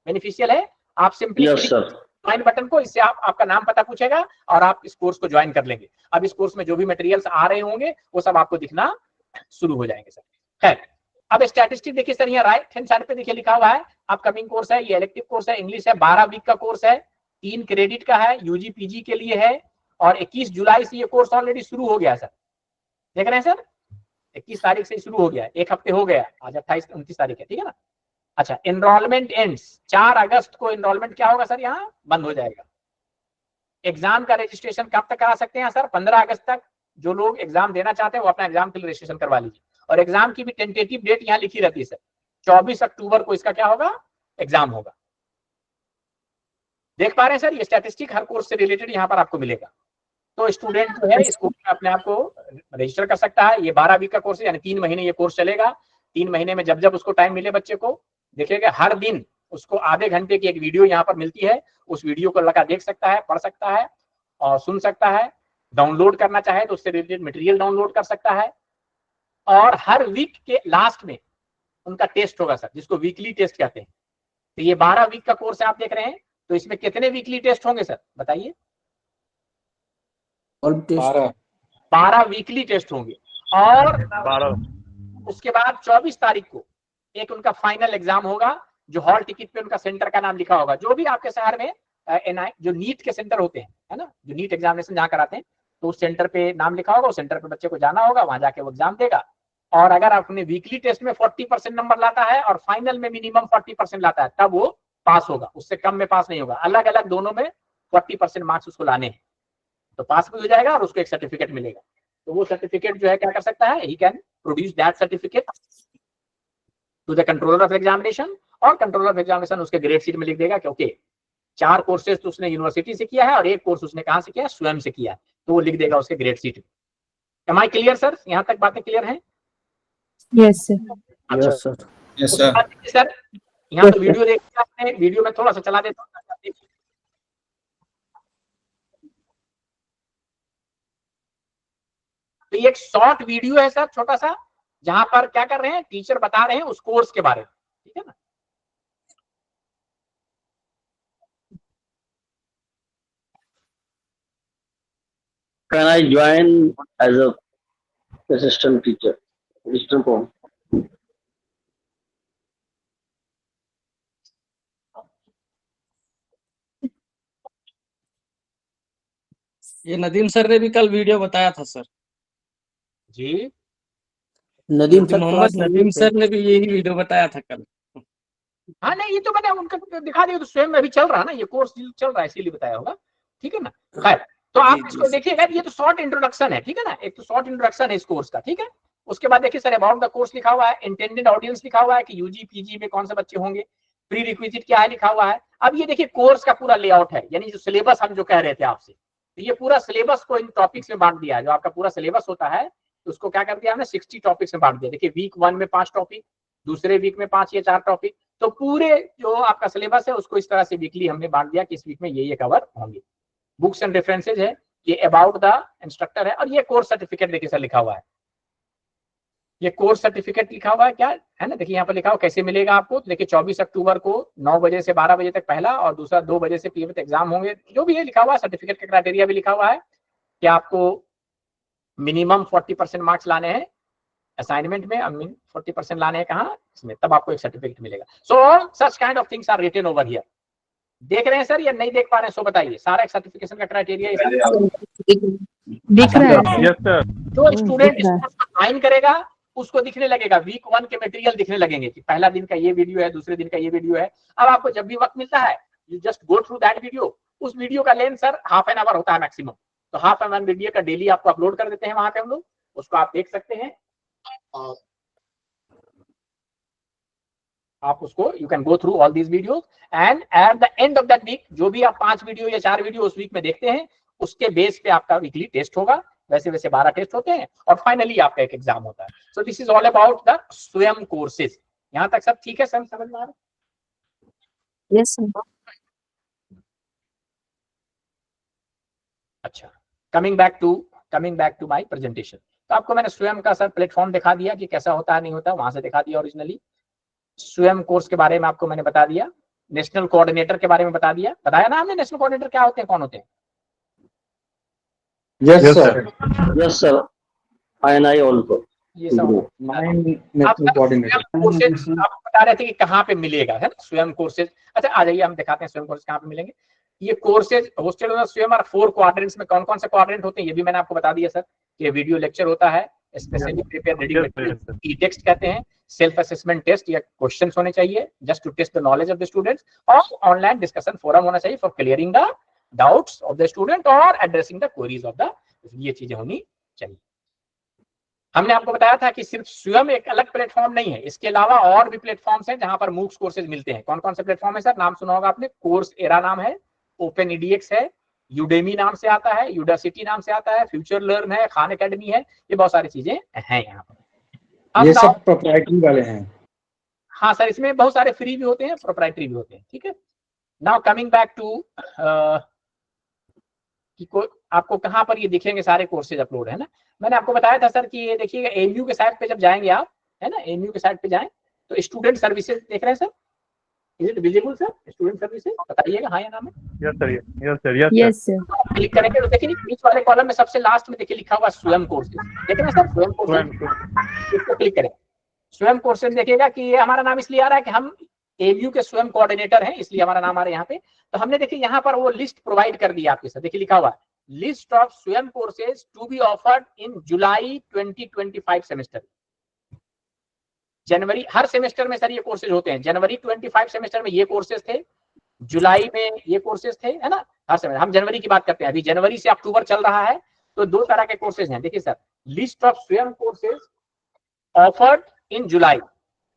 बेनिफिशियल है, आप सिंपली ज्वाइन बटन को, इससे आपका नाम पता पूछेगा और आप इस कोर्स को ज्वाइन कर लेंगे। अब इस कोर्स में जो भी मटेरियल्स आ रहे होंगे वो सब आपको दिखना शुरू हो जाएंगे सर। खैर, अब स्टैटिस्टिक देखिए सर, यहाँ राइट हैंड साइड पे देखिए लिखा हुआ है अपकमिंग कोर्स है, ये इलेक्टिव कोर्स है, इंग्लिश है, 12 वीक का कोर्स है, 3 क्रेडिट का है, यूजी पीजी के लिए है, और 21 जुलाई से ये कोर्स ऑलरेडी शुरू हो गया है सर। देख रहे हैं सर, 21 तारीख से शुरू हो गया है, एक हफ्ते हो गया, आज 28-29 तारीख है, ठीक है ना। अच्छा, एनरोलमेंट एंड्स 4 अगस्त को। एनरोलमेंट क्या होगा सर, यहाँ बंद हो जाएगा। एग्जाम का रजिस्ट्रेशन कब तक करा सकते हैं सर? 15 अगस्त तक। जो लोग एग्जाम देना चाहते हैं वो अपना एग्जाम के लिए रजिस्ट्रेशन करवा लीजिए। और एग्जाम की भी टेंटेटिव डेट यहाँ लिखी रहती है सर, 24 अक्टूबर को इसका क्या होगा, एग्जाम होगा। देख पा रहे हैं सर, ये स्टैटिस्टिक हर कोर्स से रिलेटेड यहाँ पर आपको मिलेगा। तो स्टूडेंट जो है इसको अपने आप को रजिस्टर कर सकता है। ये 12 वीक का कोर्स है, यानी 3 महीने ये कोर्स चलेगा। 3 महीने में जब जब उसको टाइम मिले बच्चे को, देखिएगा हर दिन उसको आधे घंटे की एक वीडियो यहाँ पर मिलती है। उस वीडियो को लगा देख सकता है, पढ़ सकता है और सुन सकता है। डाउनलोड करना चाहे तो उससे रिलेटेड मटेरियल डाउनलोड कर सकता है। और हर वीक के लास्ट में उनका टेस्ट होगा सर, जिसको वीकली टेस्ट कहते हैं। तो ये 12 वीक का कोर्स है आप देख रहे हैं, तो इसमें कितने वीकली टेस्ट होंगे सर बताइए? 12 वीकली टेस्ट होंगे। और 12 उसके बाद 24 तारीख को एक उनका फाइनल एग्जाम होगा, जो हॉल टिकट पे उनका सेंटर का नाम लिखा होगा। जो भी आपके शहर में एनआई जो नीट के सेंटर होते हैं, है ना, जो नीट एग्जामिनेशन जहाँ कराते हैं, तो उस सेंटर पे नाम लिखा होगा। उस सेंटर पे बच्चे को जाना होगा, वहां जाके वो एग्जाम देगा। और अगर अपने वीकली टेस्ट में 40% नंबर लाता है और फाइनल में मिनिमम 40% लाता है, तब वो पास होगा, उससे कम में पास नहीं होगा। अलग अलग दोनों में 40% मार्क्स उसको लाने हैं, तो पास भी हो जाएगा और उसको एक सर्टिफिकेट मिलेगा। तो वो सर्टिफिकेट जो है क्या कर सकता है, he can produce that certificate to the controller of examination, और कंट्रोलर ऑफ एग्जामिनेशन उसके ग्रेड शीट में लिख देगा कि ओके 4 कोर्सेज तो उसने यूनिवर्सिटी से किया है और 1 कोर्स उसने कहाँ से किया है, स्वयं से किया है। तो वो लिख देगा उसके ग्रेड शीट में। Am I clear sir? यहाँ तक बातें क्लियर हैं? Yes sir. अच्छा यस सर। सर यहाँ तो वीडियो देखा आपने, वीडियो में थोड़ा सा चला देता हूँ। तो ये एक शॉर्ट वीडियो है सर, छोटा सा, जहां पर क्या कर रहे हैं, टीचर बता रहे हैं उस कोर्स के बारे में, ठीक है ना। Can I join as a assistant teacher? Assistant form. ये नदीम सर ने भी कल वीडियो बताया था सर। जी, मोहम्मद नदीम सर ने भी यही वीडियो बताया था कल। हाँ नहीं, ये तो मैंने उनका दिखा दिया, तो स्वयं में अभी चल रहा है ना, ये कोर्स चल रहा है इसीलिए बताया होगा, ठीक है ना। खैर, तो आप इसको देखिएगा, ये तो शॉर्ट इंट्रोडक्शन है, ठीक है ना, एक तो शॉर्ट इंट्रोडक्शन है इस कोर्स का, ठीक है। उसके बाद देखिए सर, अबाउट द कोर्स लिखा हुआ है, इंटेंडेड ऑडियंस लिखा हुआ है कि यूजी पीजी में कौन से बच्चे होंगे, प्री रिक्विजिट क्या है लिखा हुआ है। अब ये देखिए कोर्स का पूरा लेआउट है, यानी जो सिलेबस हम जो कह रहे थे आपसे, तो ये पूरा सिलेबस को इन टॉपिक्स में बांट दिया है। जो आपका पूरा सिलेबस होता है उसको क्या कर दिया हमने, 60 टॉपिक्स में बांट दिया। देखिए वीक 1 में 5 टॉपिक, दूसरे वीक में 5 या 4 टॉपिक, तो पूरे जो आपका सिलेबस है उसको इस तरह से वीकली हमने बांट दिया कि इस वीक में ये कवर होंगे। बुक्स एंड रेफरेंसेज है, ये अबाउट द इंस्ट्रक्टर है, और ये कोर्स सर्टिफिकेट देखिए सर लिखा हुआ है, ये कोर्स सर्टिफिकेट लिखा हुआ है, क्या है ना, देखिए यहाँ पर लिखा हुआ कैसे मिलेगा आपको। तो देखिए 24 अक्टूबर को 9 बजे से 12 बजे तक पहला, और दूसरा 2 बजे से पीएम एग्जाम होंगे। जो भी है लिखा हुआ है, सर्टिफिकेट का क्राइटेरिया भी लिखा हुआ है कि आपको मिनिमम 40% मार्क्स लाने हैं असाइनमेंट में, 40% लाने हैं कहाँ, इसमें, तब आपको एक सर्टिफिकेट मिलेगा। So all such kind of things are written over here. देख रहे हैं सर या नहीं देख पा रहे हैं, सो बताइए। सारा एक सर्टिफिकेशन का क्राइटेरिया दिख रहा है सर। जो स्टूडेंट दिख रहा है। साइन करेगा उसको दिखने लगेगा, वीक 1 के मटेरियल दिखने लगेंगे कि पहला दिन का ये वीडियो है, दूसरे दिन का ये वीडियो है। अब आपको जब भी वक्त मिलता है you just go through that video. उस वीडियो का लेंथ सर ½ एन आवर होता है मैक्सिमम, तो ½ एन आवर वीडियो का डेली आपको अपलोड कर देते हैं वहां पे हम लोग, उसको आप देख सकते हैं। और आप उसको you can go through all these videos and at the end of that week जो भी आप 5 वीडियो या 4 वीडियो उस वीक में देखते हैं उसके बेस पे आपका वीकली टेस्ट होगा। वैसे वैसे 12 टेस्ट होते हैं और फाइनली आपका एक एग्जाम होता है। So this is all about the स्वयं कोर्सेज। यहाँ तक सब ठीक है सर, समझ में आ रहा है? Yes sir. अच्छा, coming back to my presentation. तो आपको मैंने स्वयं का सर प्लेटफॉर्म दिखा दिया कि कैसा होता है नहीं होता, वहां से दिखा दिया ओरिजिनली। स्वयं कोर्स के बारे में आपको मैंने बता दिया, नेशनल कोऑर्डिनेटर के बारे में बता दिया, बताया ना हमने नेशनल कोऑर्डिनेटर क्या होते हैं, कौन होते हैं? Yes sir. Yes, sir. And I also. ये सब नेशनल कोऑर्डिनेटर। कोर्सेज आप बता रहे थे कि कहाँ पे मिलेगा, है ना स्वयं कोर्सेज। अच्छा आ जाइए हम दिखाते हैं स्वयं कोर्सेज कहाँ पे मिलेंगे। ये कोर्सेज होस्टेड ऑन स्वयं और 4 क्वाड्रेंट्स में कौन कौन से क्वाड्रेंट होते हैं ये भी मैंने आपको बता दिया सर। ये वीडियो लेक्चर होता है, specially prepare reading material, e text कहते हैं, सेल्फ असेसमेंट टेस्ट या क्वेश्चंस होने चाहिए just to test the knowledge of the students, और ऑनलाइन डिस्कशन फोरम होना चाहिए for clearing the doubts of the student और addressing the queries of the, ये चीजें होनी चाहिए। हमने आपको बताया था कि सिर्फ स्वयं एक अलग प्लेटफॉर्म नहीं है, इसके अलावा और भी प्लेटफॉर्म्स हैं जहां पर मूक्स कोर्सेज मिलते हैं। कौन कौन से प्लेटफॉर्म है सर? नाम सुना होगा आपने, कोर्स एरा नाम है, ओपन ईडीएक्स है, यूडेमी नाम से आता है, यूडासिटी नाम से आता है, फ्यूचर लर्न है, खान एकेडमी है, ये बहुत सारी चीजें हैं यहाँ पर। ये सब प्रोप्राइटरी वाले हैं। हाँ सर, इसमें बहुत सारे फ्री भी होते हैं, प्रोप्राइटरी भी होते हैं, ठीक है। नाउ कमिंग बैक टू कि आपको कहाँ पर ये दिखेंगे सारे कोर्सेज अपलोड, है ना। मैंने आपको बताया था सर कि ये देखिएगा एमयू के साइट पे जब जाएंगे आप, है ना, एमयू के साइट पे जाएं तो स्टूडेंट सर्विसेज देख रहे हैं sir, is it visible sir? Student services बताइएगा हाँ या ना में। Yes sir, yes sir, yes yes sir. Click करेंगे तो देखिए बीच वाले कॉलम में सबसे लास्ट में देखिए लिखा हुआ स्वयं कोर्सेज, देख रहे हैं सर स्वयं कोर्सेज, इसको क्लिक करें। स्वयं कोर्सेज देखिएगा कि ये हमारा नाम इसलिए आ रहा है कि हम एमयू के स्वयं कोऑर्डिनेटर हैं, इसलिए हमारा नाम आ रहा है यहाँ पे। तो हमने देखिए यहाँ पर वो लिस्ट प्रोवाइड कर दी आपके साथ, देखिए लिखा हुआ है लिस्ट ऑफ स्वयं courses to be offered in July 2025 semester. जनवरी हर सेमेस्टर में सर ये कोर्सेज होते हैं, जनवरी 25 सेमेस्टर में ये कोर्सेज थे, जुलाई में ये कोर्सेज थे, है ना, हर सेमेस्टर। हम जनवरी की बात करते हैं, अभी जनवरी से अक्टूबर चल रहा है, तो 2 तरह के कोर्सेज हैं। देखिए सर, लिस्ट ऑफ स्वयं कोर्सेज ऑफर्ड इन जुलाई,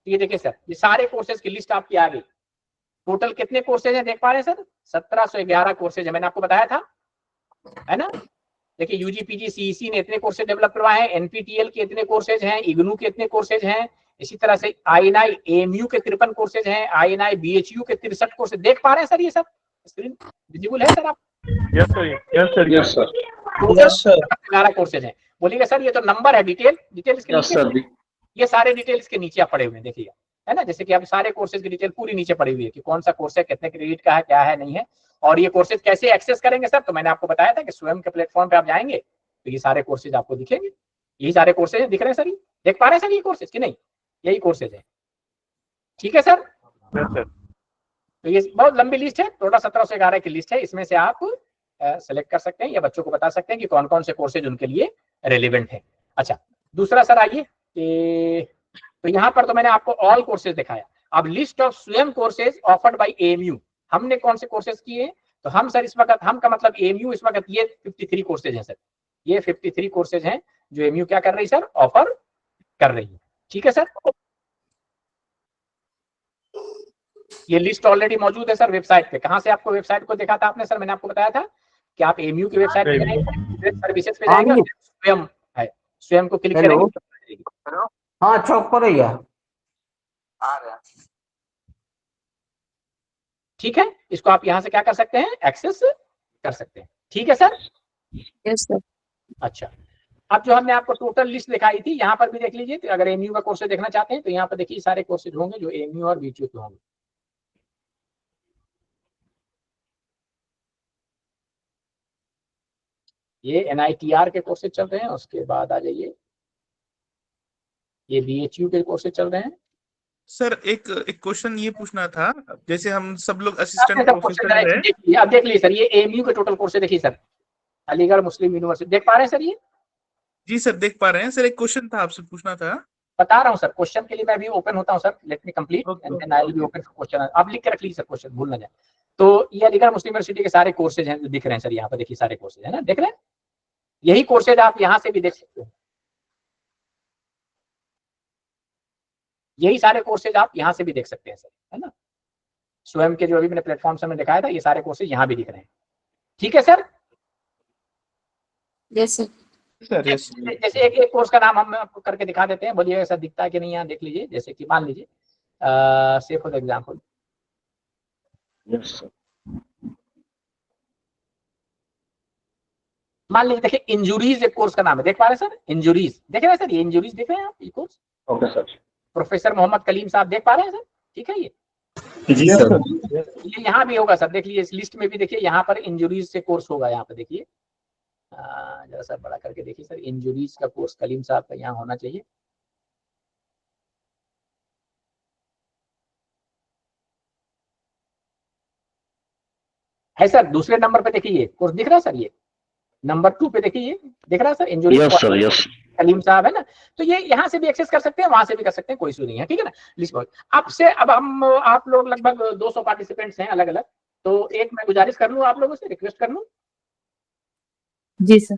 ये देखिए सर ये सारे कोर्सेज की लिस्ट आपकी आ गई। टोटल कितने कोर्सेज हैं देख पा रहे हैं सर? 1711 कोर्सेज है, मैंने आपको बताया था, है ना। देखिए यूजी पीजी सीईसी ने इतने कोर्सेज डेवलप करवाए हैं, एनपीटीईएल के इतने कोर्सेज हैं, इग्नू के इतने कोर्सेज हैं, इसी तरह से आईएनआई एएमयू के 53 कोर्सेज हैं, आईएनआई बीएचयू के 63 कोर्सेज। देख पा रहे हैं सर ये सब? स्क्रीन विजिबल है सर आप? Yes sir, yes sir, yes sir, yes sir. 11 courses हैं। बोलिएगा सर ये तो नंबर है, डिटेल इसके नीचे, ये सारे डिटेल्स के नीचे आप पड़े हुए हैं, देखिएगा, है ना। जैसे कि अब सारे कोर्सेज की डिटेल पूरी नीचे पड़ी हुई है कि कौन सा कोर्स है, कितने क्रेडिट का है, क्या है, नहीं है, और ये कोर्सेज कैसे एक्सेस करेंगे सर। तो मैंने आपको बताया था कि स्वयं के प्लेटफॉर्म पे आप जाएंगे तो ये सारे कोर्सेज आपको दिखेंगे। यही सारे कोर्सेज दिख रहे हैं सर, ये देख पा रहे हैं सर ये कोर्सेज की नहीं? यही कोर्सेज है, ठीक है सर। Yes sir. तो ये बहुत लंबी लिस्ट है, टोटल 1711 की लिस्ट है, इसमें से आप सेलेक्ट कर सकते हैं या बच्चों को बता सकते हैं कि कौन कौन से कोर्सेज उनके लिए रेलिवेंट है। अच्छा, दूसरा सर आइए, तो यहाँ पर तो मैंने आपको ऑल कोर्सेज दिखाया। अब लिस्ट ऑफ स्वयं कोर्सेज ऑफर्ड बाय एएमयू, हमने कौन से कोर्सेज किए? तो हम सर इस वक्त, हम का मतलब एएमयू इस वक्त ये 53 कोर्सेज हैं सर, ये 53 कोर्सेज हैं जो एएमयू क्या कर रही है सर, ऑफर कर रही है, ठीक है सर। ये लिस्ट ऑलरेडी मौजूद है सर वेबसाइट पे। कहां से आपको वेबसाइट को देखा था आपने सर? मैंने आपको बताया था कि आप एएमयू की वेबसाइट पे जाएंगे, सर्विसेज पे जाएंगे, स्वयं है, स्वयं को क्लिक करेंगे। हाँ चौक पर ही है, आ गया, ठीक है। इसको आप यहां से क्या कर सकते हैं, एक्सेस कर सकते हैं, ठीक है सर। Yes sir. अच्छा, अब जो हमने आपको टोटल लिस्ट दिखाई थी यहाँ पर भी देख लीजिए। तो अगर एएमयू का कोर्सेज देखना चाहते हैं तो यहाँ पर देखिए सारे कोर्सेज होंगे जो एएमयू और बीएचयू के होंगे। ये एनआईटीआर के कोर्सेज चल रहे हैं, उसके बाद आ जाइए ये बीएचयू के कोर्सेज चल रहे हैं, सर एक क्वेश्चन ये पूछना था, जैसे हम सब लोग असिस्टेंट प्रोफेसर है। अब देख लीजिए सर, ये एएमयू के टोटल कोर्स देखिए सर, अलीगढ़ मुस्लिम यूनिवर्सिटी, देख पा रहे हैं सर? ये जी सर देख पा रहे हैं सर। एक क्वेश्चन था आपसे पूछना था। बता रहा हूँ सर, क्वेश्चन के लिए मैं भी ओपन होता हूँ sir, let me complete and then I will be open for question. आप लिख के रख लीजिए सर, क्वेश्चन भूल ना जाए। तो ये अलीगढ़ मुस्लिम यूनिवर्सिटी के सारे कोर्सेज हैं जो दिख रहे हैं सर, यहाँ पर देखिए सारे कोर्सेज है ना, देख रहे हैं? यही कोर्सेज आप यहाँ से भी देख सकते हो, यही सारे कोर्सेज आप यहाँ से भी देख सकते हैं सर, है ना? स्वयं के जो अभी मैंने प्लेटफॉर्म से मैंने दिखाया था, ये सारे कोर्सेज यहाँ भी दिख रहे हैं। ठीक है सर? Yes sir. जैसे एक कोर्स का नाम हम आपको करके दिखा देते हैं, बोलिए ऐसा दिखता है कि नहीं, यहाँ देख लीजिए। जैसे कि मान लीजिए से फॉर एग्जांपल, मान लीजिए देखिए इंजुरीज एक कोर्स का नाम है, देख पा रहे हैं सर? इंजुरीज देख रहे हैं सर, ये इंजुरीज देख रहे हैं आप, ये course? Okay sir. Professor Mohammad Kaleem साहब, देख पा रहे हैं सर? ठीक है, ये जी सर। ये यहाँ भी होगा सर, देख लीजिए इस लिस्ट में भी देखिए, यहाँ पर इंजुरीज से कोर्स होगा, यहाँ पे देखिए जरा सर बड़ा करके देखिए सर, इंजुरीज का कोर्स कलीम साहब का यहाँ होना चाहिए। है सर, दूसरे नंबर पे देखिए ये कोर्स दिख रहा है सर, ये नंबर 2 पे देखिए, ये दिख रहा है sir, injuries. Yes sir, yes. Kaleem साहब है ना, तो ये यहाँ से भी एक्सेस कर सकते हैं, वहां से भी कर सकते हैं, कोई इशू नहीं है, ठीक है ना? लिस्ट अब से, अब हम आप लोग लगभग 200 पार्टिसिपेंट्स हैं अलग अलग, तो एक मैं गुजारिश कर लूँ आप लोगों से, रिक्वेस्ट कर लूँ? जी सर।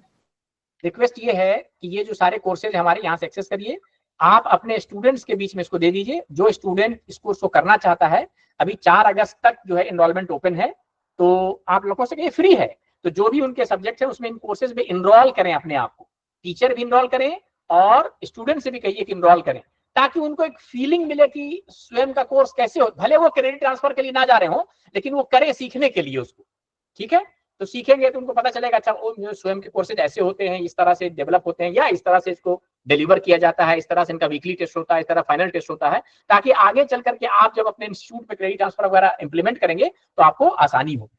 रिक्वेस्ट ये है कि ये जो सारे कोर्सेज हमारे यहाँ से एक्सेस करिए, आप अपने स्टूडेंट्स के बीच में इसको दे दीजिए। जो स्टूडेंट इस कोर्स को करना चाहता है, अभी 4 अगस्त तक जो है एनरोलमेंट ओपन है, तो आप लोगों से, ये फ्री है, तो जो भी उनके सब्जेक्ट है उसमें इन कोर्सेज में इनरोल करें अपने आप को, टीचर भी इनरोल करें और स्टूडेंट से भी कहिए कि इनरोल करें, ताकि उनको एक फीलिंग मिले कि स्वयं का कोर्स कैसे हो। भले वो क्रेडिट ट्रांसफर के लिए ना जा रहे हो, लेकिन वो करें सीखने के लिए उसको, ठीक है? तो सीखेंगे तो उनको पता चलेगा, अच्छा वो स्वयं के कोर्सेज ऐसे होते हैं, इस तरह से डेवलप होते हैं, या इस तरह से इसको डिलीवर किया जाता है, इस तरह से इनका वीकली टेस्ट होता है, इस तरह फाइनल टेस्ट होता है, ताकि आगे चल करके आप जब अपने इंस्टीट्यूट में क्रेडिट ट्रांसफर वगैरह इंप्लीमेंट करेंगे तो आपको आसानी हो।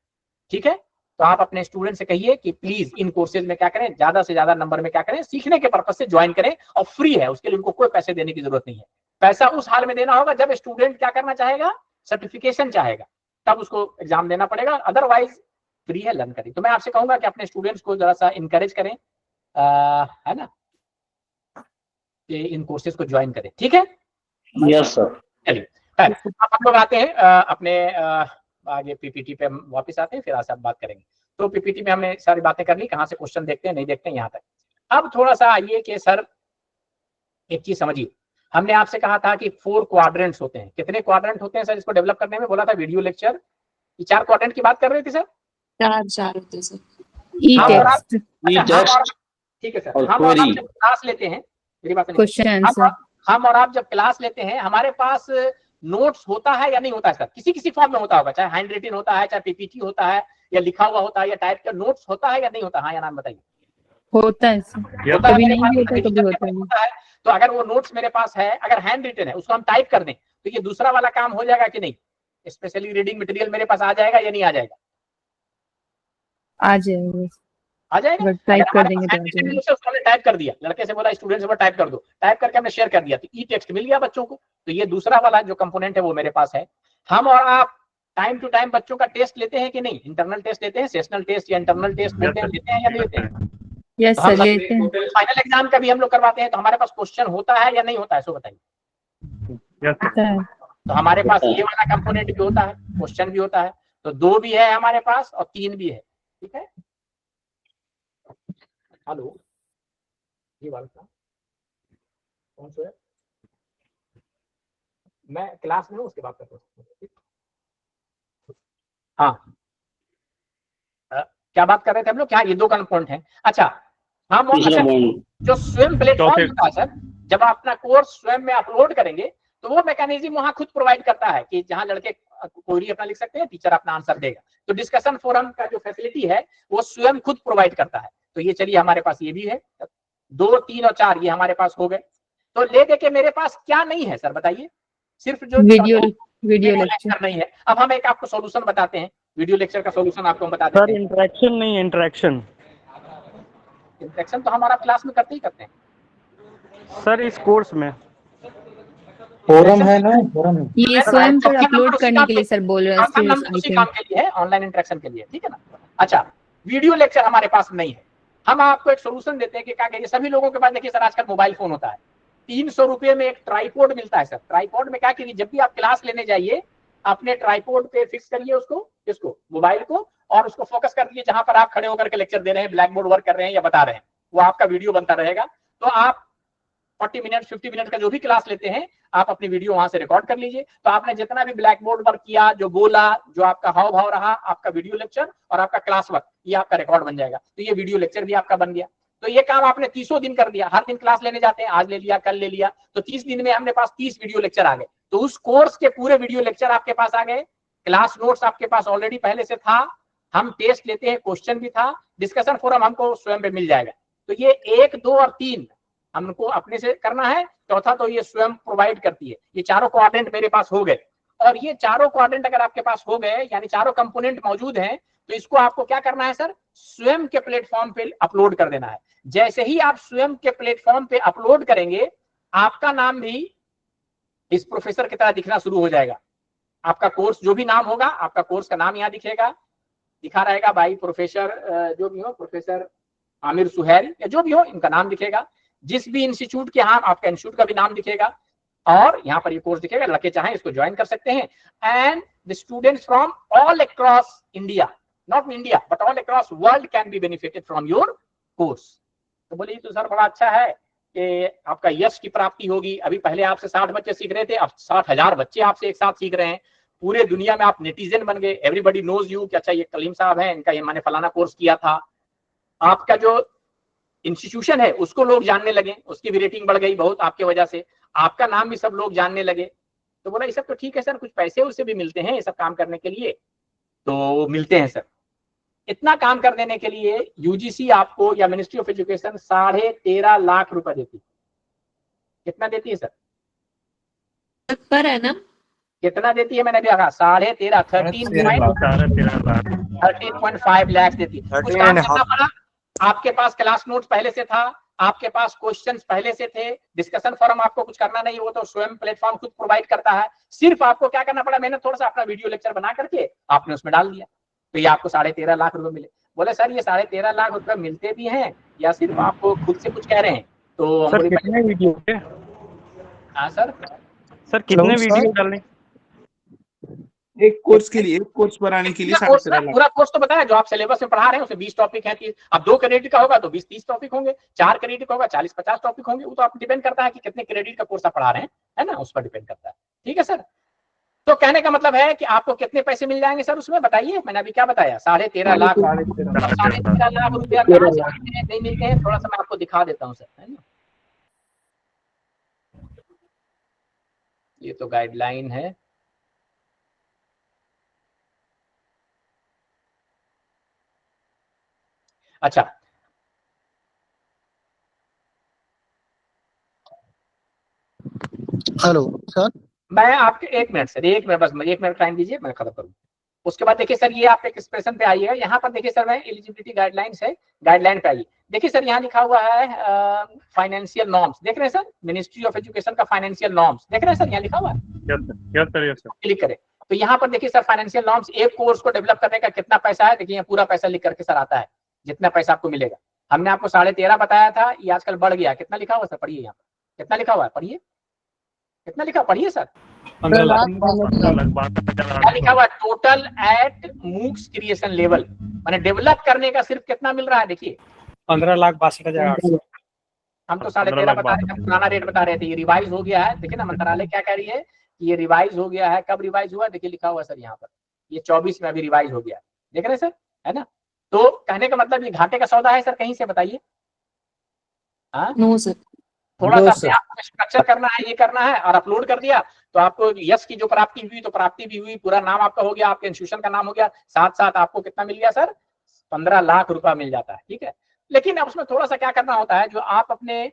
ठीक है, तो आप अपने स्टूडेंट से कहिए कि प्लीज इन कोर्सेज में क्या करें, ज्यादा से ज्यादा नंबर में क्या करें, सीखने के पर्पज से ज्वाइन करें, और फ्री है, उसके लिए उनको कोई पैसे देने की जरूरत नहीं है। पैसा उस हाल में देना होगा जब स्टूडेंट क्या करना चाहेगा, सर्टिफिकेशन चाहेगा, तब उसको एग्जाम देना पड़ेगा, अदरवाइज फ्री है, लर्न करें। तो मैं आपसे कहूंगा कि अपने स्टूडेंट्स को जरा सा इंकरेज करें, है ना, कि इन कोर्सेज को ज्वाइन करें। ठीक है, यस सर। चलिए अब हम लोग आते हैं अपने आगे पीपीटी पे हम वापस आते हैं, फिर आज बात करेंगे। तो पीपीटी में हमने सारी बातें कर ली, कहाँ से क्वेश्चन देखते हैं नहीं देखते हैं यहाँ तक। अब थोड़ा सा आइए कि सर एक चीज समझिए, हमने आपसे कहा था कि 4 क्वाड्रेंट्स होते हैं। कितने क्वाड्रेंट होते हैं सर इसको डेवलप करने में? बोला था वीडियो लेक्चर की 4 क्वाड्रेंट की बात कर रहे थे सर। 4 होते हैं सर। ठीक है सर, हम और आप जब क्लास लेते हैं, मेरी बात नहीं, हम और आप जब क्लास लेते हैं, हमारे पास नोट्स होता है या नहीं होता है सर? किसी किसी फॉर्म में होता होगा, चाहे हैंड रिटन होता है, चाहे पीपीटी होता है, या लिखा हुआ होता है, या टाइप का नोट्स होता है या नहीं होता? हाँ या नाम बताइए। होता है सर, कभी नहीं होता, कभी होता है। तो अगर वो नोट्स मेरे पास है, अगर हैंड रिटन है, उसको हम टाइप कर दें, तो ये दूसरा वाला काम हो जाएगा कि नहीं? स्पेशली रीडिंग मटेरियल मेरे पास आ जाएगा या नहीं आ जाएगा? आ जाएगा, आ जाएगा। टाइप कर देंगे तो आ जाएगा। उसने टाइप कर दिया, लड़के से बोला स्टूडेंट से बोला टाइप कर दो, टाइप करके हमने शेयर कर दिया, तो ई टेक्स्ट मिल गया बच्चों को। तो ये दूसरा वाला जो कंपोनेंट है वो मेरे पास है। हम और आप टाइम टू टाइम बच्चों का टेस्ट लेते हैं कि नहीं? इंटरनल टेस्ट लेते हैं, सेशनल टेस्ट या इंटरनल टेस्ट लेते हैं या नहीं लेते हैं? यस सर, लेते हैं। फाइनल एग्जाम का भी हम लोग करवाते हैं, तो हमारे पास क्वेश्चन होता है या नहीं होता है, सो बताइए। तो हमारे पास ये वाला कंपोनेंट भी होता है, क्वेश्चन भी होता है, तो 2 भी है हमारे पास और 3 भी है। ठीक है, हेलो, ये वाला कौन सा है? मैं क्लास में हूँ, उसके बाद करता हूँ। हाँ, क्या बात कर रहे थे हम लोग? क्या ये 2 कंपोनेंट हैं? अच्छा, हम जो स्वयं प्लेटफॉर्म होता है सर, जब आप अपना कोर्स स्वयं में अपलोड करेंगे, तो वो मैकेनिज्म वहां खुद प्रोवाइड करता है कि जहां लड़के क्वेरी अपना लिख सकते हैं, टीचर अपना आंसर देगा। तो डिस्कशन फोरम का जो फैसिलिटी है वो स्वयं खुद प्रोवाइड करता है। तो ये चलिए हमारे पास ये भी है, 2, 3 और 4 ये हमारे पास हो गए। तो ले दे के मेरे पास क्या नहीं है सर बताइए? सिर्फ जो वीडियो लेक्चर नहीं है। अब हम एक आपको सॉल्यूशन बताते हैं, वीडियो लेक्चर का सॉल्यूशन आपको हम बता देते हैं। सर इंटरेक्शन नहीं, इंटरेक्शन तो हमारा क्लास में करते ही करते हैं सर, इस कोर्स में फोरम है ना, फोरम है। ये स्वयं पर अपलोड करने के लिए सर बोल रहे उसी हैं। काम के लिए है, ऑनलाइन इंटरेक्शन के लिए, ठीक है ना। अच्छा, वीडियो लेक्चर हमारे पास नहीं है, हम आपको एक सोल्यूशन देते हैं कि क्या करिए। सभी लोगों के पास देखिए सर आजकल मोबाइल फोन होता है, 300 रुपये में एक ट्राइपॉड मिलता है सर। ट्राइपॉड में क्या करिए, जब भी आप क्लास लेने जाइए अपने ट्राइपॉड पे फिक्स करिए उसको, इसको मोबाइल को, और उसको फोकस कर दीजिए जहां पर आप खड़े होकर के लेक्चर दे रहे हैं, ब्लैक बोर्ड वर्क कर रहे हैं या बता रहे हैं, वो आपका वीडियो बनता रहेगा। तो आप 40 मिनट 50 मिनट का जो भी क्लास लेते हैं आप अपनी वीडियो वहां से रिकॉर्ड कर लीजिए। तो आपने जितना भी ब्लैक बोर्ड वर्क किया, जो बोला, जो आपका हाव भाव रहा, आपका वीडियो लेक्चर और आपका क्लास वर्क, ये आपका रिकॉर्ड बन जाएगा। तो ये वीडियो लेक्चर भी आपका बन गया। तो ये काम आपने 30 दिन कर दिया, हर दिन क्लास लेने जाते हैं, आज ले लिया कल ले लिया, तो 30 दिन में हमने पास 30 वीडियो लेक्चर आ गए। तो उस कोर्स के पूरे वीडियो लेक्चर आपके पास आ गए, क्लास नोट्स आपके पास ऑलरेडी पहले से था, हम टेस्ट लेते हैं, क्वेश्चन भी था, डिस्कशन फोरम हमको स्वयं पे मिल जाएगा। तो ये 1, 2 और 3 हमको अपने से करना है, चौथा तो ये स्वयं प्रोवाइड करती है। ये चारों क्वाड्रेंट मेरे पास हो गए, और ये चारों क्वाड्रेंट अगर आपके पास हो गए, यानी चारों कंपोनेंट मौजूद हैं, तो इसको आपको क्या करना है सर, स्वयं के प्लेटफॉर्म पे अपलोड कर देना है। जैसे ही आप स्वयं के प्लेटफॉर्म पे अपलोड करेंगे, आपका नाम भी इस प्रोफेसर की तरह दिखना शुरू हो जाएगा। आपका कोर्स जो भी नाम होगा, आपका कोर्स का नाम यहाँ दिखेगा, दिखा रहेगा भाई प्रोफेसर जो भी हो, प्रोफेसर आमिर सुहैल या जो भी हो, इनका नाम दिखेगा। जिस भी इंस्टीट्यूट के यहाँ, आपका इंस्टीट्यूट का भी नाम दिखेगा, और यहाँ पर ये कोर्स दिखेगा, लगे चाहे इसको ज्वाइन कर सकते हैं। And the students from all across India, not India but all across world can be benefited from your course. तो बोलिए तो सर बड़ा अच्छा है कि आपका यश की प्राप्ति होगी। अभी पहले आपसे 60 बच्चे सीख रहे थे, अब 60,000 बच्चे आपसे एक साथ सीख रहे हैं। पूरे दुनिया में आप नेटिजन बन गए, एवरीबॉडी नोज यू कि अच्छा ये कलीम साहब हैं, इनका ये मैंने फलाना कोर्स किया था। आपका जो इंस्टीट्यूशन है उसको लोग जानने लगे, उसकी भी रेटिंग बढ़ गई बहुत आपके वजह से, आपका नाम भी सब लोग जानने लगे। तो बोला ये सब तो ठीक है सर, कुछ पैसे उससे भी मिलते हैं ये सब काम करने के लिए, तो मिलते हैं सर। इतना काम कर देने के लिए यूजीसी आपको या मिनिस्ट्री ऑफ एजुकेशन 13.5 लाख रुपए देती है। कितना देती है सर पर है ना, कितना देती है, मैंने भी कहा 13.5 13.5 लाख देती है। कुछ काम करना पड़ा, आपके पास क्लास नोट्स पहले से था, आपके पास क्वेश्चंस पहले से थे, डिस्कशन फोरम आपको कुछ करना नहीं, वो तो स्वयं प्लेटफॉर्म खुद प्रोवाइड करता है। सिर्फ आपको क्या करना पड़ा, मैंने थोड़ा सा अपना वीडियो लेक्चर बना करके आपने उसमें डाल दिया, तो ये आपको 13.5 लाख रुपए मिले। बोले सर ये 13.5 लाख रुपए मिलते भी हैं या सिर्फ आपको खुद से कुछ कह रहे हैं? तो सर कितने वीडियो के? हाँ सर कितने वीडियो डालने एक कोर्स के लिए, एक कोर्स बनाने के लिए 13.5 लाख? पूरा कोर्स तो बताया जो आप सिलेबस में पढ़ा रहे हैं, उसमें 20 टॉपिक है। अब 2 क्रेडिट का होगा तो 20-30 टॉपिक होंगे, 4 क्रेडिट का होगा 40-50 टॉपिक होंगे। वो तो आप डिपेंड करता है कि कितने क्रेडिट का कोर्स आप पढ़ा रहे हैं, है ना, उस पर डिपेंड करता है। ठीक है सर, तो कहने का मतलब है कि आपको कितने पैसे मिल जाएंगे सर उसमें, बताइए। मैंने अभी क्या बताया, 13.5 लाख। 13.5 लाख रुपया नहीं मिलते हैं, थोड़ा सा मैं आपको दिखा देता हूँ सर, है ना। ये तो गाइडलाइन है, अच्छा हेलो सर, मैं आपके 1 मिनट सर, 1 मिनट, बस 1 मिनट टाइम दीजिए, मैं खत्म करूँ। उसके बाद देखिए सर, ये आप एक एक्सप्रेशन पे आइए, यहाँ पर देखिए सर, मैं एलिजिबिलिटी गाइडलाइंस है, गाइडलाइन पे आइए। देखिए सर यहाँ लिखा हुआ है फाइनेंशियल नॉर्म्स, देख रहे हैं सर, मिनिस्ट्री ऑफ एजुकेशन का फाइनेंशियल नॉर्म्स, देख रहे हैं सर, यहाँ लिखा हुआ है। क्लिक करें तो यहाँ पर देखिए सर, फाइनेंशियल नॉर्म्स, एक कोर्स को डेवलप करने का कितना पैसा है, देखिए यहाँ पूरा पैसा लिख करके सर आता है, जितना पैसा आपको मिलेगा। हमने आपको 13.5 बताया था, ये आजकल बढ़ गया। कितना लिखा हुआ सर, पढ़िए यहाँ पर कितना लिखा हुआ है, पढ़िए कितना लिखा, पढ़िए सर। 15 लाख। क्या लिखा हुआ है, total at MOOCs creation level, माने डेवलप करने का सिर्फ कितना मिल रहा है, देखिए 15,62,800। हम तो 13.5 बता रहे थे, पुराना रेट बता रहे थे, ये रिवाइज हो गया है। देखिए ना, मंत्रालय क्या कह रही है कि ये रिवाइज हो गया है। कब रिवाइज हुआ, देखिए लिखा हुआ सर यहाँ पर, ये 24 में अभी रिवाइज हो गया, देख रहे हैं सर, है ना। तो कहने का मतलब ये घाटे का सौदा है सर, कहीं से बताइए। नो सर, थोड़ा सा स्ट्रक्चर करना है, ये करना है, और अपलोड कर दिया तो आपको यश की जो प्राप्ति हुई, तो प्राप्ति भी हुई, पूरा नाम आपका हो गया, आपके इंस्टीट्यूशन का नाम हो गया, साथ साथ आपको कितना मिल गया सर, 15 लाख रुपया मिल जाता है। ठीक है, लेकिन अब उसमें थोड़ा सा क्या करना होता है, जो आप अपने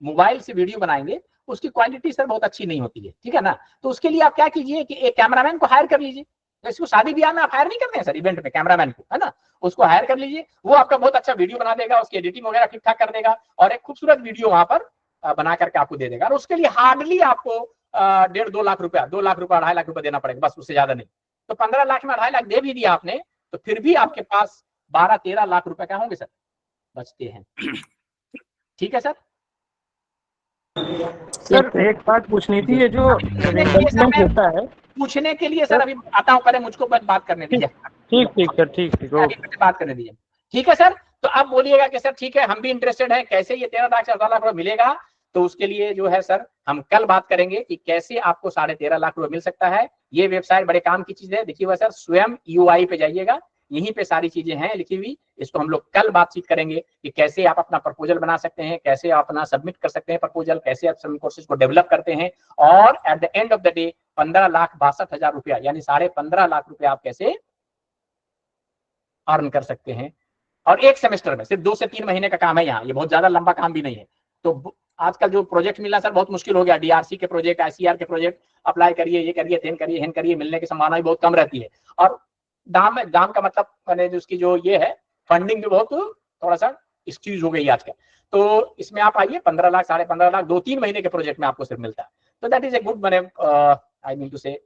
मोबाइल से वीडियो बनाएंगे उसकी क्वालिटी सर बहुत अच्छी नहीं होती है, ठीक है ना। तो उसके लिए आप क्या कीजिए कि एक कैमरामैन को हायर कर लीजिए। तो इसको शादी ब्याह में आप हायर नहीं करते हैं सर, इवेंट में कैमरामैन को, है ना, उसको हायर कर लीजिए, वो आपका बहुत अच्छा वीडियो बना देगा, उसकी एडिटिंग वगैरह ठीक ठाक कर देगा, और एक खूबसूरत वीडियो वहां पर बना करके आपको दे देगा, और उसके लिए हार्डली आपको 1.5-2 लाख रुपया, 2 लाख रुपया, 2.5 लाख रुपया देना पड़ेगा, बस, उससे ज्यादा नहीं। तो 15 लाख में 2.5 लाख दे भी दिया आपने, तो फिर भी आपके पास 12-13 लाख रुपए क्या होंगे सर, बचते हैं। ठीक है सर। सर एक बात पूछनी थी, ये जो रिइंबर्समेंट होता है, पूछने के लिए सर अभी आता हूँ, पहले मुझको बस बात करने दीजिए। ठीक सर, ठीक बात करने दीजिए। ठीक है सर, तो अब बोलिएगा कि सर ठीक है, हम भी इंटरेस्टेड हैं, कैसे ये 13 लाख से 14 लाख रुपए मिलेगा। तो उसके लिए जो है सर, हम कल बात करेंगे कि कैसे आपको 13.5 लाख रुपए मिल सकता है। ये वेबसाइट बड़े काम की चीज है, देखिए हुआ सर, स्वयं UI पे जाइएगा, यहीं पे सारी चीजें हैं लिखी हुई। इसको हम लोग कल बातचीत करेंगे कि कैसे आप अपना प्रपोजल बना सकते हैं, कैसे आप अपना सबमिट कर सकते हैं प्रपोजल, कैसे आप सभी कोर्सेज को डेवलप करते हैं, और eight the end of the day 15,62,000 रुपया यानी 15.5 लाख रुपया आप कैसे अर्न कर सकते हैं। और एक सेमेस्टर में सिर्फ 2 से 3 महीने का काम है यहाँ, ये बहुत ज्यादा लंबा काम भी नहीं है। तो आजकल जो प्रोजेक्ट मिलना सर बहुत मुश्किल हो गया, DRC के प्रोजेक्ट, ICR के प्रोजेक्ट, अप्लाई करिए, ये करिए, तेन करिए, हेन करिए, मिलने की संभावना भी बहुत कम रहती है। और दाम का मतलब मैंने जो उसकी जो ये है फंडिंग भी बहुत थोड़ा सा एक्सक्यूज हो गई आजकल। तो इसमें आप आइए, 15 लाख, 15.5 लाख 2-3 महीने के प्रोजेक्ट में आपको सिर्फ मिलता है। तो दैट इज ए गुड, मैंने आई मीन टू से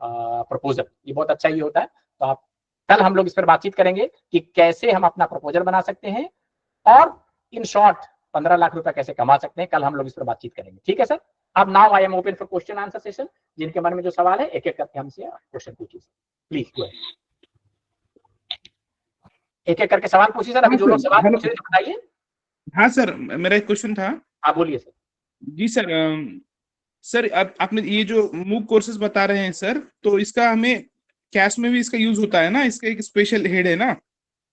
प्रपोजल, ये बहुत अच्छा ही होता है। तो आप कल हम लोग इस पर बातचीत करेंगे कि कैसे हम अपना प्रपोजल बना सकते हैं, और इन शॉर्ट 15 लाख रुपया कैसे कमा सकते हैं। कल हम लोग इस पर बातचीत करेंगे। ठीक है सर। अब now I am open for question answer session. जिनके मन में जो सवाल है एक एक करके हमसे क्वेश्चन पूछिए प्लीज। एक एक करके सवाल पूछिए सर। अभी जो लोग सवाल पूछ रहे हैं बताइए। हाँ सर, मेरा एक क्वेश्चन था। हाँ बोलिए सर। जी सर, सर आपने ये जो मूक कोर्सेज बता रहे हैं सर, तो इसका हमें कैश में भी इसका यूज होता है ना? इसका एक स्पेशल हेड है ना,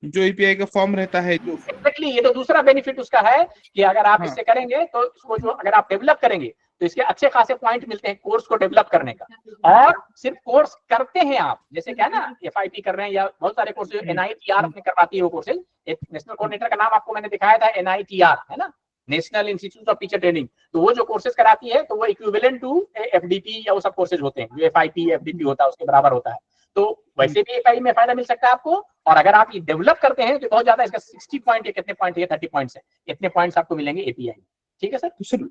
जो API का फॉर्म रहता है जो। एक्जेक्टली, ये तो दूसरा बेनिफिट उसका है कि अगर आप इससे करेंगे तो इसको जो अगर आप डेवलप करेंगे तो इसके अच्छे खासे पॉइंट मिलते हैं कोर्स को डेवलप करने का। और सिर्फ कोर्स करते हैं आप, जैसे क्या ना FIT कर रहे हैं या बहुत सारे कोर्स NITR अपने करवाती है वो कोर्सेज। एक नेशनल कोऑर्डिनेटर का नाम आपको मैंने दिखाया था, NITR है ना, national institute of teacher training. तो वो जो कोर्सेज कराती है तो वो इक्विवेलेंट टू FDP या वो सब कोर्सेज होते हैं, जो FIT FDP होता है उसके बराबर होता है। तो वैसे भी API में फायदा मिल सकता है आपको। और अगर आप ये डेवलप करते हैं तो बहुत ज्यादा, इसका 60 पॉइंट या कितने पॉइंट है, 30 पॉइंट्स है, इतने पॉइंट्स आपको मिलेंगे API। ठीक है सर। तो सर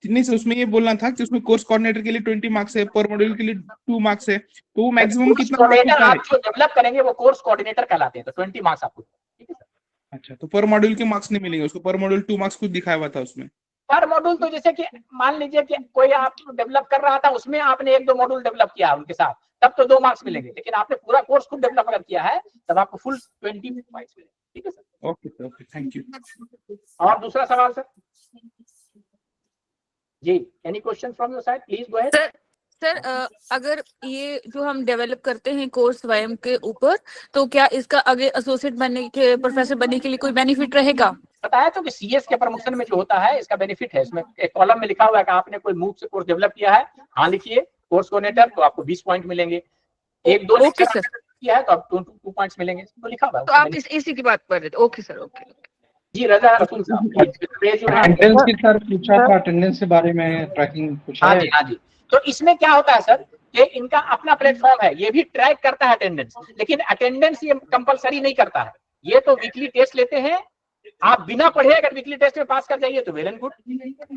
नहीं सर, उसमें ये बोलना था कि उसमें कोर्स कोऑर्डिनेटर के लिए 20 मार्क्स है, पर मॉड्यूल के लिए 2 मार्क्स है, तो वो मैक्सिमम कितना आप जो डेवलप करेंगे वो कोर्स कोऑर्डिनेटर कहलाते हैं, तो 20 मार्क्स आपको। ठीक है सर। अच्छा, तो पर मॉड्यूल के मार्क्स नहीं मिलेंगे उसको? पर मॉड्यूल 2 मार्क्स कुछ दिखाया हुआ था उसमें। पर मॉड्यूल तो जैसे कि मान लीजिए कि कोई आप डेवलप कर रहा था, उसमें आपने 1-2 मॉड्यूल डेवलप किया उनके साथ, तब तो 2 मार्क्स मिलेंगे। लेकिन आपने पूरा कोर्स खुद डेवलप अगर किया है तब आपको फुल 20 पॉइंट्स मिलेंगे। ठीक है सर। Okay sir, okay, thank you. और दूसरा सवाल सर जी, any question from your side, please go ahead. Sir अगर ये जो हम डेवलप करते हैं कोर्स स्वयं के ऊपर, तो क्या इसका आगे एसोसिएट बनने के, प्रोफेसर बनने के लिए कोई बेनिफिट रहेगा? बताया तो कि CS के प्रमोशन में जो होता है इसका बेनिफिट है। इसमें एक कॉलम में लिखा हुआ है कि आपने कोई मूव से कोर्स डेवलप किया है, हाँ लिखिए, कोर्स कोऑर्डिनेटर, तो आपको 20 पॉइंट मिलेंगे। 1-2 लेक्चर किया है तो आपको 2 पॉइंट्स मिलेंगे, तो लिखा हुआ है। तो आप इसी की बात कर रहे थे। Okay sir, okay. जी रजा रसूल साहब, अटेंडेंस की सर पूछा था, अटेंडेंस के बारे में ट्रैकिंग पूछा है। हाँ जी। तो इसमें क्या होता है सर कि इनका अपना प्लेटफॉर्म है, ये भी ट्रैक करता है अटेंडेंस, लेकिन अटेंडेंस ये कंपलसरी नहीं करता है। ये तो वीकली टेस्ट लेते हैं, आप बिना पढ़े अगर वीकली टेस्ट में पास कर जाइए तो वेल एंड गुड।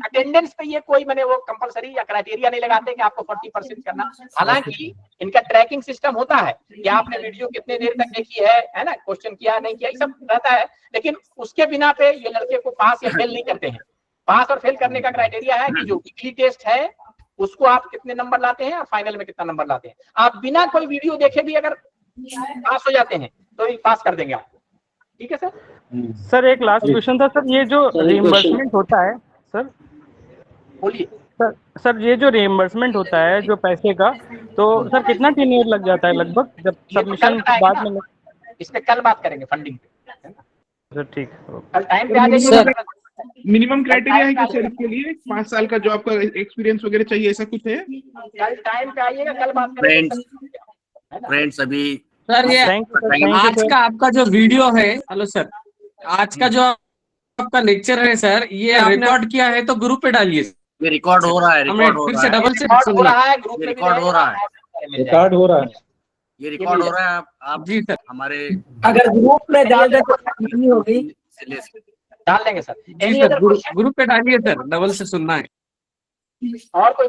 अटेंडेंस पे ये कोई मैंने वो कंपलसरी या क्राइटेरिया नहीं लगाते कि आपको 40% करना। हालांकि इनका ट्रैकिंग सिस्टम होता है कि आपने वीडियो कितने देर तक देखी है ना, क्वेश्चन किया नहीं किया, ये सब रहता है। लेकिन उसके बिना पे ये लड़के को पास या फेल नहीं करते हैं। पास और फेल करने का क्राइटेरिया है कि जो वीकली टेस्ट है उसको आप कितने नंबर लाते हैं और फाइनल में कितना नंबर लाते हैं। आप बिना कोई वीडियो देखे भी अगर पास हो जाते हैं तो ये पास कर देंगे आपको। ठीक है सर। सर एक लास्ट क्वेश्चन था सर, ये जो रिइंबर्समेंट होता है सर, बोलिए सर ये जो रिइंबर्समेंट होता है जो पैसे का, तो सर कितना टेन्योर लग जाता है लगभग जब सबमिशन के बाद में? इस पे कल बात करेंगे फंडिंग पे। सर ठीक है, कल टाइम पे आ जाइए। मिनिमम क्राइटेरिया है क्या सर इसके लिए? 5 साल का जो आपका एक्सपीरियंस वगैरह चाहिए, ऐसा कुछ है? कल टाइम पे आइएगा, कल बात करेंगे। फ्रेंड्स अभी सर ये आज का आपका जो वीडियो है, हेलो सर, आज का जो आपका लेक्चर है सर, ये रिकॉर्ड किया है तो ग्रुप पे डालिए। ये रिकॉर्ड हो रहा है, रिकॉर्ड हो फिर रहा से है, डबल से हो रहा है, ग्रुप में रिकॉर्ड हो रहा है, रिकॉर्ड हो रहा है, ये रिकॉर्ड हो रहा है। आप जी सर, हमारे अगर ग्रुप में डाल दे तो नहीं होगी। डाल देंगे सर। जी सर, ग्रुप पे डालिए सर, डबल से सुनना है। और कोई